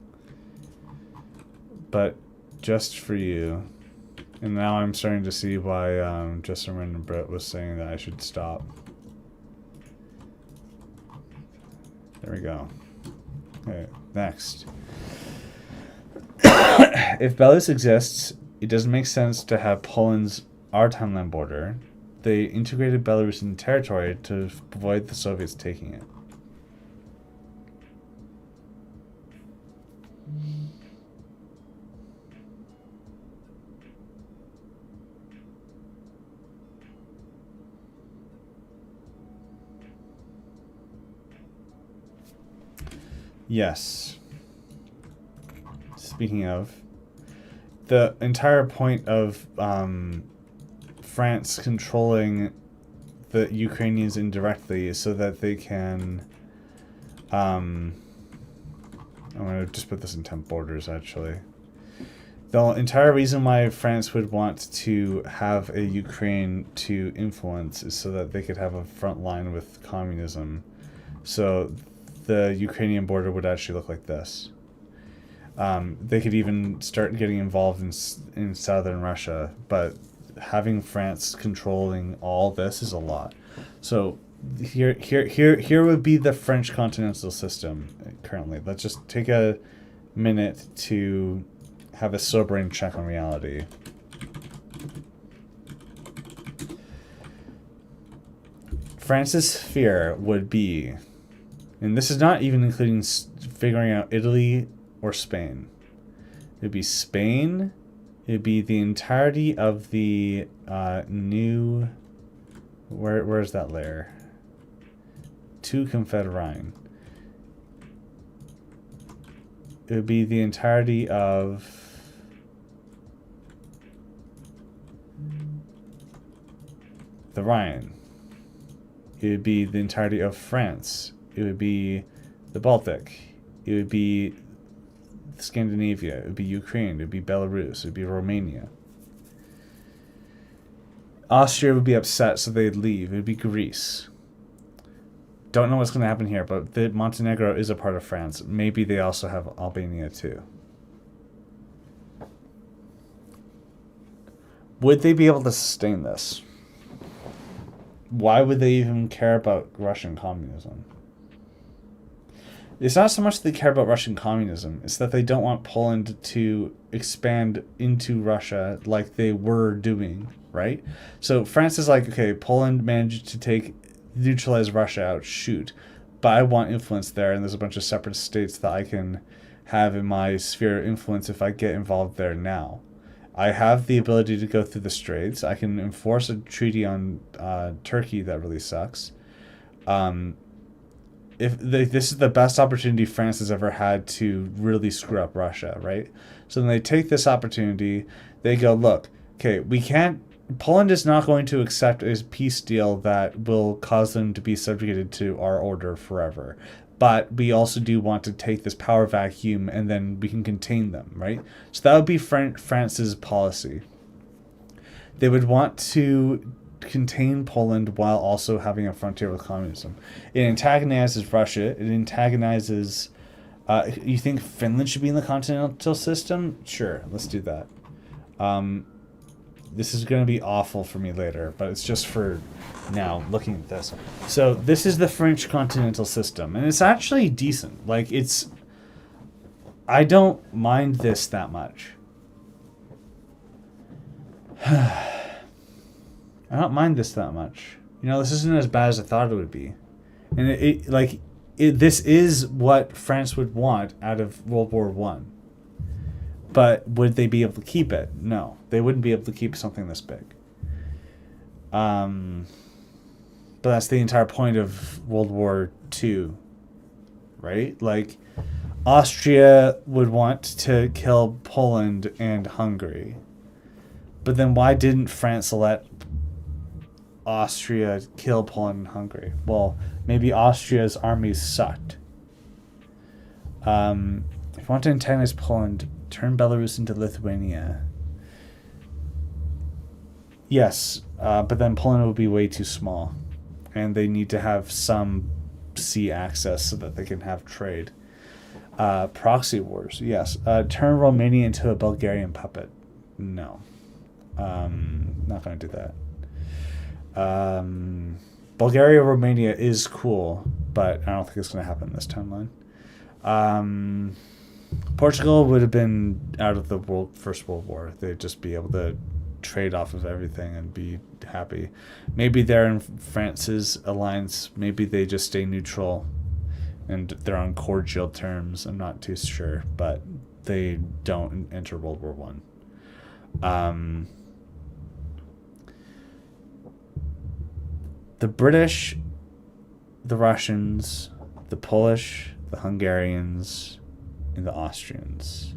But just for you. And now I'm starting to see why Just a Random Brit was saying that I should stop. There we go. Okay, next. If Belarus exists, it doesn't make sense to have Poland's our timeline border. They integrated Belarusian territory to avoid the Soviets taking it. Yes. Speaking of, the entire point of France controlling the Ukrainians indirectly is so that they can... I'm going to just put this in temp borders, actually. The entire reason why France would want to have a Ukraine to influence is so that they could have a front line with communism. So the Ukrainian border would actually look like this. They could even start getting involved in southern Russia, but having France controlling all this is a lot. So here would be the French continental system currently. Let's just take a minute to have a sobering check on reality. France's sphere would be, and this is not even including figuring out Italy or Spain. It would be Spain. It would be the entirety of the new. Where's that layer? To Confederine. It would be the entirety of the Rhine. It would be the entirety of France. It would be the Baltic. It would be Scandinavia. It would be Ukraine. It would be Belarus. It would be Romania. Austria would be upset, so they'd leave. It would be Greece. Don't know what's going to happen here, but Montenegro is a part of France. Maybe they also have Albania too. Would they be able to sustain this? Why would they even care about Russian communism? It's not so much that they care about Russian communism. It's that they don't want Poland to expand into Russia like they were doing, right? So France is like, okay, Poland managed to neutralize Russia out, shoot. But I want influence there, and there's a bunch of separate states that I can have in my sphere of influence if I get involved there now. I have the ability to go through the Straits. I can enforce a treaty on Turkey that really sucks. This is the best opportunity France has ever had to really screw up Russia, right? So then they take this opportunity. They go, look, okay, Poland is not going to accept a peace deal that will cause them to be subjugated to our order forever. But we also do want to take this power vacuum and then we can contain them, right? So that would be France's policy. They would want to contain Poland while also having a frontier with communism. It antagonizes Russia. It antagonizes... you think Finland should be in the continental system? Sure, let's do that. This is going to be awful for me later, but it's just for now looking at this. So this is the French continental system, and it's actually decent. Like, I don't mind this that much. I don't mind this that much. You know, this isn't as bad as I thought it would be. And this is what France would want out of World War One. But would they be able to keep it? No, they wouldn't be able to keep something this big. But that's the entire point of World War II, right? Like, Austria would want to kill Poland and Hungary. But then why didn't France let Austria kill Poland and Hungary? Well, maybe Austria's armies sucked. If you want to antagonize Poland, turn Belarus into Lithuania. Yes, but then Poland would be way too small. And they need to have some sea access so that they can have trade. Proxy wars, yes. Turn Romania into a Bulgarian puppet. No. Not going to do that. Bulgaria, Romania is cool, but I don't think it's going to happen this timeline. Portugal would have been out of the First World War. They'd just be able to trade off of everything and be happy. Maybe they're in France's alliance. Maybe they just stay neutral and they're on cordial terms. I'm not too sure, but they don't enter World War One. The British, the Russians, the Polish, the Hungarians, and the Austrians.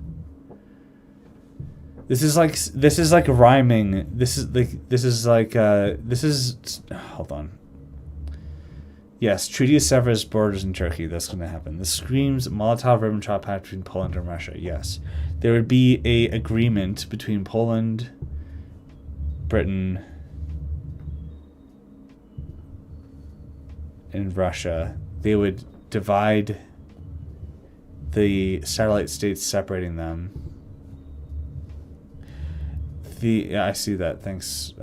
This is like rhyming. Hold on. Yes, Treaty of Severus borders in Turkey. That's going to happen. This screams Molotov-Ribbentrop Pact between Poland and Russia. Yes, there would be a agreement between Poland, Britain, and Russia. They would divide the satellite states, separating them. Yeah, I see that. Thanks,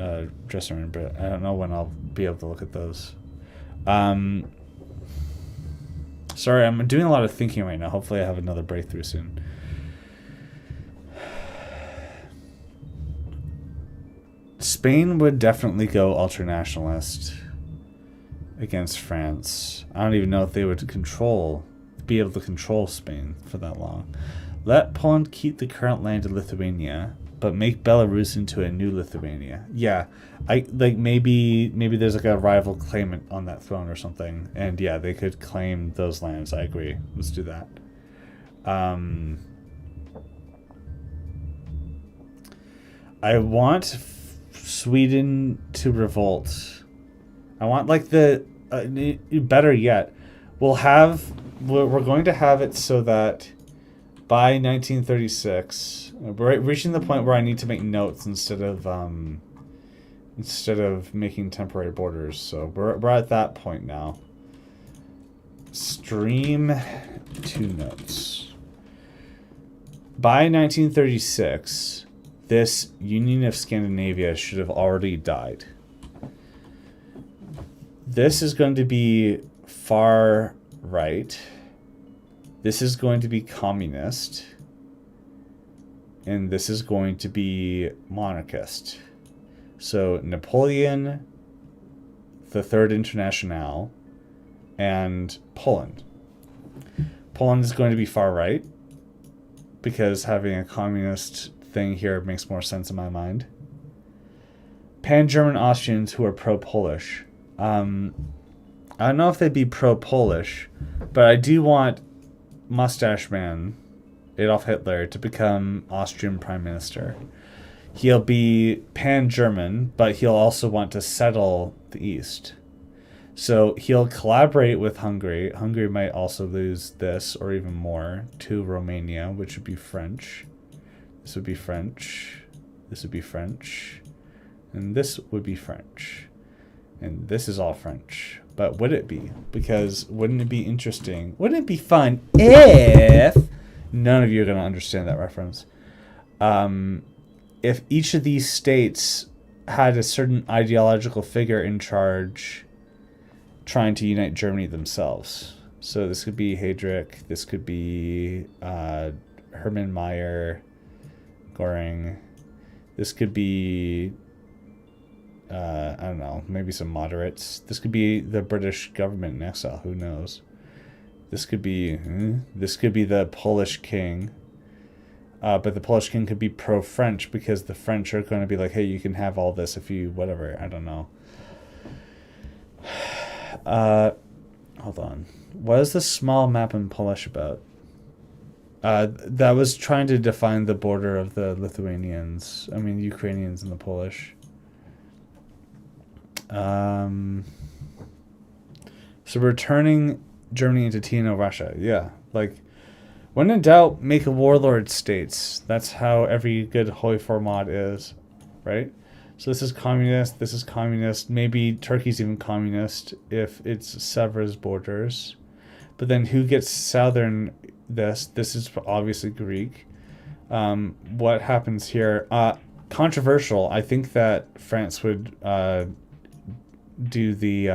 Dresser, but I don't know when I'll be able to look at those. Sorry, I'm doing a lot of thinking right now. Hopefully I have another breakthrough soon. Spain would definitely go ultranationalist against France. I don't even know if they would be able to control Spain for that long. Let Poland keep the current land of Lithuania, but make Belarus into a new Lithuania. Yeah, maybe there's like a rival claimant on that throne or something, and yeah, they could claim those lands. I agree. Let's do that. I want Sweden to revolt. I want like better yet, we're going to have it so that by 1936, we're reaching the point where I need to make notes instead of making temporary borders. So we're at that point now. Stream to notes. By 1936, this Union of Scandinavia should have already died. This is going to be far right. This is going to be communist. And this is going to be monarchist. So Napoleon, the Third Internationale, and Poland. Poland is going to be far right, because having a communist thing here makes more sense in my mind. Pan-German Austrians who are pro-Polish. I don't know if they'd be pro-Polish, but I do want Mustache Man, Adolf Hitler, to become Austrian Prime Minister. He'll be pan-German, but he'll also want to settle the East. So he'll collaborate with Hungary. Hungary might also lose this, or even more, to Romania, which would be French. This would be French. This would be French. And this would be French. And this is all French. But would it be? Because wouldn't it be interesting? Wouldn't it be fun if... None of you are going to understand that reference. If each of these states had a certain ideological figure in charge trying to unite Germany themselves. So this could be Heydrich. This could be Hermann Mayer, Göring. This could be... I don't know, maybe some moderates. This could be the British government in exile. Who knows? This could be the Polish king. But the Polish king could be pro-French because the French are going to be like, hey, you can have all this if you whatever. I don't know. Hold on. What is the small map in Polish about? That was trying to define the border of the Ukrainians and the Polish. So we're turning Germany into TNO Russia. Yeah, like, when in doubt, make a warlord states. That's how every good Hoi format is, right? So this is communist, this is communist. Maybe Turkey's even communist if it severs borders. But then who gets southern this? This is obviously Greek. What happens here? Controversial. I think that France would do the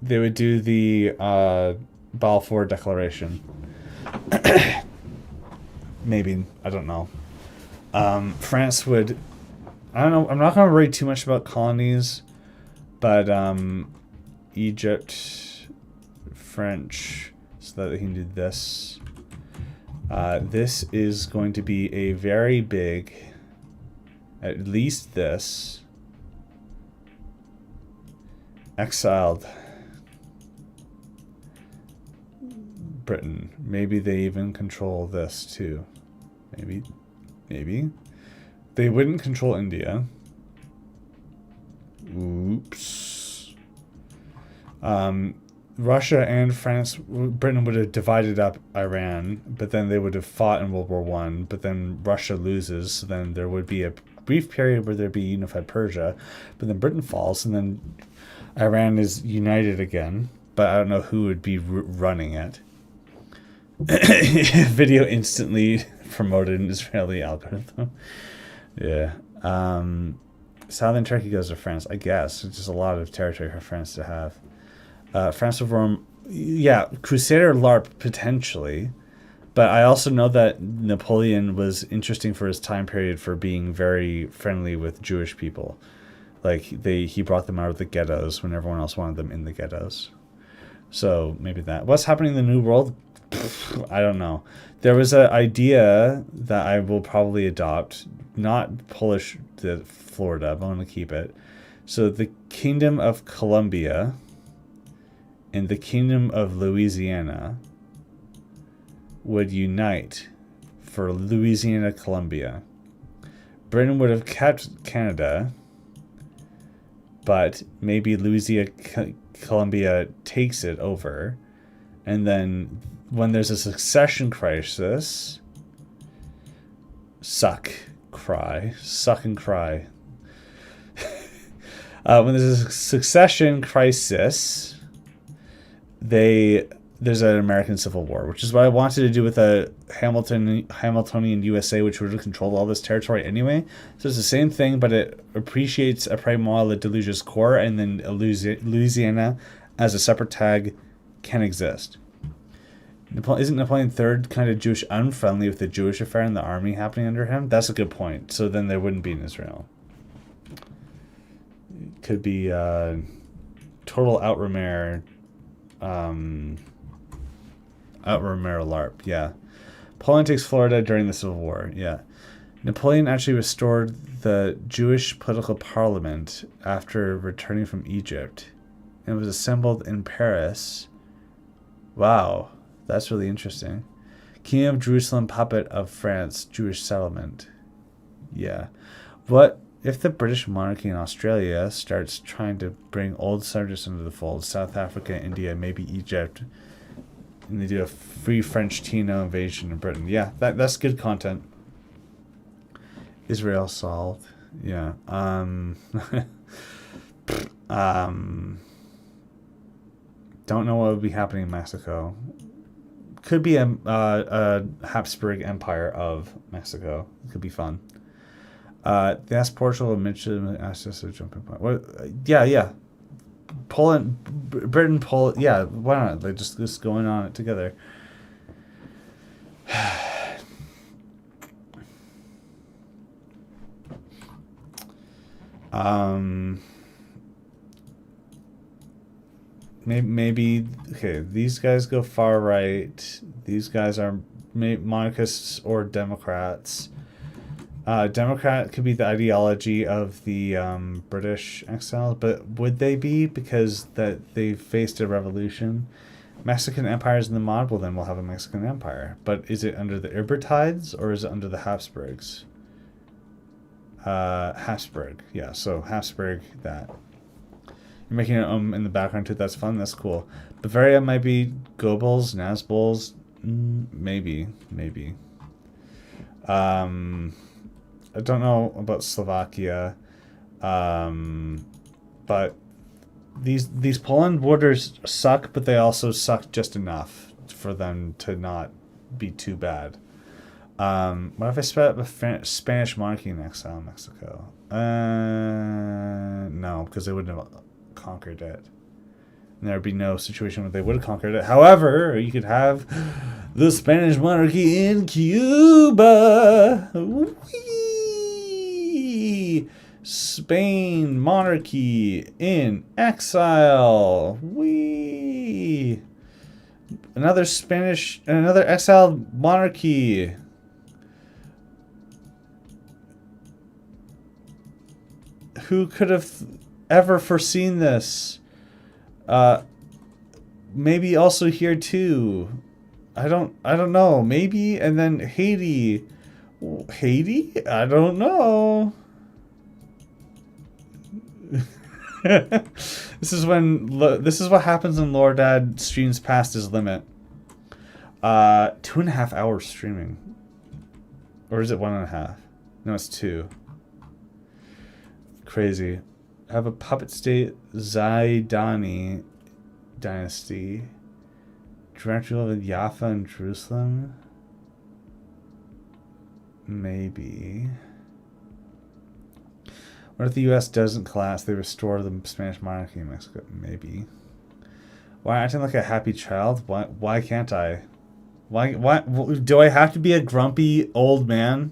they would do the Balfour Declaration. Maybe, I don't know. France would, I don't know, I'm not going to worry too much about colonies, but Egypt, French, so that they can do this. This is going to be a very big, at least this, exiled Britain. Maybe they even control this too. Maybe. They wouldn't control India. Oops. Russia and France, Britain would have divided up Iran, but then they would have fought in World War I, but then Russia loses, so then there would be brief period where there'd be unified Persia, but then Britain falls, and then Iran is united again, but I don't know who would be running it. Video instantly promoted an Israeli algorithm. Yeah. Southern Turkey goes to France, I guess. It's just a lot of territory for France to have. France will form, yeah, Crusader LARP potentially. But I also know that Napoleon was interesting for his time period for being very friendly with Jewish people. Like, he brought them out of the ghettos when everyone else wanted them in the ghettos. So maybe that. What's happening in the New World? I don't know. There was an idea that I will probably adopt. Not Polish, the Florida, but I'm going to keep it. So the Kingdom of Colombia and the Kingdom of Louisiana would unite for Louisiana, Colombia. Britain would have kept Canada, but maybe Louisiana, Colombia takes it over. And then when there's a succession crisis, suck and cry. When there's a succession crisis, there's an American Civil War, which is what I wanted to do with a Hamiltonian USA, which would have controlled all this territory anyway. So it's the same thing, but it appreciates Après moi, déluge's core, and then Louisiana as a separate tag can exist. Isn't Napoleon III kind of Jewish unfriendly with the Jewish affair and the army happening under him? That's a good point. So then they wouldn't be in Israel. It could be total Outremer LARP, yeah. Napoleon takes Florida during the Civil War, yeah. Napoleon actually restored the Jewish political parliament after returning from Egypt. It was assembled in Paris. Wow. That's really interesting. Kingdom of Jerusalem, puppet of France, Jewish settlement. Yeah. What if the British monarchy in Australia starts trying to bring old subjects into the fold? South Africa, India, maybe Egypt. And they do a free French Tino invasion in Britain. Yeah, that's good content. Israel solved. Yeah. Don't know what would be happening in Mexico. Could be a Habsburg Empire of Mexico. It could be fun. That's Portugal, Mitchell, access to jumping point. What? Yeah. Poland, Britain, Poland. Yeah, why not? Like just going on it together. Maybe okay. These guys go far right. These guys are monarchists or Democrats. Democrat could be the ideology of the British exiles, but would they be because that they faced a revolution? Mexican Empire is in the mod. Well, then we'll have a Mexican Empire. But is it under the Ebertides or is it under the Habsburgs? Habsburg. Yeah. So Habsburg that. You're making it in the background too. That's fun. That's cool. Bavaria might be Goebbels, Nazbols. Maybe. I don't know about Slovakia, but these Poland borders suck, but they also suck just enough for them to not be too bad. What if I set up a Spanish monarchy in exile in Mexico? No, because they wouldn't have conquered it. And there would be no situation where they would have conquered it. However, you could have the Spanish monarchy in Cuba. Whee! Spain monarchy in exile. Whee! Another exiled monarchy. Who could have ever foreseen this? Maybe also here too. I don't know. Maybe, and then Haiti. Haiti? I don't know. This is what happens when LoreDad streams past his limit. 2.5 hours streaming. Or is it 1.5? No, it's 2. crazy. Have a puppet state Zaydani dynasty. Dracula with Jaffa and Jerusalem. Maybe. What if the U.S. doesn't collapse? They restore the Spanish monarchy in Mexico? Maybe. Why acting like a happy child? Why can't I? Why do I have to be a grumpy old man?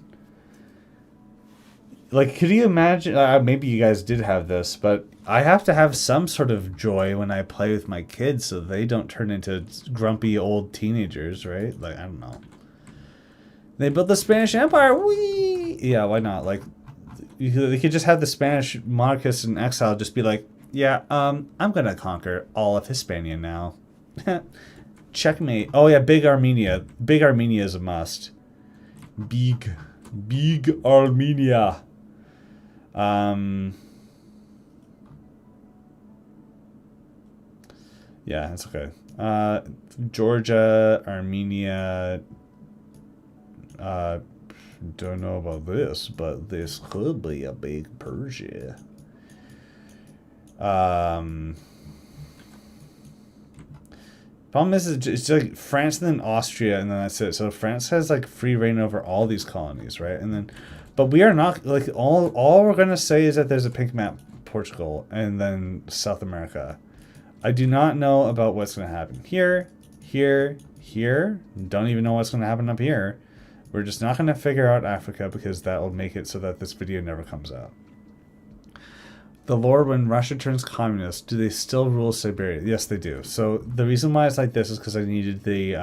Like, could you imagine? Maybe you guys did have this, but I have to have some sort of joy when I play with my kids, so they don't turn into grumpy old teenagers, right? Like, I don't know. They built the Spanish Empire. Whee! Yeah, why not? Like, they could just have the Spanish monarchists in exile just be like, yeah, I'm gonna conquer all of Hispania now. Checkmate. Oh yeah, Big Armenia. Big Armenia is a must. Big Armenia. Yeah, it's okay. Georgia, Armenia. Don't know about this, but this could be a big Persia. Problem is, it's like France and then Austria, and then that's it. So France has like free reign over all these colonies, right? And then, but we are not like all we're gonna say is that there's a pink map, Portugal, and then South America. I do not know about what's gonna happen here. Don't even know what's gonna happen up here. We're just not gonna figure out Africa because that will make it so that this video never comes out. The lore, when Russia turns communist, do they still rule Siberia? Yes, they do. So the reason why it's like this is because I needed the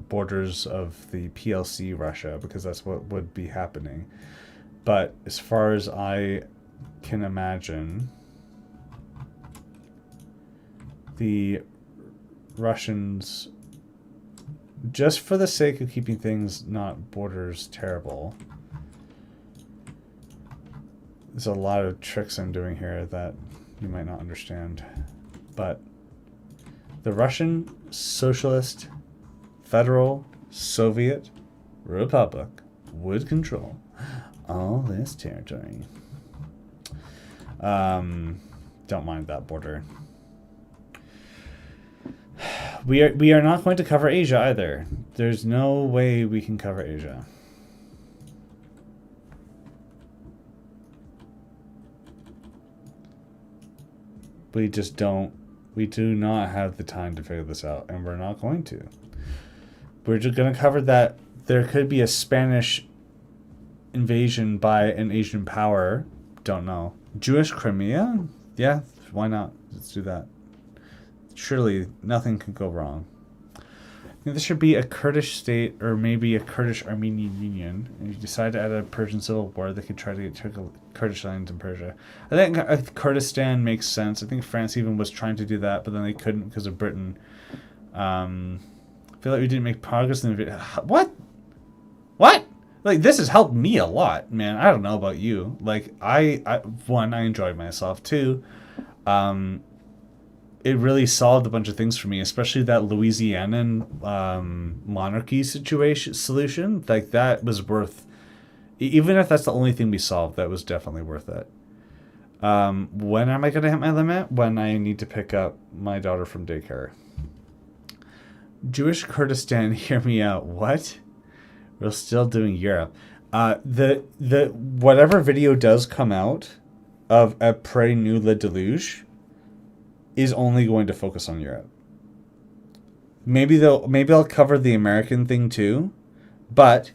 borders of the PLC Russia, because that's what would be happening. But as far as I can imagine, the Russians, just for the sake of keeping things not borders terrible, there's a lot of tricks I'm doing here that you might not understand. But the Russian Socialist Federal Soviet Republic would control all this territory. Don't mind that border. We are not going to cover Asia either. There's no way we can cover Asia. We just don't. We do not have the time to figure this out, and we're not going to. We're just going to cover that there could be a Spanish invasion by an Asian power. Don't know. Jewish Crimea? Yeah, why not? Let's do that. Surely nothing could go wrong. I think this should be a Kurdish state, or maybe a Kurdish-Armenian union. And if you decide to add a Persian civil war, they could try to get Kurdish lands in Persia. I think Kurdistan makes sense. I think France even was trying to do that, but then they couldn't because of Britain. I feel like we didn't make progress in the video. What? Like, this has helped me a lot, man. I don't know about you. Like, one, I enjoyed myself. Two, it really solved a bunch of things for me, especially that Louisianan monarchy solution. Like, that was worth, even if that's the only thing we solved, that was definitely worth it. When am I going to hit my limit? When I need to pick up my daughter from daycare. Jewish Kurdistan, hear me out. What? We're still doing Europe. The whatever video does come out of Après nous, déluge is only going to focus on Europe. Maybe I'll cover the American thing too, but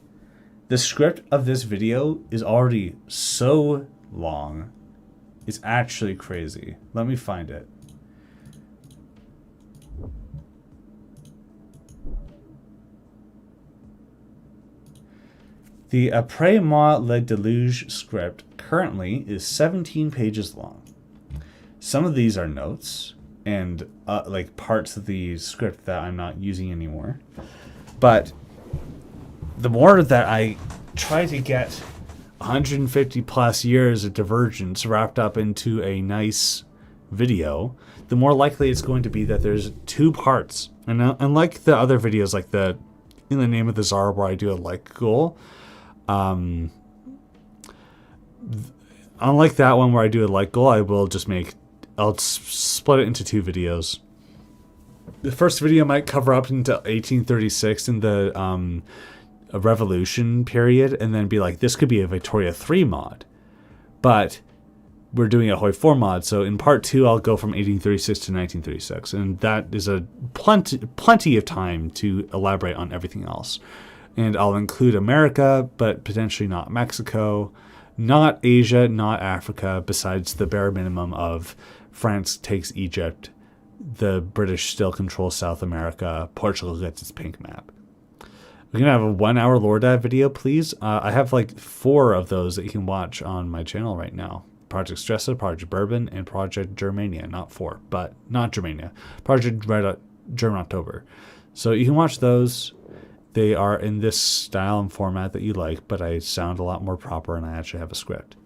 the script of this video is already so long. It's actually crazy. Let me find it. The Après moi, déluge script currently is 17 pages long. Some of these are notes and like parts of the script that I'm not using anymore. But the more that I try to get 150 plus years of divergence wrapped up into a nice video, the more likely it's going to be that there's two parts. And unlike the other videos, like the In the Name of the Tsar, where I do a like goal, unlike that one where I do a like goal, I'll split it into 2 videos. The first video might cover up into 1836 in the a revolution period, and then be like, this could be a Victoria 3 mod, but we're doing a Hoi 4 mod. So in part 2, I'll go from 1836 to 1936, and that is a plenty of time to elaborate on everything else. And I'll include America, but potentially not Mexico, not Asia, not Africa, besides the bare minimum of France takes Egypt, the British still control South America, Portugal gets its pink map. We're going to have a 1-hour LoreGrave video, please. I have like 4 of those that you can watch on my channel right now. Project Stressa, Project Bourbon, and Project Germania. Not 4, but not Germania. Project German October. So you can watch those. They are in this style and format that you like, but I sound a lot more proper and I actually have a script.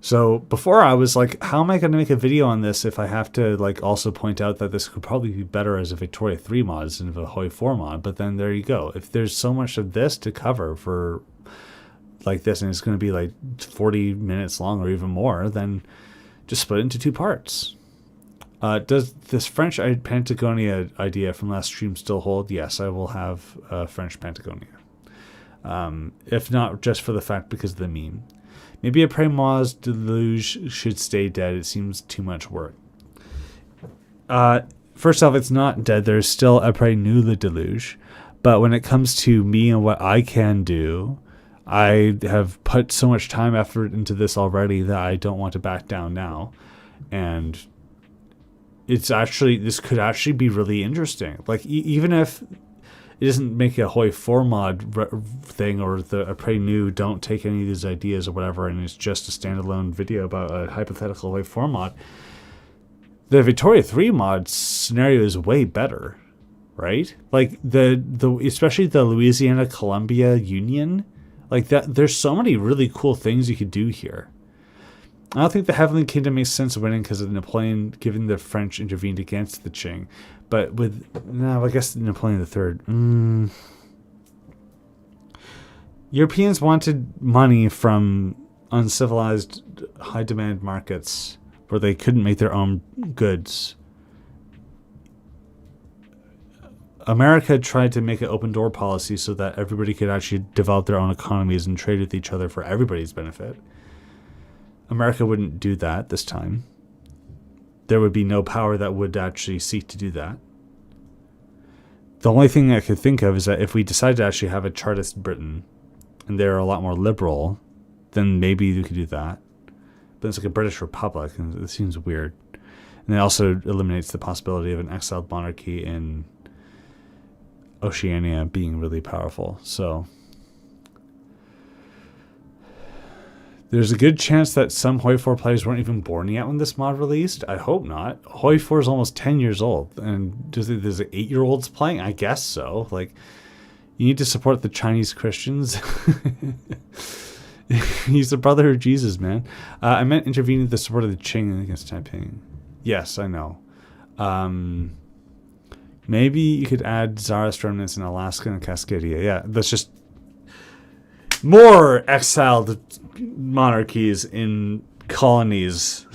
So before I was like, how am I going to make a video on this if I have to like also point out that this could probably be better as a Victoria 3 mod instead of a Hoi 4 mod? But then there you go. If there's so much of this to cover for like this, and it's going to be like 40 minutes long or even more, then just split it into 2 parts. Does this French Patagonia idea from last stream still hold? Yes, I will have French Patagonia. If not just for the fact because of the meme. Maybe Après moi, déluge should stay dead. It seems too much work. First off, it's not dead. There's still Après nous, le déluge. But when it comes to me and what I can do, I have put so much time, effort into this already that I don't want to back down now. And this could actually be really interesting. Like, even if it doesn't make a Hoi 4 mod thing, or the Après nous don't take any of these ideas or whatever, and it's just a standalone video about a hypothetical Hoi 4 mod, the Victoria 3 mod scenario is way better, right? Like, especially the Louisiana-Columbia Union, like that, there's so many really cool things you could do here. I don't think the Heavenly Kingdom makes sense winning because of Napoleon giving the French intervened against the Qing. But I guess Napoleon III. Europeans wanted money from uncivilized, high-demand markets where they couldn't make their own goods. America tried to make an open-door policy so that everybody could actually develop their own economies and trade with each other for everybody's benefit. America wouldn't do that this time. There would be no power that would actually seek to do that. The only thing I could think of is that if we decide to actually have a Chartist Britain, and they're a lot more liberal, then maybe we could do that. But it's like a British Republic, and it seems weird. And it also eliminates the possibility of an exiled monarchy in Oceania being really powerful. So there's a good chance that some Hoi 4 players weren't even born yet when this mod released. I hope not. Hoi 4 is almost 10 years old. And there's 8-year-olds playing? I guess so. Like, you need to support the Chinese Christians. He's the brother of Jesus, man. I meant intervening in the support of the Qing against Taiping. Yes, I know. Maybe you could add Tsarist remnants in Alaska and Cascadia. Yeah, that's just more exiled monarchies in colonies.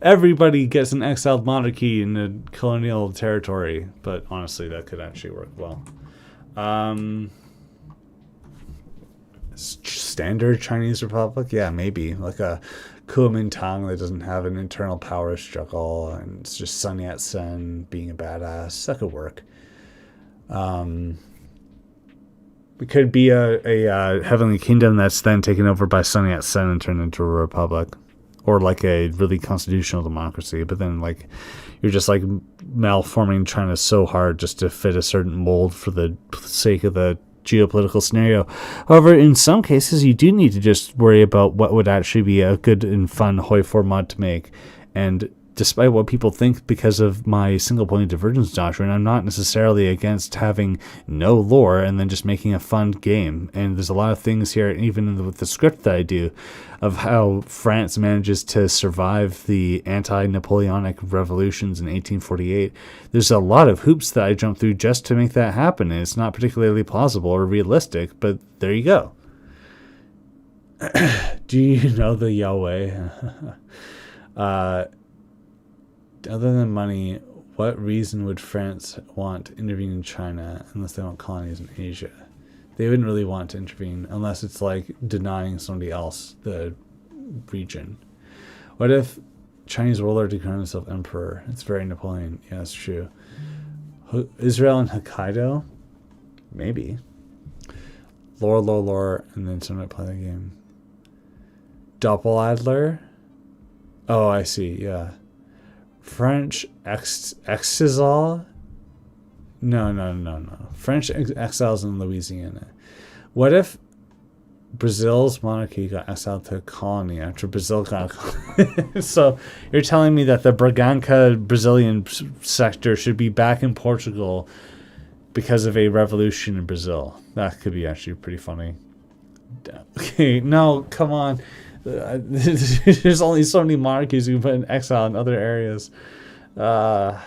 Everybody gets an exiled monarchy in a colonial territory, but honestly, that could actually work well. Standard Chinese Republic? Yeah, maybe. Like a Kuomintang that doesn't have an internal power struggle, and it's just Sun Yat-sen being a badass. That could work. It could be a Heavenly Kingdom that's then taken over by Sun Yat-sen and turned into a republic. Or like a really constitutional democracy. But then like you're just like malforming China so hard just to fit a certain mold for the sake of the geopolitical scenario. However, in some cases, you do need to just worry about what would actually be a good and fun Hoi 4 mod to make. And despite what people think because of my single point of divergence doctrine, I'm not necessarily against having no lore and then just making a fun game. And there's a lot of things here, even with the script that I do, of how France manages to survive the anti-Napoleonic revolutions in 1848. There's a lot of hoops that I jump through just to make that happen. And it's not particularly plausible or realistic, but there you go. Do you know the Yahweh? Other than money, what reason would France want to intervene in China unless they want colonies in Asia? They wouldn't really want to intervene unless it's like denying somebody else the region. What if Chinese ruler declared himself emperor? It's very Napoleon. Yeah, that's true. Israel and Hokkaido? Maybe. Lore, and then someone might play the game. Doppeladler? Oh, I see, yeah. French exile? No. French exiles in Louisiana. What if Brazil's monarchy got exiled to a colony after Brazil got a colony? So you're telling me that the Braganca Brazilian sector should be back in Portugal because of a revolution in Brazil? That could be actually pretty funny. Okay, no, come on. There's only so many monarchies you can put in exile in other areas. I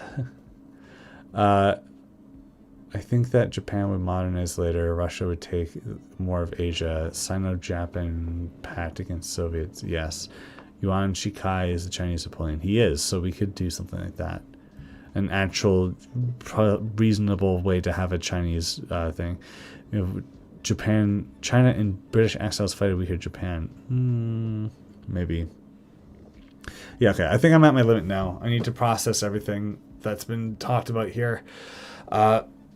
think that Japan would modernize later. Russia would take more of Asia. Sino-Japan pact against Soviets. Yes. Yuan Shikai is the Chinese Napoleon. He is, so we could do something like that. An actual reasonable way to have a Chinese thing. Japan, China, and British exiles fight a weaker Japan. Maybe. Yeah, okay. I think I'm at my limit now. I need to process everything that's been talked about here.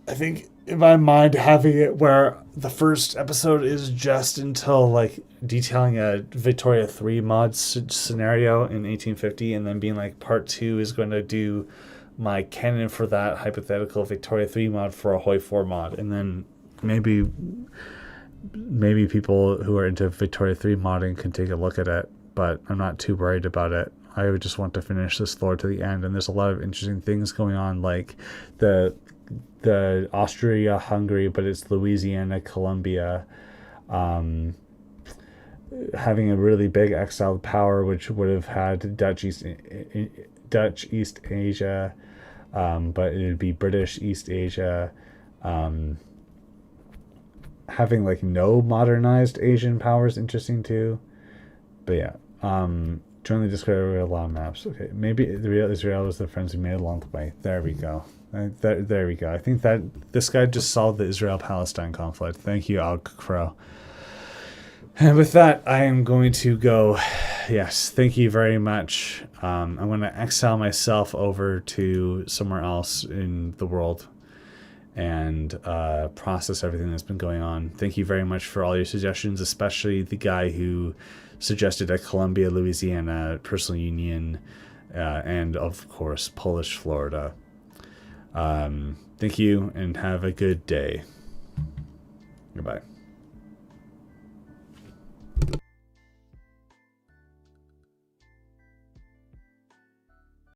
I think in my mind having it where the first episode is just until like detailing a Victoria 3 mod scenario in 1850, and then being like part 2 is going to do my canon for that hypothetical Victoria 3 mod for a Hoi 4 mod, and then maybe people who are into Victoria 3 modding can take a look at it, but I'm not too worried about it. I would just want to finish this lore to the end, and there's a lot of interesting things going on, like the Austria-Hungary, but it's Louisiana, Colombia, having a really big exiled power, which would have had Dutch East Asia, but it would be British East Asia, having like no modernized Asian powers, interesting too. But yeah, join the Discord, a lot of maps. Okay, maybe the real Israel was the friends we made along the way. There we go. There we go. I think that this guy just solved the Israel-Palestine conflict. Thank you, Al Crow. And with that, I am going to go. Yes, thank you very much. I'm going to exile myself over to somewhere else in the world and process everything that's been going on. Thank you very much for all your suggestions, especially the guy who suggested a Columbia, Louisiana personal union, and of course, Polish Florida. Thank you and have a good day. Goodbye.